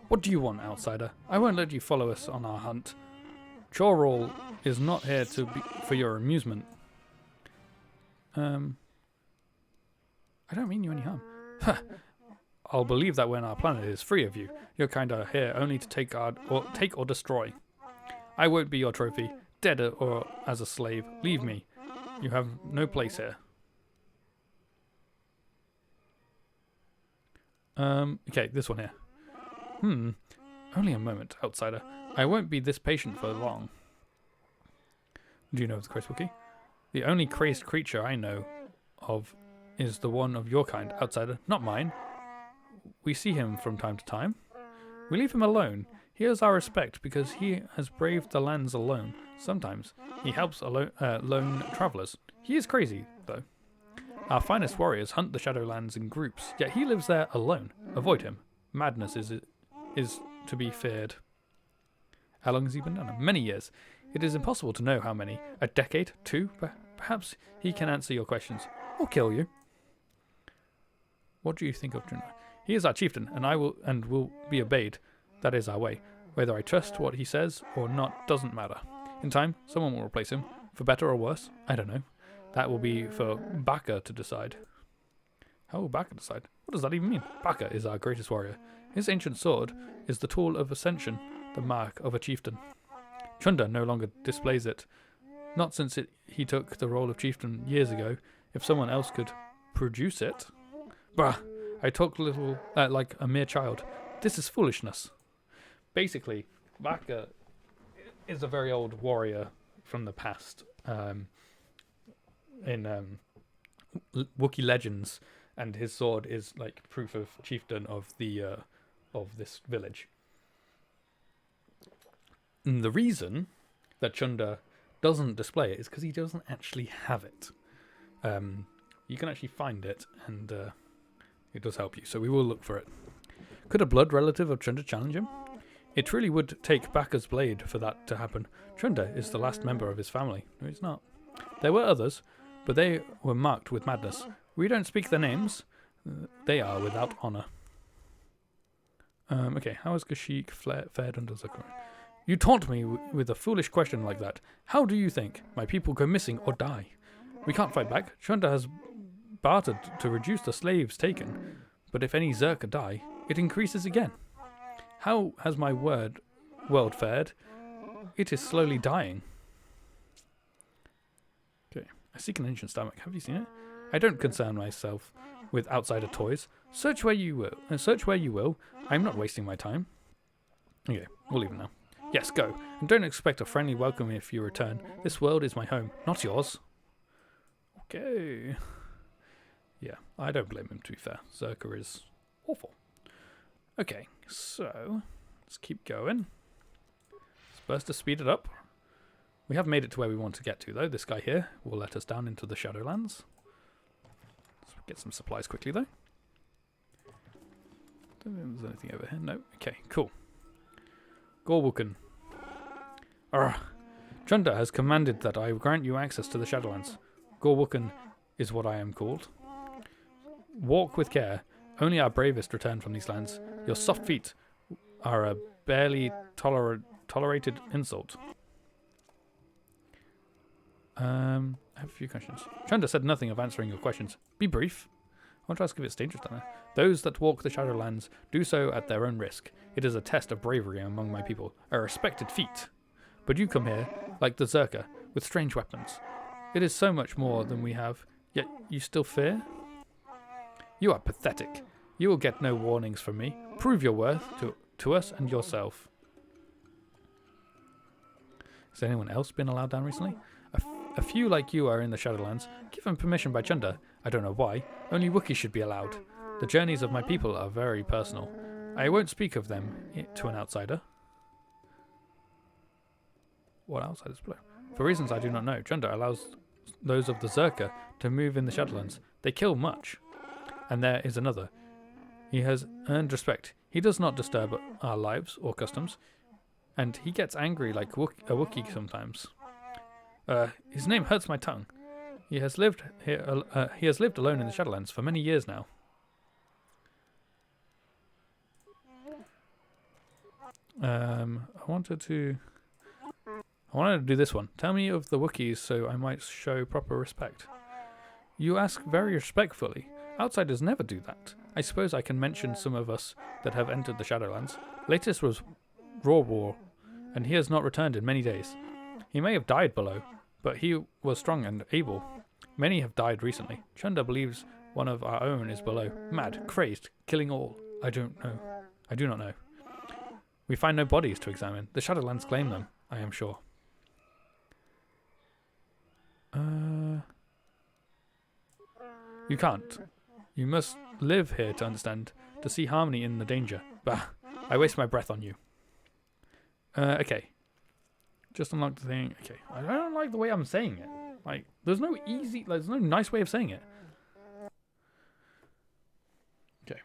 What do you want, outsider? I won't let you follow us on our hunt. Chorral is not here to be for your amusement. I don't mean you any harm. I'll believe that when our planet is free of you. Your kind are here only to take or destroy. I won't be your trophy, dead or as a slave. Leave me. You have no place here. Okay, this one here. Only a moment, outsider. I won't be this patient for long. Do you know of the Crazed Wookiee? The only crazed creature I know of is the one of your kind, outsider, not mine. We see him from time to time. We leave him alone. He has our respect because he has braved the lands alone. Sometimes he helps lone travelers. He is crazy, though. Our finest warriors hunt the Shadowlands in groups, yet he lives there alone. Avoid him. Madness is to be feared. How long has he been done? Many years. It is impossible to know how many. A decade? 2? Perhaps he can answer your questions, or kill you. What do you think of Chunda? He is our chieftain, and will be obeyed. That is our way. Whether I trust what he says or not doesn't matter. In time, someone will replace him, for better or worse. I don't know. That will be for Baka to decide. How will Baka decide? What does that even mean? Baka is our greatest warrior. His ancient sword is the tool of ascension, the mark of a chieftain. Chunda no longer displays it. Not since he took the role of chieftain years ago. If someone else could produce it. Bah! I talk little like a mere child. This is foolishness. Basically, Baka is a very old warrior from the past in Wookiee legends, and his sword is like proof of chieftain of the of this village. And the reason that Chunda doesn't display it is because he doesn't actually have it. You can actually find it, and it does help you, so we will look for it. Could a blood relative of Chunda challenge him? It truly would take Baka's blade for that to happen. Chunda is the last member of his family. No, he's not. There were others, but they were marked with madness. We don't speak their names. They are without honor. Okay, how has Kashyyyk fared under Zakaria? You taunt me with a foolish question like that. How do you think my people go missing or die? We can't fight back. Chunda has bartered to reduce the slaves taken, but if any Zerka die, it increases again. How has my world fared? It is slowly dying. Okay, I seek an ancient stomach. Have you seen it? I don't concern myself with outsider toys. Search where you will. I'm not wasting my time. Okay, we'll leave it now. Yes, go. And don't expect a friendly welcome if you return. This world is my home, not yours. Okay. Yeah, I don't blame him, to be fair. Zerka is awful. Okay, so let's keep going. Supposed to speed it up. We have made it to where we want to get to, though. This guy here will let us down into the Shadowlands. Let's get some supplies quickly, though. Don't think there's anything over here. No. Okay, cool. Gorwooken. Chunda has commanded that I grant you access to the Shadowlands. Gorwooken is what I am called. Walk with care. Only our bravest return from these lands. Your soft feet are a barely tolerated insult. I have a few questions. Chunda said nothing of answering your questions. Be brief. I want to ask if it's dangerous down there. Those that walk the Shadowlands do so at their own risk. It is a test of bravery among my people. A respected feat. But you come here, like the Zerka, with strange weapons. It is so much more than we have, yet you still fear? You are pathetic. You will get no warnings from me. Prove your worth to us and yourself. Has anyone else been allowed down recently? A few like you are in the Shadowlands, given permission by Chunda. I don't know why. Only Wookiees should be allowed. The journeys of my people are very personal. I won't speak of them to an outsider. What outsiders below? For reasons I do not know, Chunda allows those of the Zerka to move in the Shadowlands. They kill much. And there is another. He has earned respect. He does not disturb our lives or customs. And he gets angry like a Wookiee sometimes. His name hurts my tongue. He has lived here. He has lived alone in the Shadowlands for many years now. I wanted to do this one. Tell me of the Wookiees so I might show proper respect. You ask very respectfully. Outsiders never do that. I suppose I can mention some of us that have entered the Shadowlands. Latest was Rawwar, and he has not returned in many days. He may have died below, but he was strong and able. Many have died recently. Chunda believes one of our own is below. Mad, crazed, killing all. I do not know. We find no bodies to examine. The Shadowlands claim them, I am sure. You can't. You must live here to understand, to see harmony in the danger. Bah, I waste my breath on you. Okay. Just unlock the thing. Okay, I don't like the way I'm saying it. Like, there's no nice way of saying it. Okay.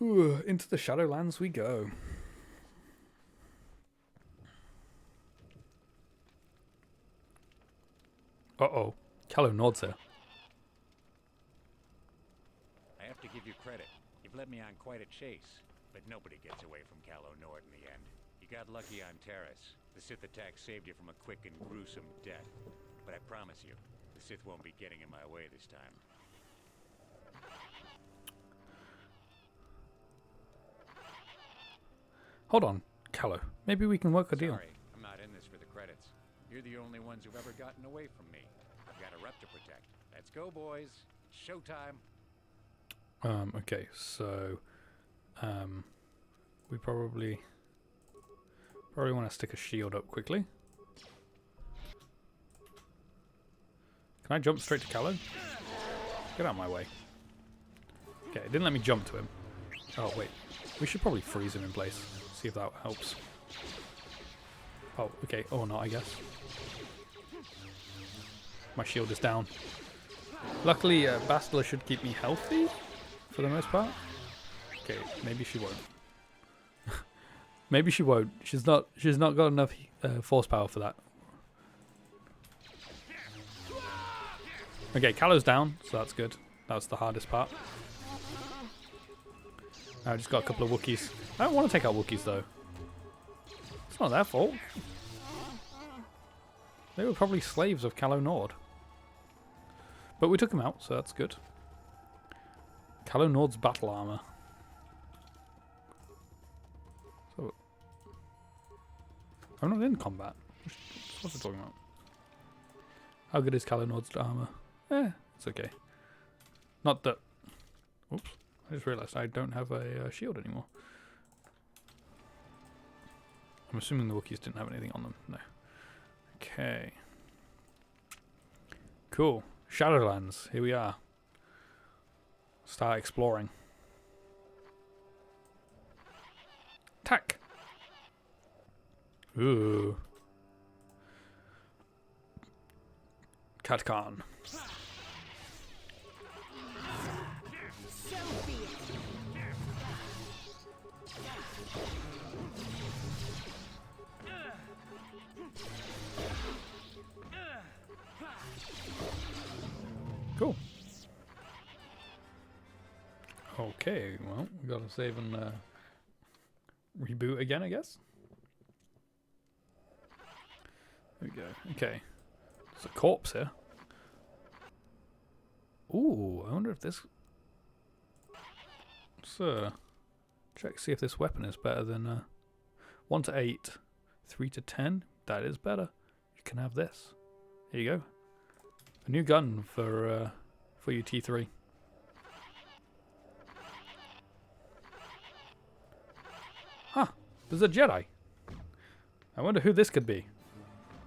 Ooh, into the Shadowlands we go. Uh-oh. Calo Nord's here. I have to give you credit. You've led me on quite a chase, but nobody gets away from Calo Nord in the end. You got lucky on Terrace. The Sith attack saved you from a quick and gruesome death. But I promise you, the Sith won't be getting in my way this time. Hold on, Calo. Maybe we can work a deal. Sorry, I'm not in this for the credits. You're the only ones who've ever gotten away from me. I've got a rep to protect. Let's go, boys. Showtime. Okay, so we probably want to stick a shield up quickly. Can I jump straight to Calo? Get out of my way. Okay, it didn't let me jump to him. Oh wait, we should probably freeze him in place. See if that helps. Oh, okay. Oh, no, I guess. My shield is down. Luckily, Bastila should keep me healthy for the most part. Okay, maybe she won't. Maybe she won't. She's not got enough force power for that. Okay, Calo's down, so that's good. That's the hardest part. I just got a couple of Wookiees. I don't want to take out Wookiees though. It's not their fault. They were probably slaves of Calo Nord. But we took them out, so that's good. Calo Nord's battle armor. So I'm not in combat. What's it talking about? How good is Calo Nord's armor? It's okay. Not that. Oops. I just realised I don't have a shield anymore. I'm assuming the Wookiees didn't have anything on them. No. Okay. Cool. Shadowlands. Here we are. Start exploring. Attack! Ooh. Katkan. Cool. Okay, well, we gotta save and reboot again, I guess. There we go. Okay. There's a corpse here. Ooh, I wonder if this... Let's check, see if this weapon is better than 1 to 8, 3 to 10. That is better. You can have this. Here you go. A new gun for you, T3. Huh. There's a Jedi. I wonder who this could be.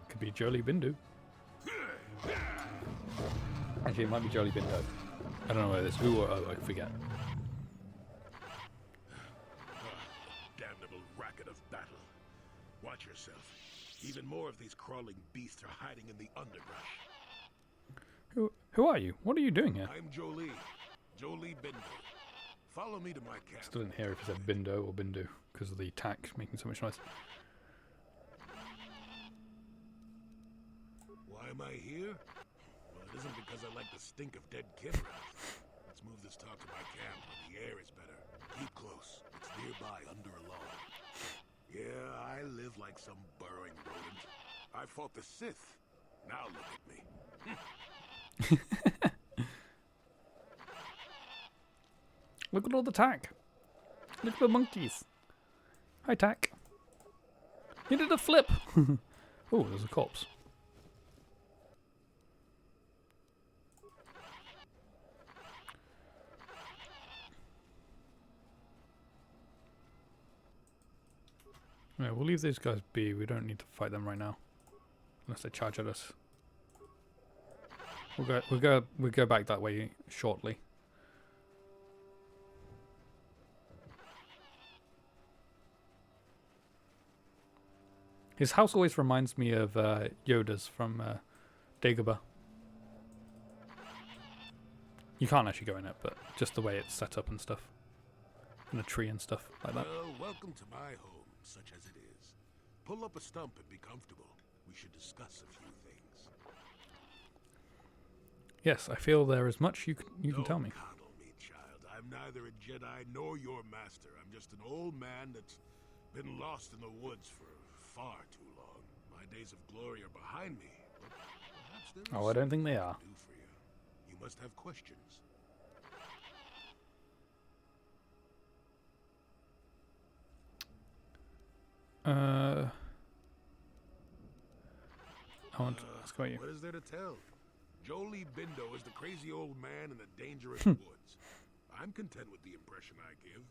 Could be Jolee Bindu. Actually, it might be Jolee Bindo. I don't know where this. Who? Oh, I forget. Damnable racket of battle. Watch yourself. Even more of these crawling beasts are hiding in the underbrush. Who are you? What are you doing here? I'm Jolee. Jolee Bindo. Follow me to my camp. Still didn't hear if it said Bindo or Bindu because of the tack making so much noise. Why am I here? Well, it isn't because I like the stink of dead kid rats. Let's move this talk to my camp where the air is better. Keep close. It's nearby under a log. Yeah, I live like some burrowing rodent. I fought the Sith. Now look at me. Look at all the tack. Look at the monkeys. Hi, tack. He did a flip. Oh, there's a corpse. Yeah, we'll leave these guys be. We don't need to fight them right now, unless they charge at us. We'll go back that way shortly. His house always reminds me of Yoda's from Dagobah. You can't actually go in it, but just the way it's set up and stuff. in a tree and stuff like that. Well, welcome to my home, such as it is. Pull up a stump and be comfortable. We should discuss a few things. Yes, I feel there is much you can tell me. Don't coddle me, child. I'm neither a Jedi nor your master. I'm just an old man that's been lost in the woods for far too long. My days of glory are behind me. But perhaps there is Oh, I don't think they are. something to do for you. You must have questions. I want to ask about you. What is there to tell? Jolie Bindo is the crazy old man in the dangerous woods. I'm content with the impression I give.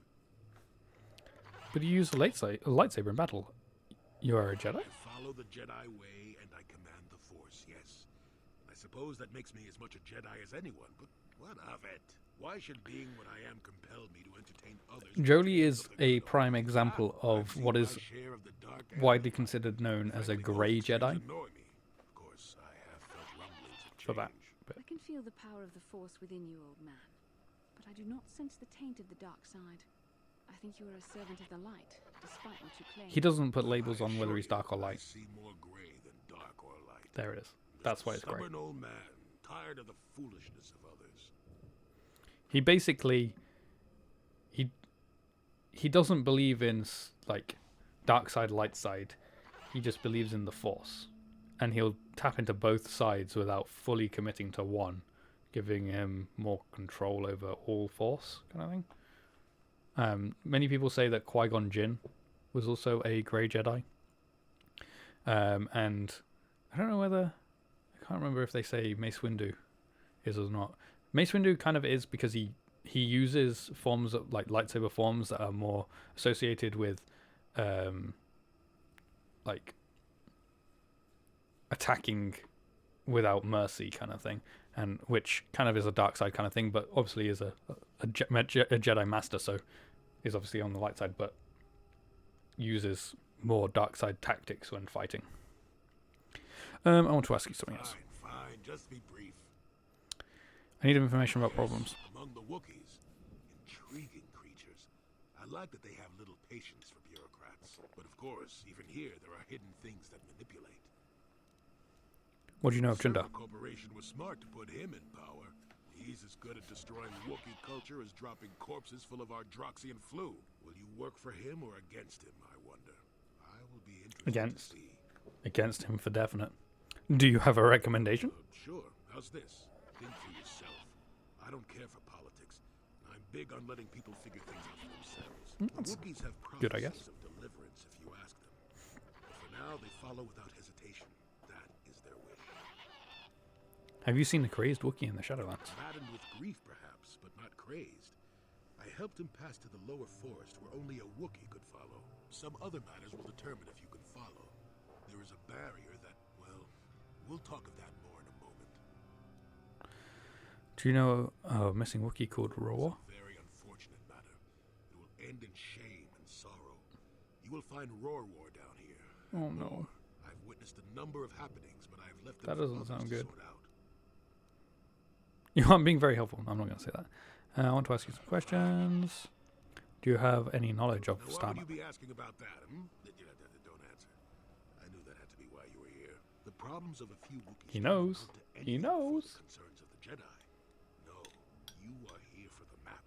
But you use a lightsaber in battle. You are a Jedi? I follow the Jedi way and I command the Force, yes. I suppose that makes me as much a Jedi as anyone, but what of it? Why should being what I am compel me to entertain others? Jolie is a prime example of what is widely considered known as a grey Jedi. For that bit. I can feel the power of the Force within you, old man. But I do not sense the taint of the dark side. I think you are a servant of the light, despite what you claim. He doesn't put labels on whether he's dark or light. See more gray than dark or light. There it is. That's why it's great. Stubborn old man, tired of the foolishness of others. He basically he doesn't believe in like dark side, light side. He just believes in the Force, and he'll tap into both sides without fully committing to one, giving him more control over all Force kind of thing. Many people say that Qui-Gon Jinn was also a grey Jedi, and I don't know whether I can't remember if they say Mace Windu is or not. Mace Windu kind of is because he uses forms of like lightsaber forms that are more associated with like attacking without mercy kind of thing, and which kind of is a dark side kind of thing, but obviously is a Jedi master, so is obviously on the light side, but uses more dark side tactics when fighting. I want to ask you something else. Fine, just be brief. I need information about problems. Among the Wookiees, intriguing creatures. I like that they have little patience for bureaucrats. But of course, even here, there are hidden things that manipulate. What do you know of Jindar? The corporation was smart to put him in power. He's as good at destroying Wookiee culture as dropping corpses full of our Droxian flu. Will you work for him or against him, I wonder? I will be interested to see. Against him for definite. Do you have a recommendation? Sure. How's this? Think for yourself. I don't care for politics. I'm big on letting people figure things out for themselves. That's Wookiees have good, I guess. prophecies of deliverance if you ask them. But for now, they follow without hesitation. That is their wish. Have you seen the crazed Wookiee in the Shadowlands? Maddened with grief, perhaps, but not crazed. I helped him pass to the lower forest where only a Wookiee could follow. Some other matters will determine if you can follow. There is a barrier that, well, we'll talk of that more in a moment. Do you know a missing Wookiee called Roar? It's a very unfortunate matter. It will end in shame and sorrow. You will find Roar down here. Oh no. I've witnessed a number of happenings, but I've left them That for doesn't others sound to good. sort out. You aren't being very helpful. I'm not going to say that. I want to ask you some questions. Do you have any knowledge of Now, why Star would Map? you be asking about that? Don't answer. I knew that had to be why you were here. The problems of a few Wookiees. He knows. He knows. Concerns of the Jedi. No, you are here for the map.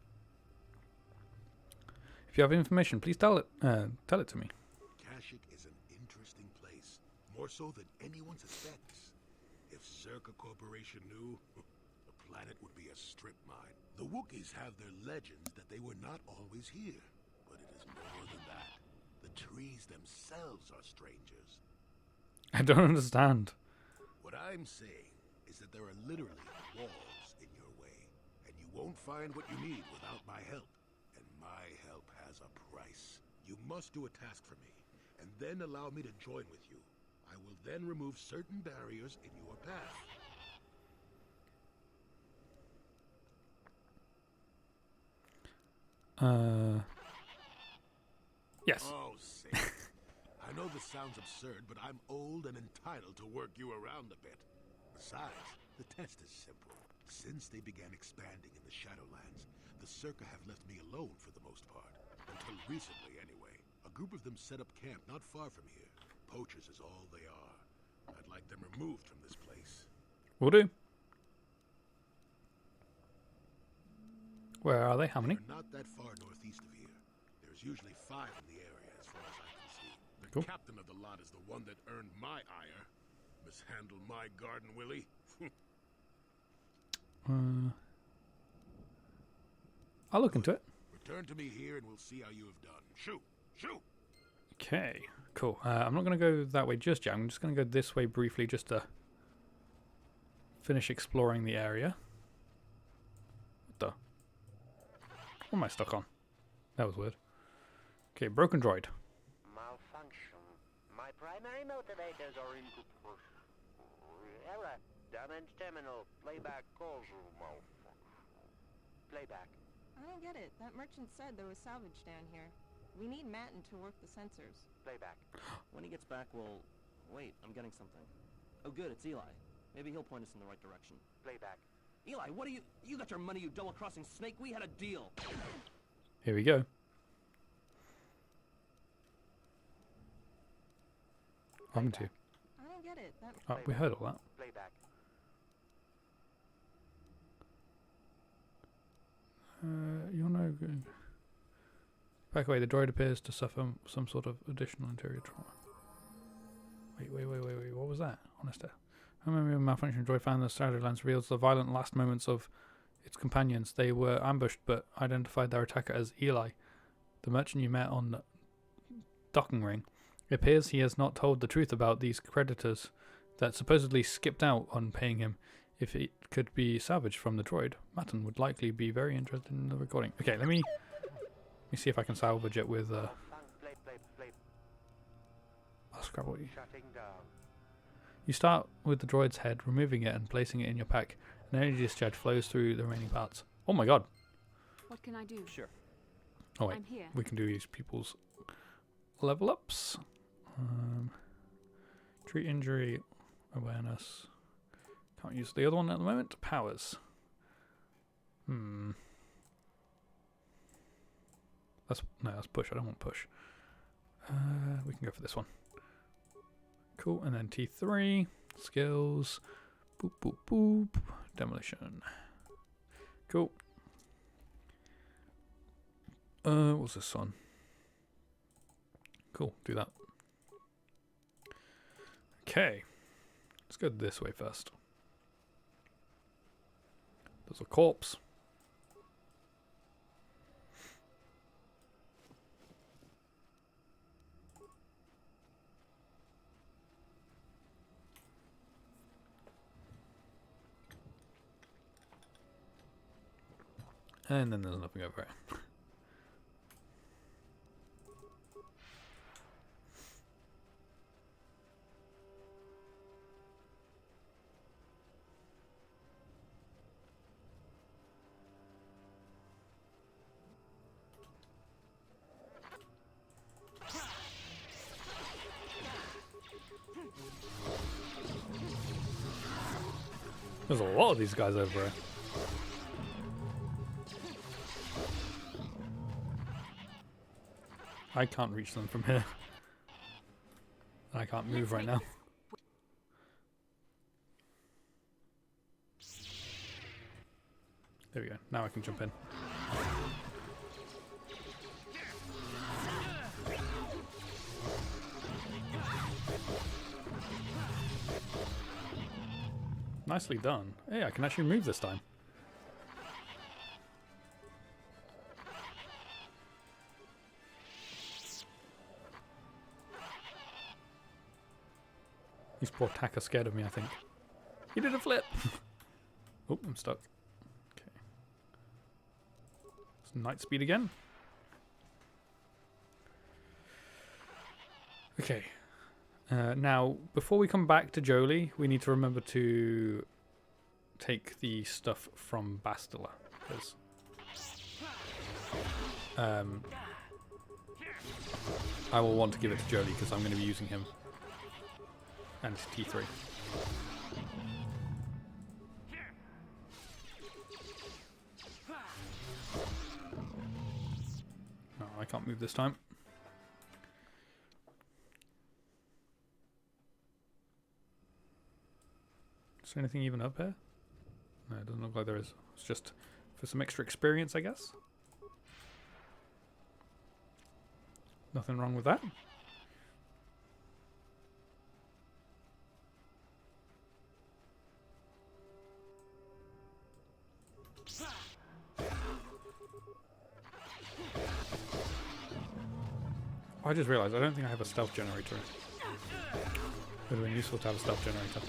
If you have information, please tell it to me. Kashyyyk is an interesting place, more so than anyone suspects. If Zerka Corporation knew, the planet would be a strip mine. The Wookiees have their legends that they were not always here, but it is more than that. The trees themselves are strangers. I don't understand. What I'm saying is that there are literally walls in your way, and you won't find what you need without my help. And my help has a price. You must do a task for me, and then allow me to join with you. I will then remove certain barriers in your path. Yes. Oh, say. I know this sounds absurd, but I'm old and entitled to work you around a bit. Besides, the test is simple. Since they began expanding in the Shadowlands, the Circa have left me alone for the most part. Until recently, anyway. A group of them set up camp not far from here. Poachers is all they are. I'd like them removed from this place. Will do. Where are they? How many? They're not that far northeast of here. There's usually 5 in the area, as far as I can see. The Cool. captain of the lot is the one that earned my ire. Mishandle my garden, Willie. I'll look into it. Return to me here and we'll see how you have done. Shoo! Shoo! Okay, cool. I'm not going to go that way just yet. I'm just going to go this way briefly just to finish exploring the area. What the? What am I stuck on? That was weird. Okay, broken droid. Malfunction. My primary motivators are incompatible. Error. Damage terminal. Playback causal malfunction. Playback. I don't get it. That merchant said there was salvage down here. We need Matten to work the sensors. Playback. When he gets back, we'll... Wait, I'm getting something. Oh good, it's Eli. Maybe he'll point us in the right direction. Playback. Eli, what are you... You got your money, you double-crossing snake. We had a deal. Here we go. What happened to you? I don't get it. That... Oh, we heard all that. Playback. You're no good. Back away, the droid appears to suffer some sort of additional interior trauma. Wait, what was that? Honest air. I remember a malfunction droid found the Shadowlands reveals the violent last moments of its companions. They were ambushed but identified their attacker as Eli, the merchant you met on the docking ring. It appears he has not told the truth about these creditors that supposedly skipped out on paying him. If it could be salvaged from the droid, Matten would likely be very interested in the recording. Okay, let me see if I can salvage it with I'll scrap what you... You start with the droid's head, removing it and placing it in your pack. An energy discharge flows through the remaining parts. Oh my god. What can I do? Sure. Oh wait, I'm here. we can do these people's level ups. Treat injury, awareness. Can't use the other one at the moment. Powers. That's push. I don't want push. We can go for this one. Cool. And then T3 skills. Boop boop boop. Demolition. Cool. What's this on? Cool. Do that. Okay. Let's go this way first. There's a corpse. And then there's nothing over here. There's a lot of these guys over here. I can't reach them from here. I can't move right now. There we go. Now I can jump in. Nicely done. Hey, I can actually move this time. These poor attackers scared of me, I think. He did a flip! Oh, I'm stuck. Okay. It's night speed again. Okay. Now, before we come back to Jolee, we need to remember to take the stuff from Bastila. Because I will want to give it to Jolee because I'm going to be using him. And T3. can't move this time. Is there anything even up here? No, it doesn't look like there is. It's just for some extra experience, I guess. Nothing wrong with that. I just realised I don't think I have a stealth generator. Would have been useful to have a stealth generator.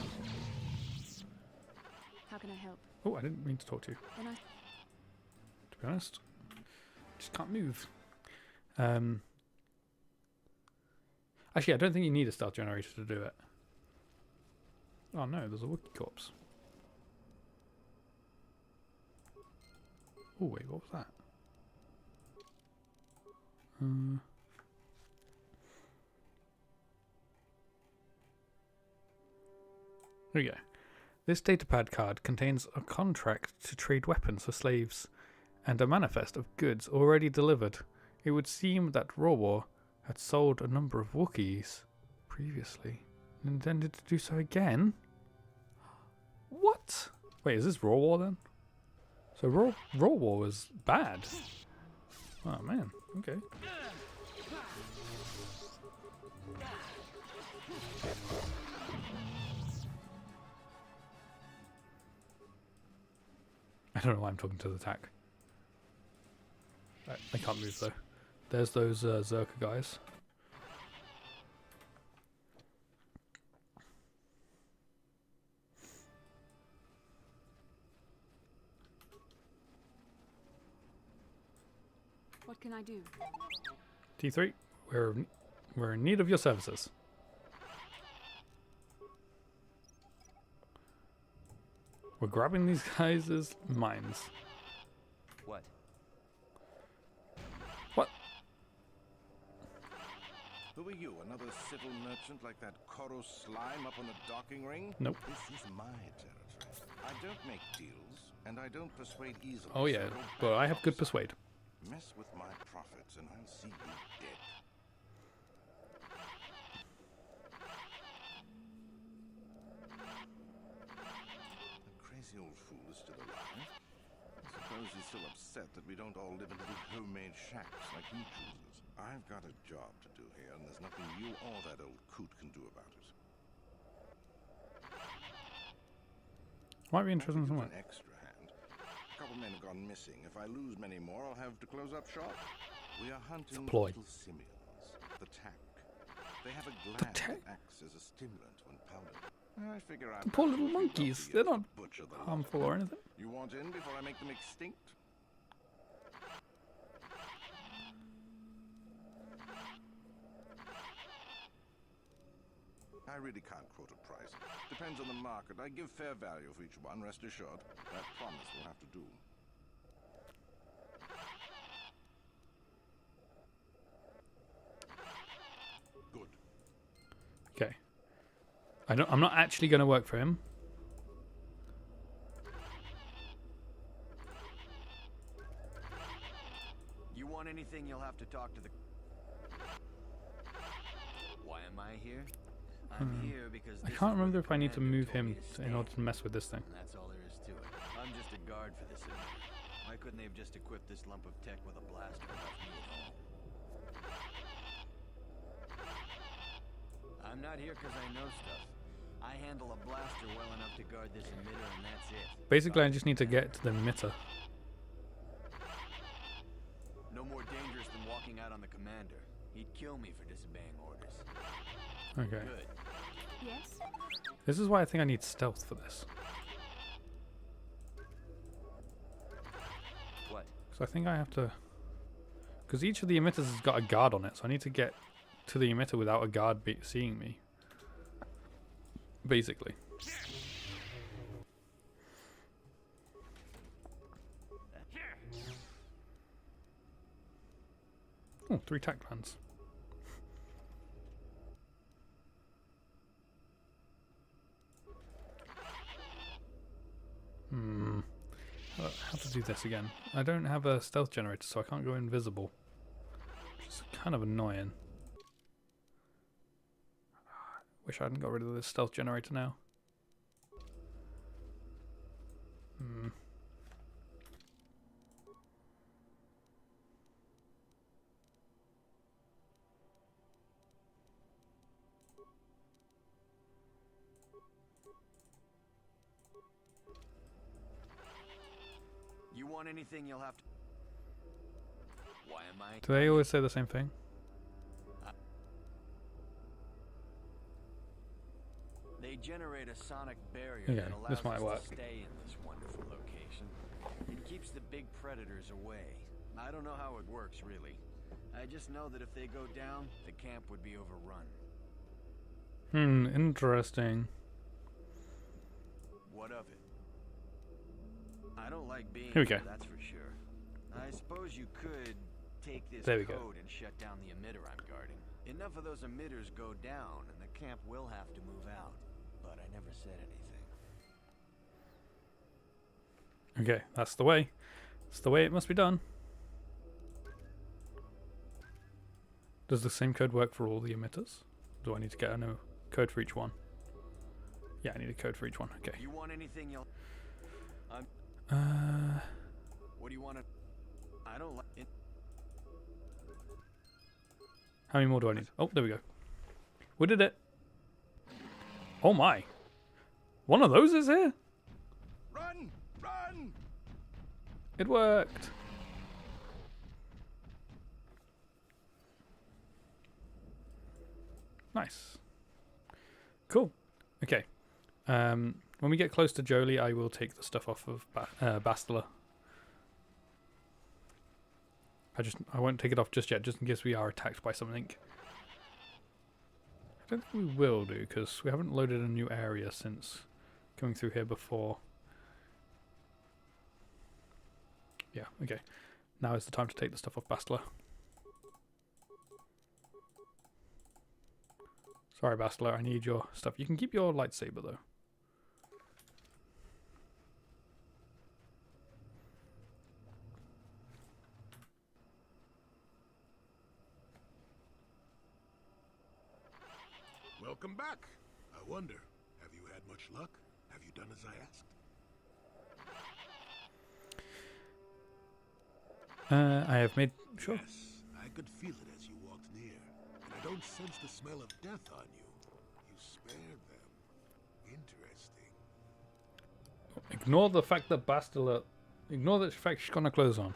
How can I help? Oh, I didn't mean to talk to you. Then I... To be honest, just can't move. Actually, I don't think you need a stealth generator to do it. Oh no, there's a Wookiee corpse. Oh wait, what was that? There we go. This datapad card contains a contract to trade weapons for slaves and a manifest of goods already delivered. It would seem that Rawar had sold a number of Wookiees previously and intended to do so again. What? Wait, is this Rawar then? So Rawar was bad. Oh man, okay. I don't know why I'm talking to the tack. I can't move though. There's those Zerka guys. What can I do? T3, we're in need of your services. We're grabbing these guys' mines. What? What? Who are you? Another civil merchant like that Koro slime up on the docking ring? Nope. This is my territory. I don't make deals, and I don't persuade easily. Oh yeah, but I have good persuade. Mess with my profits, and I'll see you dead. The crazy old fool is still alive. I suppose he's still upset that we don't all live in little homemade shacks like he chooses. I've got a job to do here, and there's nothing you or that old coot can do about it. Might be interesting somewhere. An extra hand. A couple men have gone missing. If I lose many more, I'll have to close up shop. We are hunting little simians. The tack. They have a gland that acts as a stimulant when powdered. I figure out The poor little monkeys. They're not harmful or anything. You want in before I make them extinct? I really can't quote a price. Depends on the market. I give fair value for each one, rest assured. That promise will have to do. Good. Okay. I'm not actually going to work for him. You want anything, you'll have to talk to the... Why am I here? I'm here because I can't remember if I need to move him in order to mess with this thing. That's all there is to it. I'm just a guard for this emitter. Why couldn't they have just equipped this lump of tech with a blaster and left me at home? I'm not here because I know stuff. I handle a blaster well enough to guard this emitter, and that's it. Basically, I just need to get to the emitter. No more dangerous than walking out on the commander. He'd kill me for disobeying orders. Okay. Good. Yes? This is why I think I need stealth for this. What? So I think I have to... Because each of the emitters has got a guard on it, so I need to get to the emitter without a guard seeing me. Basically. Oh, 3 tack lands. How to do this again? I don't have a stealth generator, so I can't go invisible. It's kind of annoying. Wish I hadn't got rid of this stealth generator now. You want anything, you'll have to... Why am I... Do they always say the same thing? They generate a sonic barrier Okay, that allows this might us work. to stay in this wonderful location. It keeps the big predators away. I don't know how it works, really. I just know that if they go down, the camp would be overrun. Interesting. What of it? I don't like being Here we here, go. that's for sure. I suppose you could take this There we go. code and shut down the emitter I'm guarding. Enough of those emitters go down, and the camp will have to move out. But I never said anything. Okay, that's the way. It's the way it must be done. Does the same code work for all the emitters? Do I need to get a new code for each one? Yeah, I need a code for each one. Okay. You want anything you'll... What do you want to... I don't like it. How many more do I need? Oh, there we go. We did it. Oh my. One of those is here? Run! Run! It worked. Nice. Cool. Okay. When we get close to Jolie, I will take the stuff off of Bastila. I won't take it off just yet, just in case we are attacked by something. I don't think we will do, because we haven't loaded a new area since coming through here before. Yeah, okay. Now is the time to take the stuff off Bastila. Sorry, Bastila, I need your stuff. You can keep your lightsaber, though. Welcome back. I wonder, have you had much luck? Have you done as I asked? I have made... Sure. Yes, I could feel it as you walked near. And I don't sense the smell of death on you. You spared them. Interesting. Ignore the fact that Bastila... Ignore the fact she's got no clothes on.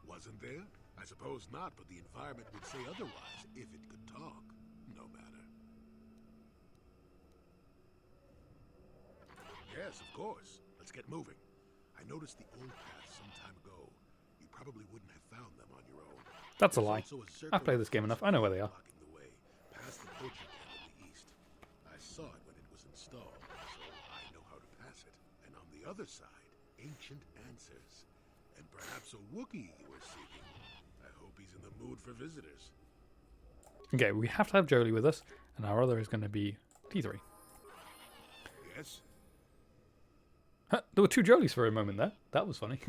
Wasn't there? I suppose not, but the environment would say otherwise if it could talk. No matter. Yes, of course. Let's get moving. I noticed the old path some time ago. You probably wouldn't have found them on your own. That's a There's lie. also a circle I've played this game enough. I know where they are. blocking the way, past the poacher camp in the east. I saw it when it was installed, so I know how to pass it. And on the other side, ancient answers. And perhaps a Wookiee you were seeking. I hope he's in the mood for visitors. Okay, we have to have Jolie with us, and our other is going to be T3. Yes? Huh, there were two Jolies for a moment there. That was funny.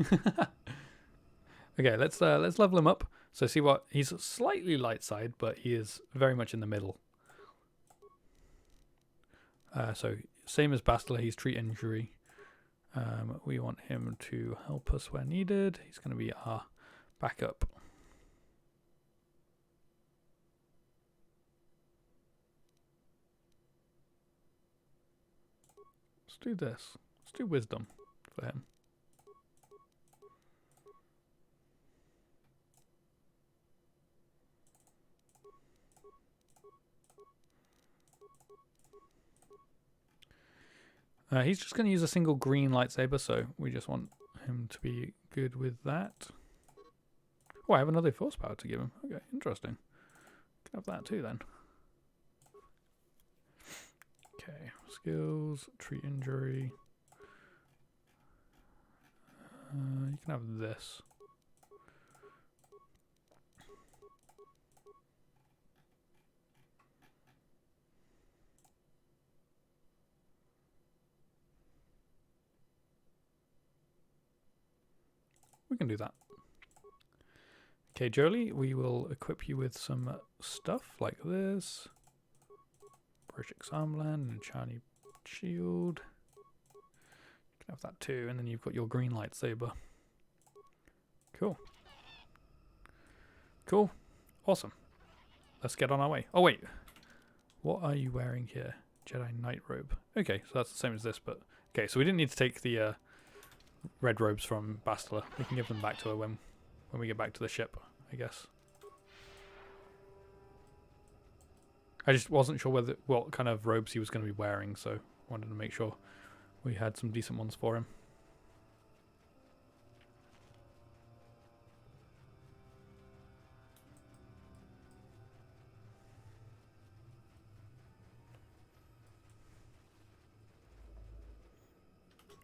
Okay, let's level him up. So see what he's slightly light side, but he is very much in the middle. So same as Bastila, he's treat injury. We want him to help us where needed. He's going to be our backup. Let's do this. Let's do wisdom for him. He's just going to use a single green lightsaber, so we just want him to be good with that. Oh, I have another force power to give him. Okay, interesting. Can have that too then. Okay, skills, treat injury. You can have this. We can do that. Okay, Jolie, we will equip you with some stuff like this. Project Armland and a shiny shield. You can have that too, and then you've got your green lightsaber. Cool. Cool. Awesome. Let's get on our way. Oh wait, what are you wearing here? Jedi Knight robe. Okay, so that's the same as this, but okay, so we didn't need to take the red robes from Bastila. We can give them back to her when we get back to the ship, I guess. I just wasn't sure what kind of robes he was going to be wearing, so wanted to make sure we had some decent ones for him.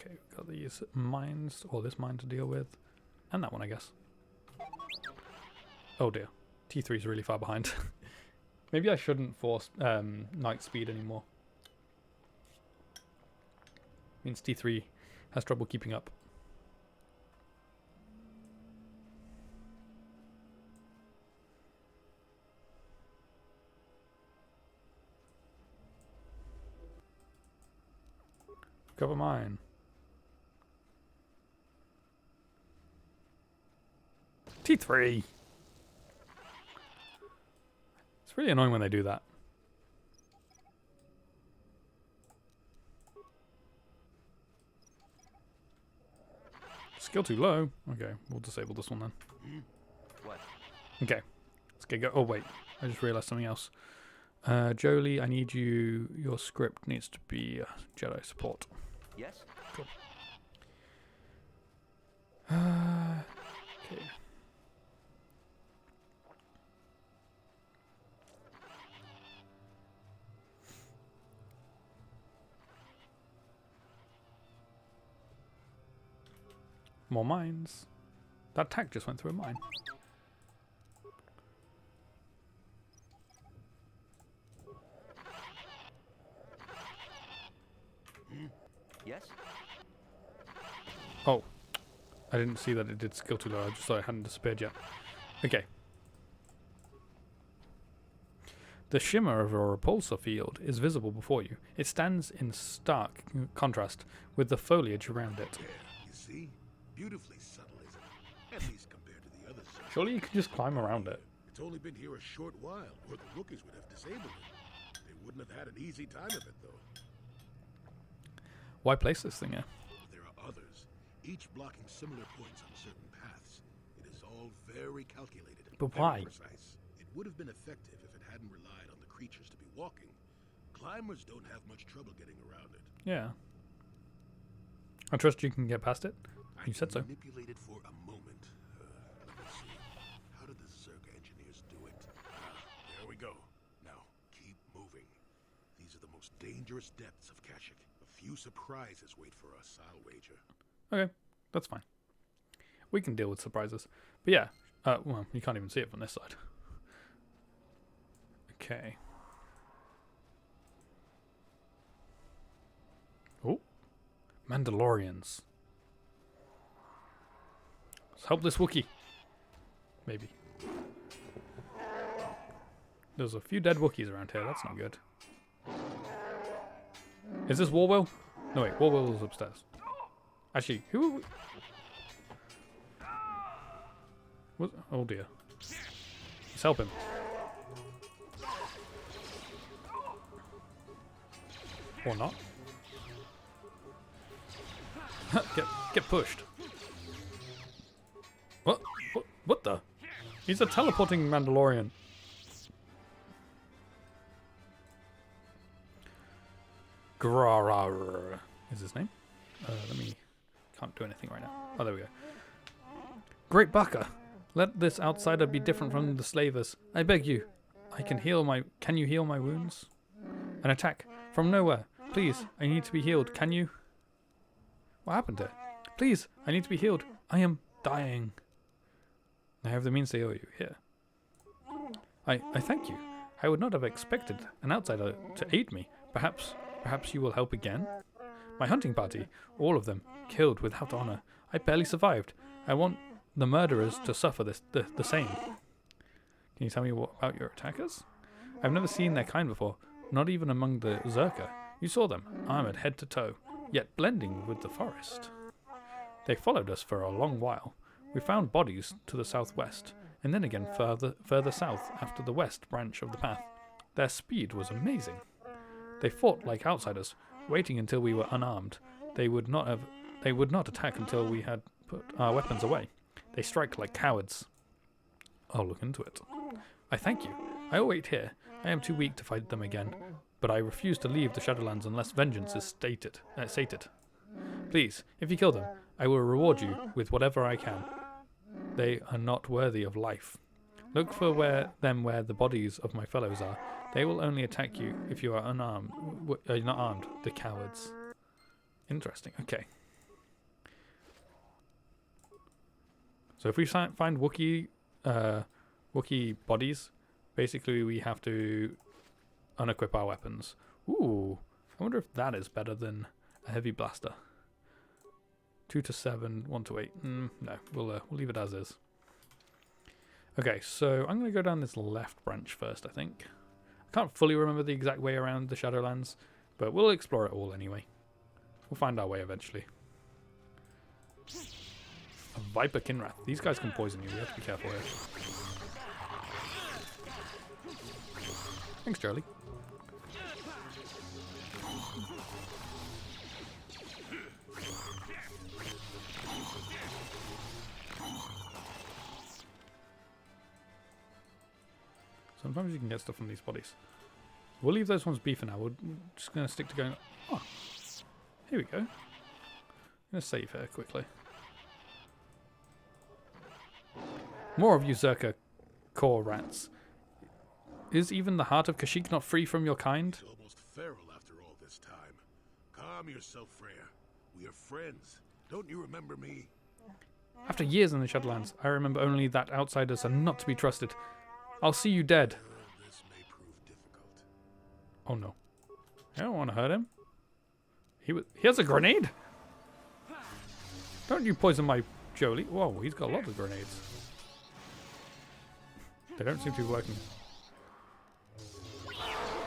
Okay, we've got these mines, or this mine to deal with, and that one, I guess. Oh dear, T3 is really far behind. Maybe I shouldn't force night speed anymore. Means T3 has trouble keeping up. Cover mine. T3! It's really annoying when they do that. Skill too low. Okay, we'll disable this one then. What? Okay, let's get go. Oh wait, I just realized something else. Jolie, I need you. Your script needs to be Jedi support. Yes. Cool. Okay. More mines. That tack just went through a mine. Yes? Oh. I didn't see that it did skill too low. I just thought it hadn't disappeared yet. Okay. The shimmer of a repulsor field is visible before you. It stands in stark contrast with the foliage around it. Yeah, you see? Beautifully subtle, isn't it? At least compared to the other side. Surely you can just climb around it. It's only been here a short while, or the Wookiees would have disabled it. They wouldn't have had an easy time of it, though. Why place this thing here? There are others, each blocking similar points on certain paths. It is all very calculated. But very why? Precise. It would have been effective if it hadn't relied on the creatures to be walking. Climbers don't have much trouble getting around it. Yeah. I trust you can get past it. You said so. Manipulate it for a moment. Let me see. How did the Zerg engineers do it? There we go. Now, keep moving. These are the most dangerous depths of Kashyyyk. A few surprises wait for us, I'll wager. Okay, that's fine. We can deal with surprises. But yeah, well, you can't even see it from this side. Okay. Oh, Mandalorians. Let's help this Wookiee. Maybe. There's a few dead Wookiees around here. That's not good. Is this Warwell? No, wait. Warwell is upstairs. Actually, who are we? What? Oh dear. Let's help him. Or not. Get pushed. What? What the? He's a teleporting Mandalorian. Grarar is his name. Let me... Can't do anything right now. Oh, there we go. Great Baka! Let this outsider be different from the slavers. I beg you. Can you heal my wounds? An attack. From nowhere. Please, I need to be healed. Can you? What happened here? Please, I need to be healed. I am dying. I have the means to heal you. Here. I thank you. I would not have expected an outsider to aid me. Perhaps you will help again? My hunting party, all of them, killed without honor. I barely survived. I want the murderers to suffer the same. Can you tell me what about your attackers? I've never seen their kind before, not even among the Zerka. You saw them, armored head to toe, yet blending with the forest. They followed us for a long while. We found bodies to the southwest, and then again further south after the west branch of the path. Their speed was amazing. They fought like outsiders, waiting until we were unarmed. They would not attack until we had put our weapons away. They strike like cowards. I'll look into it. I thank you. I will wait here. I am too weak to fight them again, but I refuse to leave the Shadowlands unless vengeance is sated. Please, if you kill them, I will reward you with whatever I can. They are not worthy of life. Look for where the bodies of my fellows are. They will only attack you if you are unarmed. Not armed. The cowards. Interesting. Okay. So if we find Wookiee bodies, basically we have to unequip our weapons. Ooh, I wonder if that is better than a heavy blaster. 2 to 7, 1 to 8. No, we'll leave it as is. Okay, so I'm going to go down this left branch first, I think. I can't fully remember the exact way around the Shadowlands, but we'll explore it all anyway. We'll find our way eventually. A Viper Kinrath. These guys can poison you. We have to be careful here. Thanks, Charlie. Sometimes you can get stuff from these bodies. We'll leave those ones be for now. We're just going to stick to going... Oh, here we go. I'm going to save here quickly. More of you Zerka core rats. Is even the heart of Kashyyyk not free from your kind? It's almost feral after all this time. Calm yourself, Freya. We are friends. Don't you remember me? After years in the Shadowlands, I remember only that outsiders are not to be trusted. I'll see you dead. This may prove difficult. Oh no. I don't want to hurt him. He has a grenade? Don't you poison my Jolie. Whoa, he's got a lot of grenades. They don't seem to be working.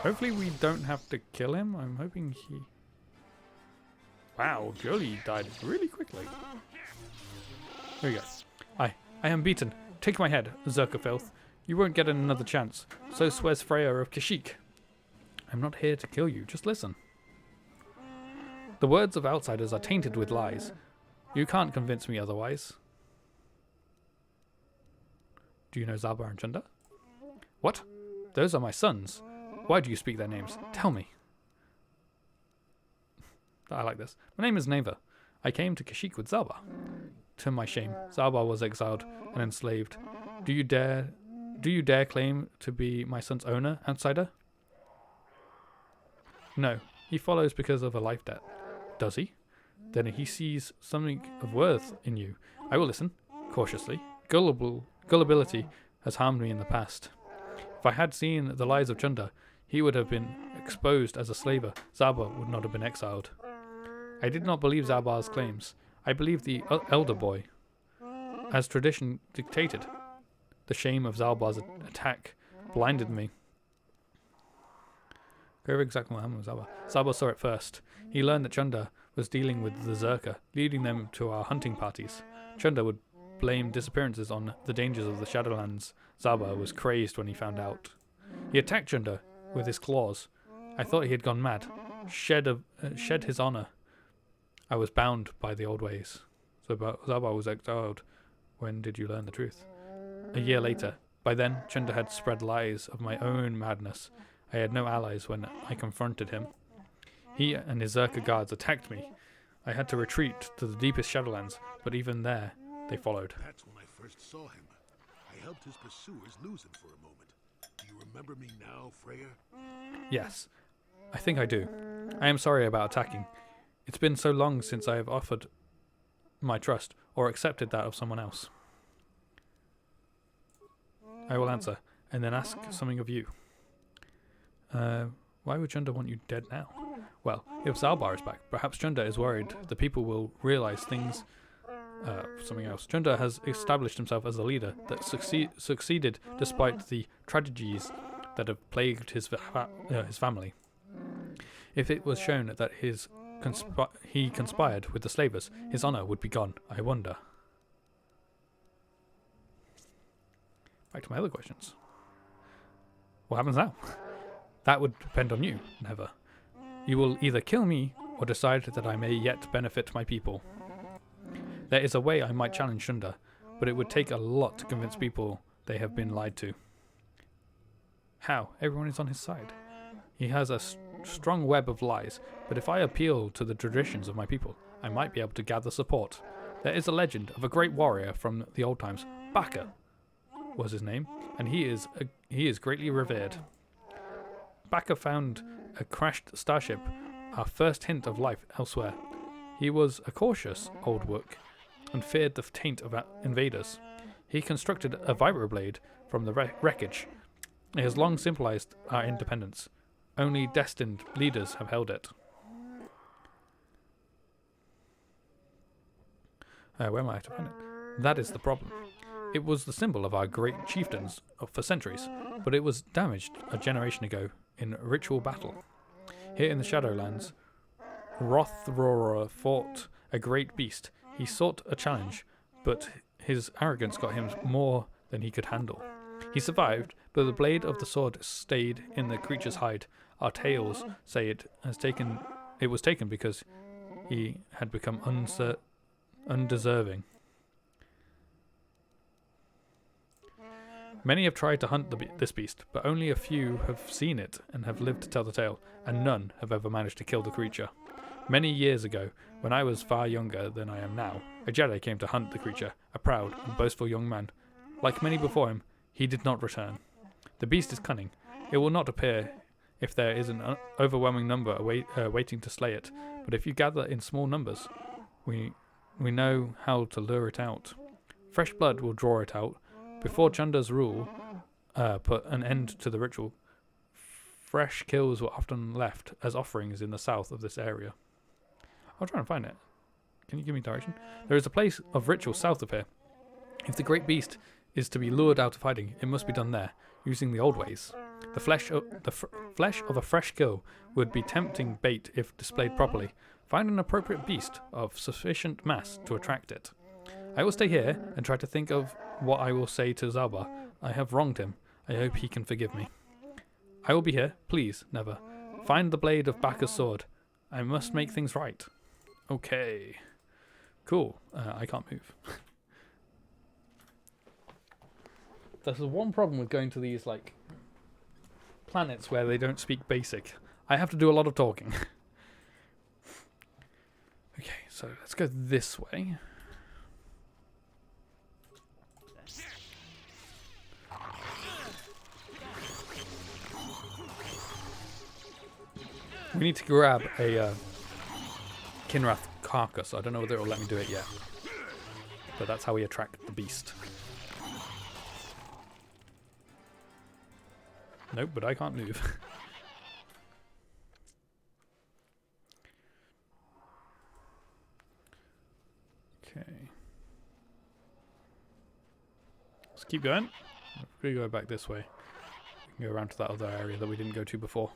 Hopefully we don't have to kill him. I'm hoping he... Wow, Jolie died really quickly. Here we go. I am beaten. Take my head, Zerka filth. You won't get another chance. So swears Freya of Kashyyyk. I'm not here to kill you, just listen. The words of outsiders are tainted with lies. You can't convince me otherwise. Do you know Zaba and Chunder? What? Those are my sons. Why do you speak their names? Tell me. I like this. My name is Neva. I came to Kashyyyk with Zaba. To my shame, Zaba was exiled and enslaved. Do you dare claim to be my son's owner, outsider? No, he follows because of a life debt. Does he? Then he sees something of worth in you. I will listen, cautiously. Gullibility has harmed me in the past. If I had seen the lies of Chunder, he would have been exposed as a slaver. Zaba would not have been exiled. I did not believe Zaba's claims. I believed the elder boy. As tradition dictated, the shame of Zaba's attack blinded me. Go over exactly what happened with Zaba. Zaba saw it first. He learned that Chunder was dealing with the Zerka, leading them to our hunting parties. Chunder would blame disappearances on the dangers of the Shadowlands. Zaba was crazed when he found out. He attacked Chunder with his claws. I thought he had gone mad. Shed his honor. I was bound by the old ways. So Zaba was exiled. When did you learn the truth? A year later. By then, Chunder had spread lies of my own madness. I had no allies when I confronted him. He and his Zerka guards attacked me. I had to retreat to the deepest Shadowlands, but even there, they followed. That's when I first saw him. I helped his pursuers lose him for a moment. Do you remember me now, Freya? Yes, I think I do. I am sorry about attacking. It's been so long since I have offered my trust, or accepted that of someone else. I will answer, and then ask something of you. Why would Chunder want you dead now? Well, if Zalbar is back, perhaps Chunder is worried the people will realize things something else. Chunda has established himself as a leader that succeeded despite the tragedies that have plagued his family. If it was shown that he conspired with the slavers, his honor would be gone, I wonder. Back to my other questions. What happens now? That would depend on you, Never. You will either kill me or decide that I may yet benefit my people. There is a way I might challenge Chunda, but it would take a lot to convince people they have been lied to. How? Everyone is on his side. He has a strong web of lies, but if I appeal to the traditions of my people, I might be able to gather support. There is a legend of a great warrior from the old times. Baka was his name, and he is greatly revered. Baka found a crashed starship, our first hint of life elsewhere. He was a cautious old Wook and feared the taint of invaders. He constructed a vibroblade from the wreckage. It has long symbolized our independence. Only destined leaders have held it. Where am I to find it? That is the problem. It was the symbol of our great chieftains for centuries, but it was damaged a generation ago in ritual battle. Here in the Shadowlands, Rothrora fought a great beast. He sought a challenge, but his arrogance got him more than he could handle. He survived, but the blade of the sword stayed in the creature's hide. Our tales say it was taken because he had become undeserving. Many have tried to hunt this beast, but only a few have seen it and have lived to tell the tale, and none have ever managed to kill the creature. Many years ago, when I was far younger than I am now, a Jedi came to hunt the creature, a proud and boastful young man. Like many before him, he did not return. The beast is cunning. It will not appear if there is an overwhelming number waiting to slay it, but if you gather in small numbers, we know how to lure it out. Fresh blood will draw it out. Before Chunda's rule put an end to the ritual, fresh kills were often left as offerings in the south of this area. I'll try and find it. Can you give me direction? There is a place of ritual south of here. If the great beast is to be lured out of hiding, it must be done there, using the old ways. The flesh of a fresh kill would be tempting bait if displayed properly. Find an appropriate beast of sufficient mass to attract it. I will stay here and try to think of what I will say to Zalbar. I have wronged him. I hope he can forgive me. I will be here. Please, Never. Find the blade of Baka's sword. I must make things right. Okay. Cool. I can't move. There's one problem with going to these, like, planets where they don't speak basic. I have to do a lot of talking. Okay, so let's go this way. We need to grab a Kinrath carcass. I don't know whether it will let me do it yet. But that's how we attract the beast. Nope, but I can't move. Okay. Let's keep going. We're going to go back this way. We can go around to that other area that we didn't go to before.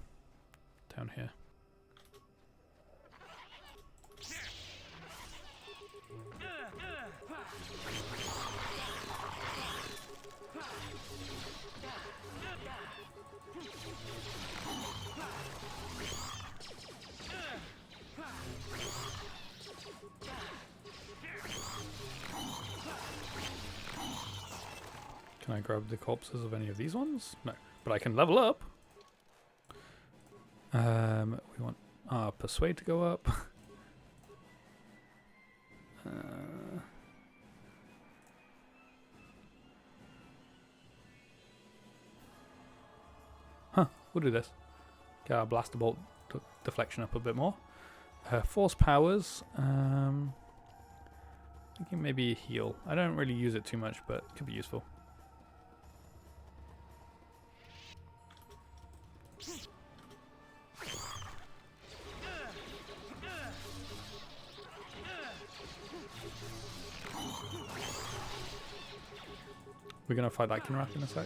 Down here. Can I grab the corpses of any of these ones? No, but I can level up. We want our persuade to go up. We'll do this. Get our blaster bolt deflection up a bit more. Force powers. Thinking maybe heal. I don't really use it too much, but it could be useful. We're gonna fight that Kinrath in a sec.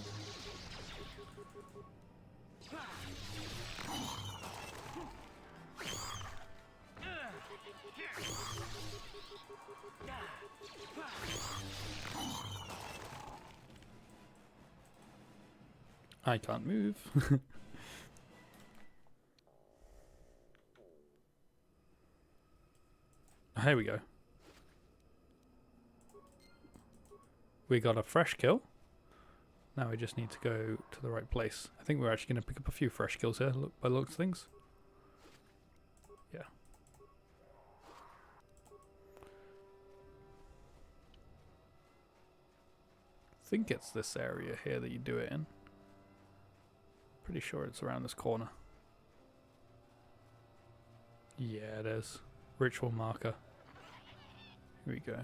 I can't move. Here we go. We got a fresh kill. Now we just need to go to the right place. I think we're actually going to pick up a few fresh kills here, by the looks of things. Yeah. I think it's this area here that you do it in. Pretty sure it's around this corner. Yeah, it is. Ritual marker. Here we go.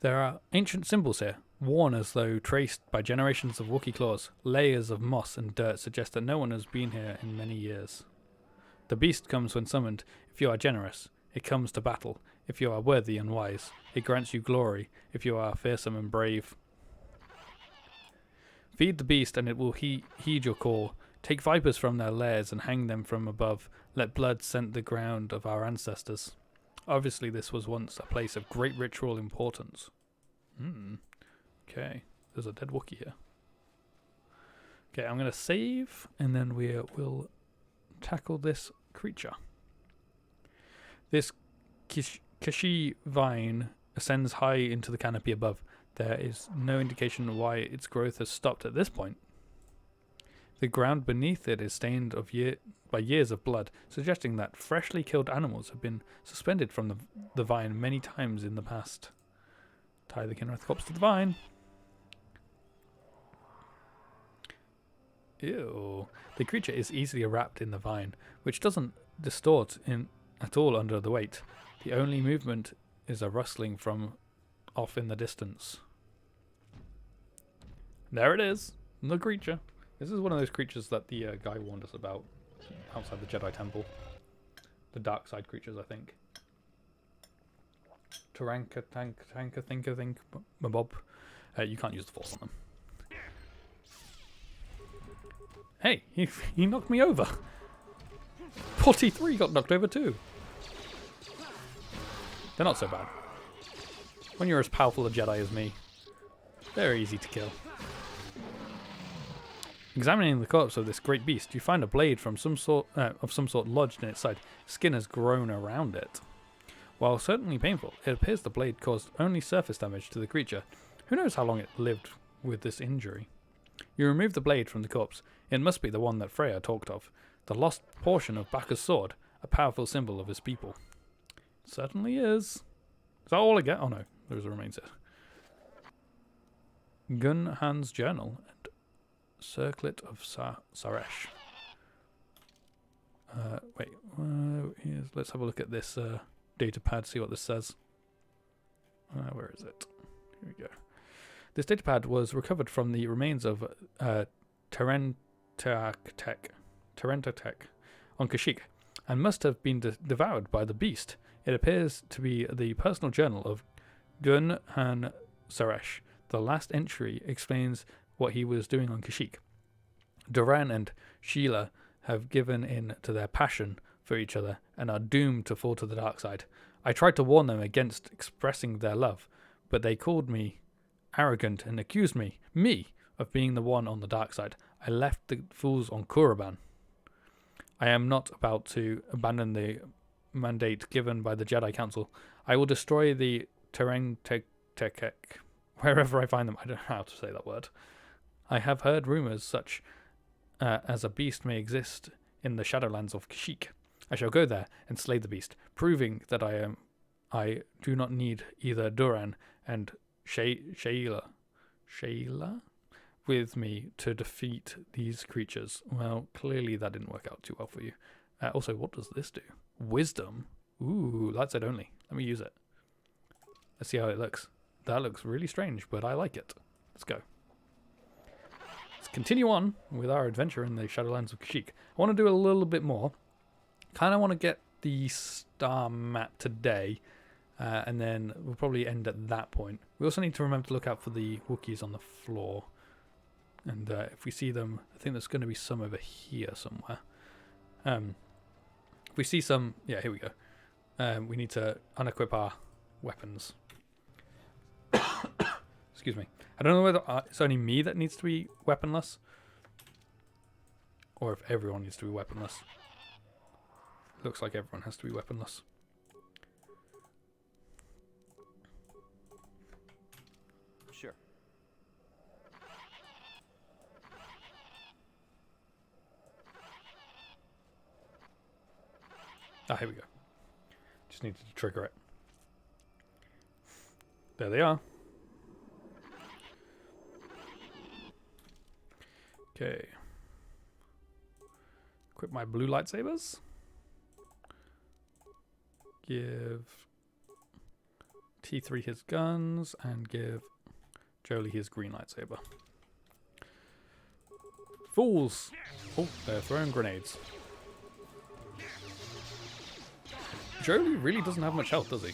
There are ancient symbols here, worn as though traced by generations of Wookiee claws. Layers of moss and dirt suggest that no one has been here in many years. The beast comes when summoned. If you are generous, it comes to battle. If you are worthy and wise, it grants you glory. If you are fearsome and brave. Feed the beast and it will heed your call. Take vipers from their lairs and hang them from above. Let blood scent the ground of our ancestors. Obviously this was once a place of great ritual importance. Okay, there's a dead Wookiee here. Okay, I'm going to save and then we will tackle this creature. This Kashi vine ascends high into the canopy above. There is no indication why its growth has stopped at this point. The ground beneath it is stained by years of blood, suggesting that freshly killed animals have been suspended from the vine many times in the past. Tie the Kinrath corpse to the vine. Ew. The creature is easily wrapped in the vine, which doesn't distort at all under the weight. The only movement is a rustling from off in the distance. There it is, the creature. This is one of those creatures that the guy warned us about outside the Jedi Temple. The dark side creatures, I think. Taranka, think, Bob. You can't use the Force on them. Hey, he knocked me over. 43 got knocked over too. They're not so bad. When you're as powerful a Jedi as me, they're easy to kill. Examining the corpse of this great beast, you find a blade from some sort lodged in its side. Skin has grown around it. While certainly painful, it appears the blade caused only surface damage to the creature. Who knows how long it lived with this injury? You remove the blade from the corpse. It must be the one that Freya talked of. The lost portion of Bacca's sword, a powerful symbol of his people. It certainly is. Is that all I get? Oh no, there's a remains here. Gunhan's journal and circlet of Saresh. Wait, let's have a look at this data pad, see what this says. Where is it? Here we go. This data pad was recovered from the remains of Terentech on Kashyyyk and must have been devoured by the beast. It appears to be the personal journal of Gunhan Saresh. The last entry explains what he was doing on Kashyyyk. Duran and Sheila have given in to their passion for each other and are doomed to fall to the dark side. I tried to warn them against expressing their love, but they called me arrogant and accused me, of being the one on the dark side. I left the fools on Kuraban. I am not about to abandon the mandate given by the Jedi Council. I will destroy the Terentech wherever I find them. I don't know how to say that word. I have heard rumors such as a beast may exist in the Shadowlands of Kashyyyk. I shall go there and slay the beast, proving that I do not need either Duran and Shayla with me to defeat these creatures. Well, clearly that didn't work out too well for you. Also, what does this do? Wisdom. Ooh, lightsaid only. Let me use it. Let's see how it looks. That looks really strange, but I like it. Let's go. Let's continue on with our adventure in the Shadowlands of Kashyyyk. I want to do a little bit more. Kind of want to get the star map today. And then we'll probably end at that point. We also need to remember to look out for the Wookiees on the floor. And if we see them, I think there's going to be some over here somewhere. If we see some... Yeah, here we go. We need to unequip our weapons. Excuse me. I don't know whether it's only me that needs to be weaponless. Or if everyone needs to be weaponless. Looks like everyone has to be weaponless. Sure. Ah, here we go. Just needed to trigger it. There they are. Okay. Equip my blue lightsabers. Give T3 his guns and give Jolie his green lightsaber. Fools! Oh, they're throwing grenades. Jolie really doesn't have much health, does he?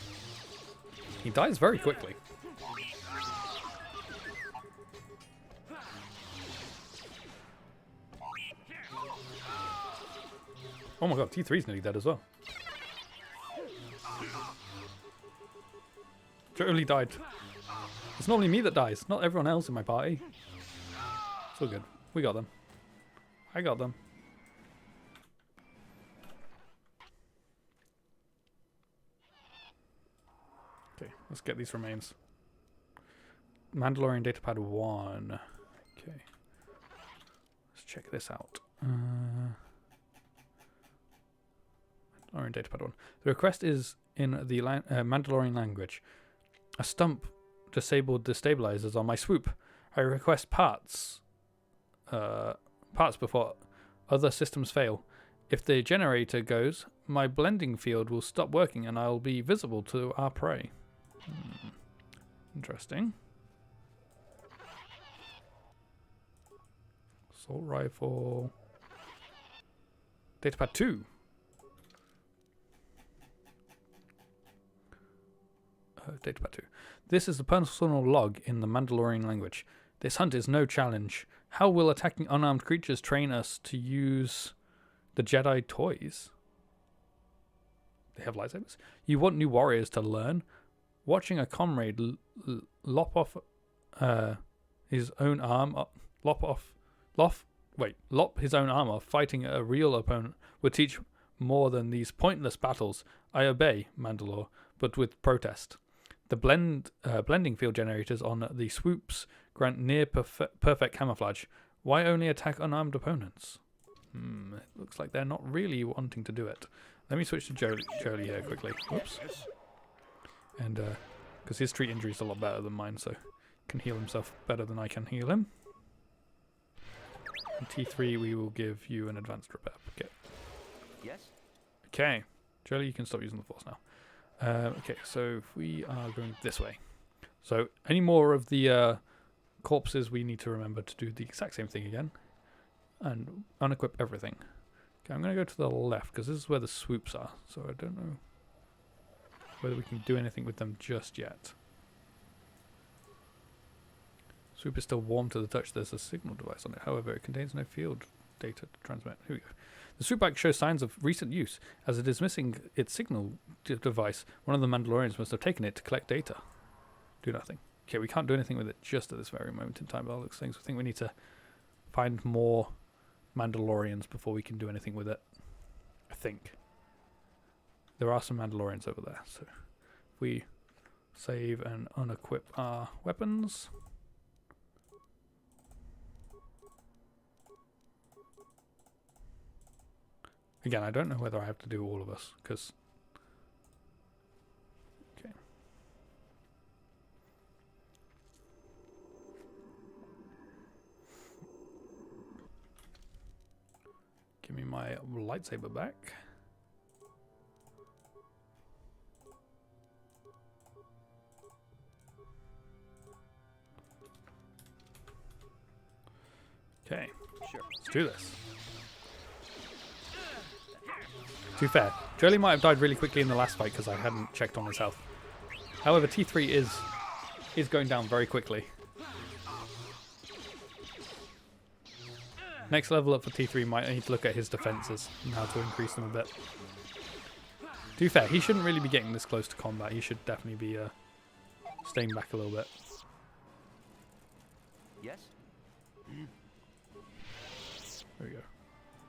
He dies very quickly. Oh my god, T3's nearly dead as well. Jolie died. It's normally me that dies, not everyone else in my party. It's all good. We got them. I got them. Okay, let's get these remains. Mandalorian datapad 1. Okay. Let's check this out. Mandalorian datapad 1. The request is in the Mandalorian language. A stump disabled destabilizers on my swoop. I request parts before other systems fail. If the generator goes, my blending field will stop working and I'll be visible to our prey. Interesting. Assault rifle. Datapad 2. Datapad 2. This is the personal log in the Mandalorian language. This hunt is no challenge. How will attacking unarmed creatures train us to use the Jedi toys? They have lightsabers? You want new warriors to learn? Watching a comrade lop off his own arm, lop his own arm off, fighting a real opponent would teach more than these pointless battles. I obey, Mandalore, but with protest. The blending field generators on the swoops grant near perfect camouflage. Why only attack unarmed opponents? It looks like they're not really wanting to do it. Let me switch to Jolie here quickly. Whoops. And because his street injury is a lot better than mine, so he can heal himself better than I can heal him. And T3, we will give you an advanced repair. Okay. Yes. Okay, Jolie, you can stop using the Force now. Okay, so if we are going this way. So any more of the corpses, we need to remember to do the exact same thing again. And unequip everything. Okay, I'm going to go to the left, because this is where the swoops are. So I don't know whether we can do anything with them just yet. Swoop is still warm to the touch. There's a signal device on it. However, it contains no field data to transmit. Here we go. The swoop bike shows signs of recent use. As it is missing its signal device, one of the Mandalorians must have taken it to collect data. Do nothing. Okay, we can't do anything with it just at this very moment in time by all those things. I think we need to find more Mandalorians before we can do anything with it. I think. There are some Mandalorians over there, so if we save and unequip our weapons. Again, I don't know whether I have to do all of us, because... Okay. Give me my lightsaber back. Okay. Sure. Let's do this. To be fair, Jolie might have died really quickly in the last fight because I hadn't checked on his health. However, T3 is going down very quickly. Next level up for T3 might need to look at his defenses and how to increase them a bit. To be fair, he shouldn't really be getting this close to combat. He should definitely be staying back a little bit. Yes? There we go.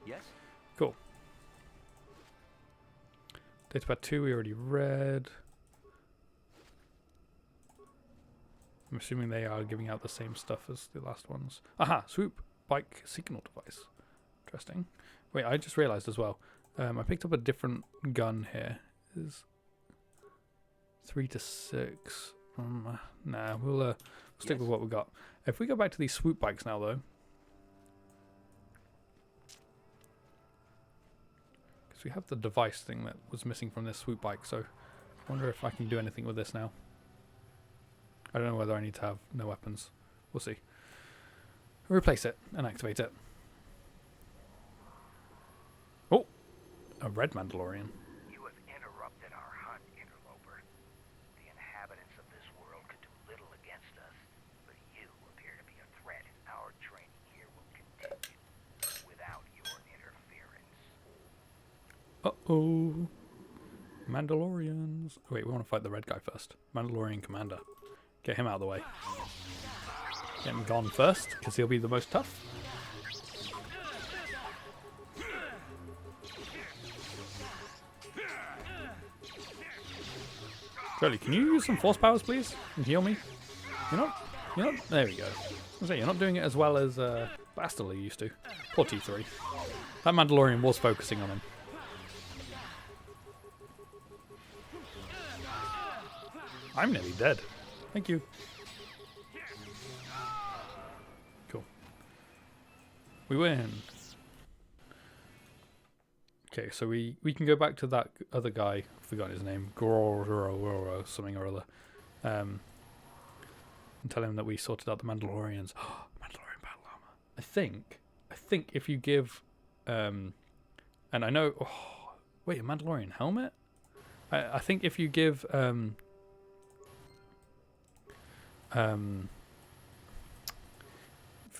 Yes? Cool. Datapad 2 we already read. I'm assuming they are giving out the same stuff as the last ones. Aha! Swoop bike signal device. Interesting. Wait, I just realized as well. I picked up a different gun here. Is 3 to 6. Nah, we'll stick with what we got. If we go back to these swoop bikes now, though. Because we have the device thing that was missing from this swoop bike, so I wonder if I can do anything with this now. I don't know whether I need to have no weapons. We'll see. Replace it and activate it. Oh! A red Mandalorian. You have interrupted our hunt, interloper. The inhabitants of this world could do little against us, but you appear to be a threat. Our training here will continue without your interference. Uh-oh. Mandalorians. Wait, we want to fight the red guy first. Mandalorian commander. Get him out of the way. Get him gone first, because he'll be the most tough. Curly, can you use some force powers, please? And heal me? You're not... There we go. I was gonna say, you're not doing it as well as Bastila used to. Poor T3. That Mandalorian was focusing on him. I'm nearly dead. Thank you. Cool. We win. Okay, so we can go back to that other guy. I forgot his name. Goro something or other. And tell him that we sorted out the Mandalorians. Mandalorian battle armor. I think if you give and I know wait, a Mandalorian helmet? I think if you give if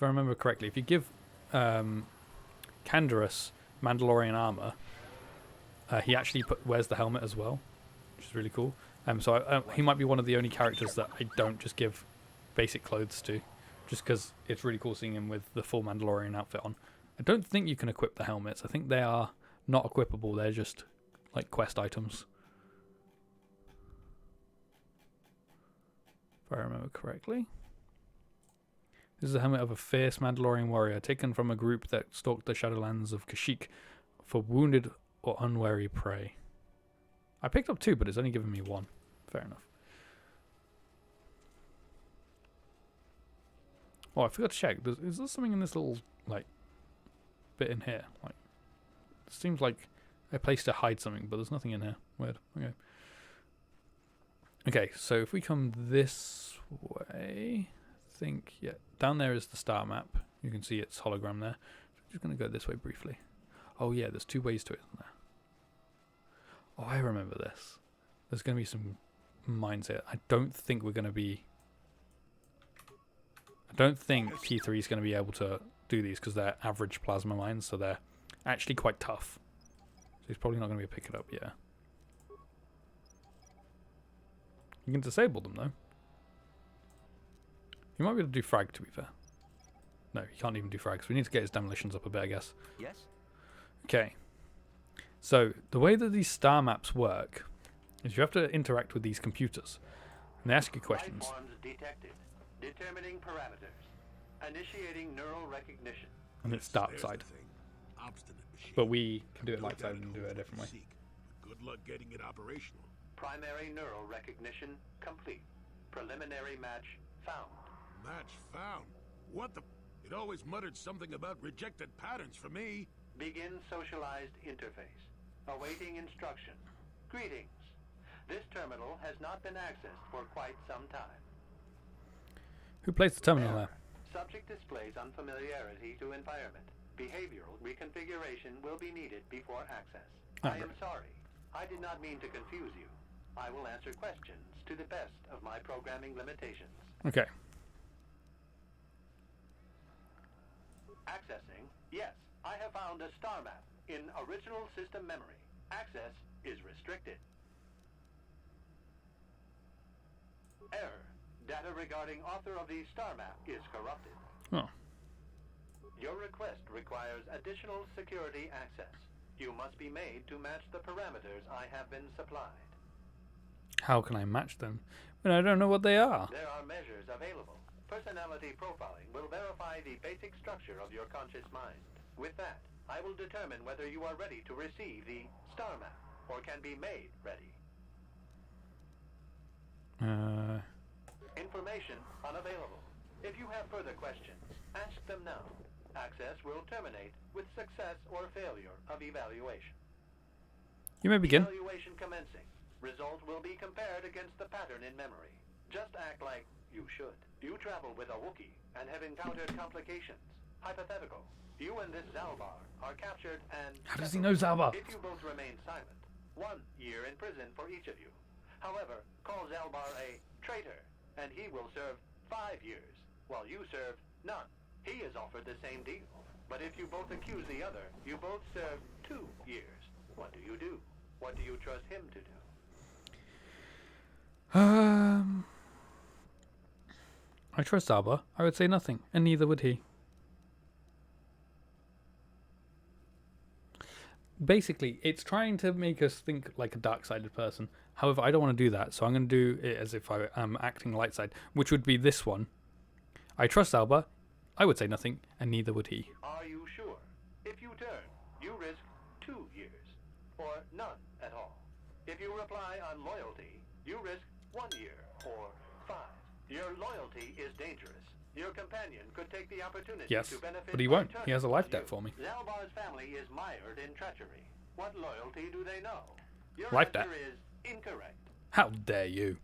I remember correctly, if you give Canderous Mandalorian armor, he actually wears the helmet as well, which is really cool. So he might be one of the only characters that I don't just give basic clothes to, just because it's really cool seeing him with the full Mandalorian outfit on. I don't think you can equip the helmets. I think they are not equipable. They're just like quest items. If I remember correctly. This is the helmet of a fierce Mandalorian warrior taken from a group that stalked the Shadowlands of Kashyyyk for wounded or unwary prey. I picked up 2, but it's only given me 1. Fair enough. Oh, I forgot to check. Is there something in this little, like, bit in here? Like, it seems like a place to hide something, but there's nothing in here. Weird. Okay. Okay, so if we come this way, I think, yeah, down there is the star map. You can see its hologram there. I'm just going to go this way briefly. Oh yeah, there's 2 ways to it, isn't there? Oh, I remember this. There's going to be some mines here. I don't think we're going to be... I don't think T3 is going to be able to do these because they're average plasma mines, so they're actually quite tough. So he's probably not going to be able to pick it up, yeah. You can disable them, though. You might be able to do frag, to be fair. No, you can't even do frags. We need to get his demolitions up a bit, I guess. Yes? Okay. So, the way that these star maps work is you have to interact with these computers. And they ask you questions. Life forms detected. Determining parameters. Initiating neural recognition. And it's dark side. But we can do it light side and do it a different way. Good luck getting it operational. Primary neural recognition complete. Preliminary match found. Match found? What the... It always muttered something about rejected patterns for me. Begin socialized interface. Awaiting instruction. Greetings. This terminal has not been accessed for quite some time. Who plays the terminal there? Subject displays unfamiliarity to environment. Behavioral reconfiguration will be needed before access. I am sorry. I did not mean to confuse you. I will answer questions to the best of my programming limitations. Okay. Accessing. Yes, I have found a star map in original system memory. Access is restricted. Error. Data regarding author of the star map is corrupted. Oh. Your request requires additional security access. You must be made to match the parameters I have been supplied. How can I match them when I don't know what they are? There are measures available. Personality profiling will verify the basic structure of your conscious mind. With that, I will determine whether you are ready to receive the star map or can be made ready. Information unavailable. If you have further questions, ask them now. Access will terminate with success or failure of evaluation. You may begin. Evaluation commencing. Result will be compared against the pattern in memory. Just act like you should. You travel with a Wookiee and have encountered complications. Hypothetical. You and this Zalbar are captured and... How does he know Zalbar? If you both remain silent, 1 year in prison for each of you. However, call Zalbar a traitor, and he will serve 5 years, while you serve none. He is offered the same deal. But if you both accuse the other, you both serve 2 years. What do you do? What do you trust him to do? I trust Zalbar. I would say nothing, and neither would he. Basically, it's trying to make us think like a dark-sided person. However, I don't want to do that, so I'm going to do it as if I am acting light side, which would be this one. I trust Zalbar. I would say nothing, and neither would he. Are you sure? If you turn, you risk 2 years, or none at all. If you reply on loyalty, you risk 1 year, or 5. Your loyalty is dangerous. Your companion could take the opportunity Yes, to benefit but he by won't. He has a turning life on debt you. for me. Zalbar's family is mired in treachery. What loyalty do they know? Your Life answer debt. is incorrect. How dare you?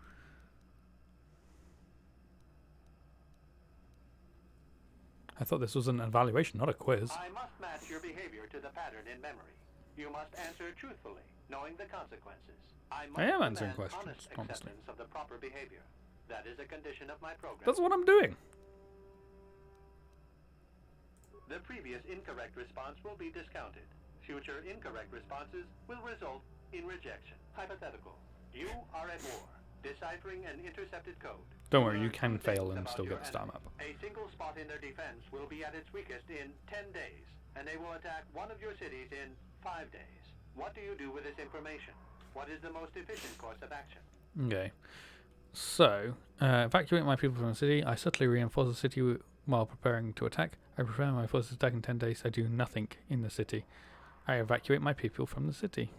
I thought this was an evaluation, not a quiz. I must match your behavior to the pattern in memory. You must answer truthfully, knowing the consequences. I am answering demand questions, honest honestly. acceptance of the proper behavior. That is a condition of my program. That's what I'm doing. The previous incorrect response will be discounted. Future incorrect responses will result in rejection. Hypothetical. You are at war, deciphering an intercepted code. Don't worry, you can fail and still get the star map. A single spot in their defense will be at its weakest in 10 days, and they will attack one of your cities in 5 days. What do you do with this information? What is the most efficient course of action? Okay. So, evacuate my people from the city. I subtly reinforce the city while preparing to attack. I prepare my forces to attack in 10 days. I do nothing in the city. I evacuate my people from the city.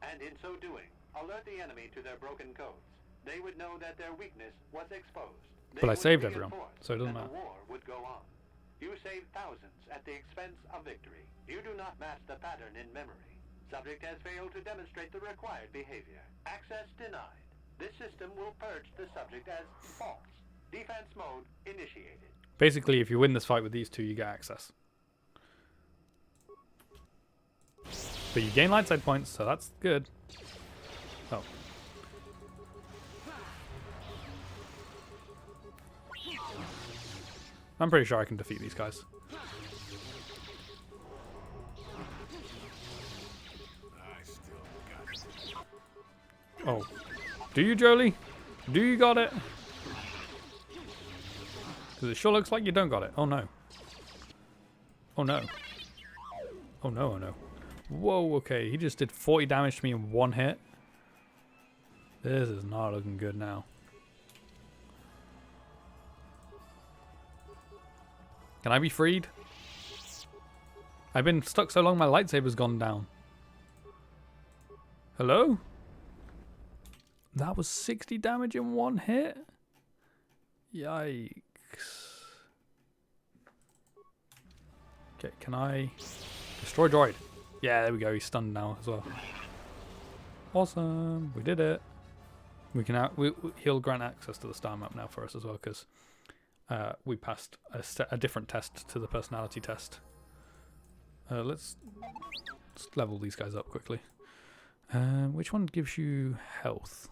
And in so doing, alert the enemy to their broken codes. They would know that their weakness was exposed. They But I would saved everyone, reinforce, so it doesn't and matter. the war would go on. You saved thousands at the expense of victory. You do not match the pattern in memory. Subject has failed to demonstrate the required behavior. Access denied. This system will purge the subject as false. Defense mode initiated. Basically, if you win this fight with these two, you get access. But you gain light side points, so that's good. Oh. I'm pretty sure I can defeat these guys. Oh. Do you, Jolie? Do you got it? Because it sure looks like you don't got it. Oh no. Oh no. Oh no, oh no. Whoa, okay. He just did 40 damage to me in 1 hit. This is not looking good now. Can I be freed? I've been stuck so long my lightsaber's gone down. Hello? That was 60 damage in 1 hit? Yikes. Okay, can I... Destroy droid. Yeah, there we go. He's stunned now as well. Awesome. We did it. We can he'll grant access to the star map now for us as well because we passed a different test to the personality test. Let's level these guys up quickly. Which one gives you health?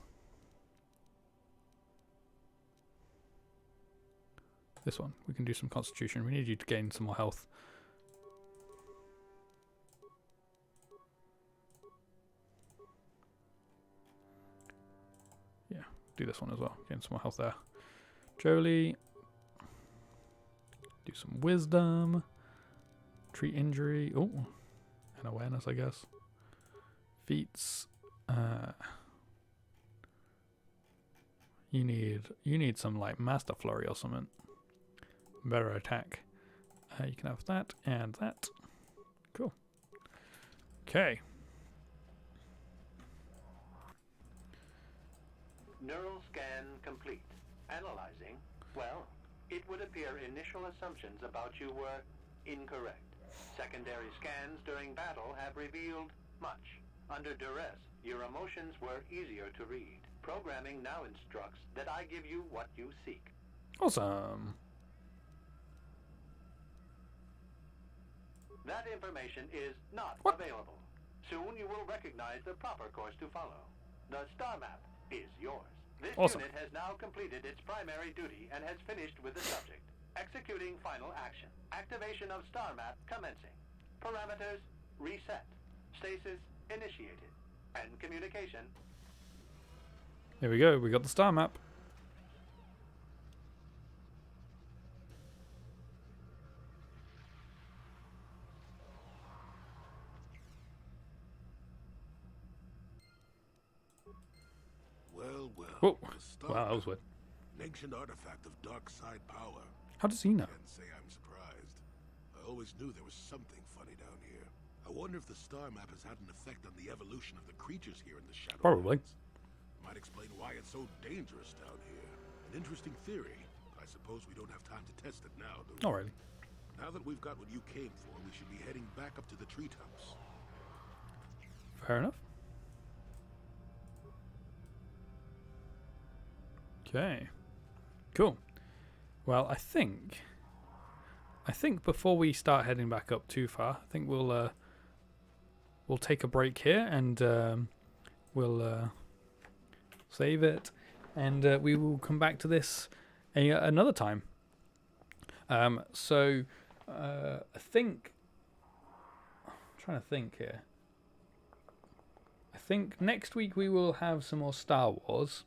This one. We can do some constitution. We need you to gain some more health. Yeah, do this one as well. Gain some more health there. Jolie. Do some wisdom. Treat injury. Oh, and awareness, I guess. Feats. You need some like master flurry or something. Better attack. You can have that and that. Cool. Okay. Neural scan complete. Analyzing. Well, it would appear initial assumptions about you were incorrect. Secondary scans during battle have revealed much. Under duress, your emotions were easier to read. Programming now instructs that I give you what you seek. Awesome. That information is not available. Soon you will recognize the proper course to follow. The star map is yours. This Awesome. unit has now completed its primary duty and has finished with the subject. Executing final action. Activation of star map commencing. Parameters reset. Stasis initiated. And communication. There we go. We got the star map. Well, Whoa. the star Wow, that was weird. An ancient artifact of dark side power. How does he know? Can't say I'm surprised. I always knew there was something funny down here. I wonder if the star map has had an effect on the evolution of the creatures here in the Shadow. Probably. Might explain why it's so dangerous down here. An interesting theory. I suppose we don't have time to test it now, do we? Not really. Now that we've got what you came for, we should be heading back up to the treetops. Fair enough. Okay. Cool. Well, I think before we start heading back up too far, I think we'll take a break here and we'll save it, and we will come back to this another time. So I think I'm trying to think here. I think next week we will have some more Star Wars.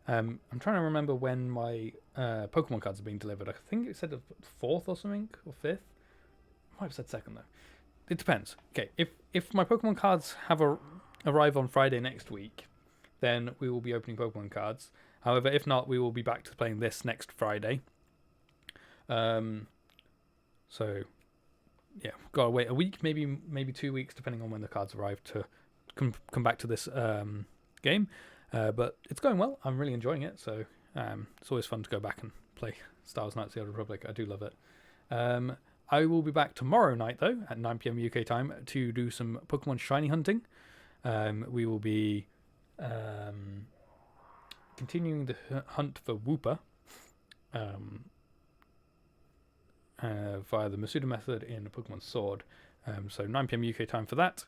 I'm trying to remember when my Pokemon cards are being delivered. I think it said the 4th or something, or 5th. I might have said 2nd though. It depends. Okay, if my Pokemon cards have arrive on Friday next week, then we will be opening Pokemon cards. However, if not, we will be back to playing this next Friday. So yeah, gotta wait a week, maybe 2 weeks, depending on when the cards arrive, to come back to this game. But it's going well. I'm really enjoying it. So it's always fun to go back and play Star Wars Knights of the Old Republic. I do love it. I will be back tomorrow night, though, at 9 PM UK time, to do some Pokemon shiny hunting. We will be continuing the hunt for Wooper via the Masuda method in Pokemon Sword. So 9 PM UK time for that.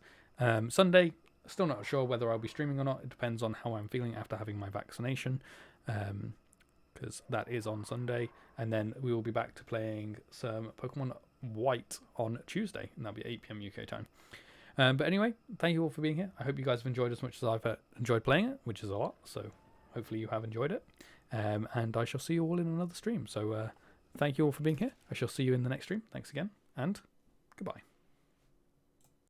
Sunday, still not sure whether I'll be streaming or not. It depends on how I'm feeling after having my vaccination, because that is on Sunday. And then we will be back to playing some Pokemon White on Tuesday, and that'll be 8 PM UK time. But anyway, thank you all for being here. I hope you guys have enjoyed as much as I've enjoyed playing it, which is a lot. So hopefully you have enjoyed it. And I shall see you all in another stream. So thank you all for being here. I shall see you in the next stream. Thanks again, and goodbye.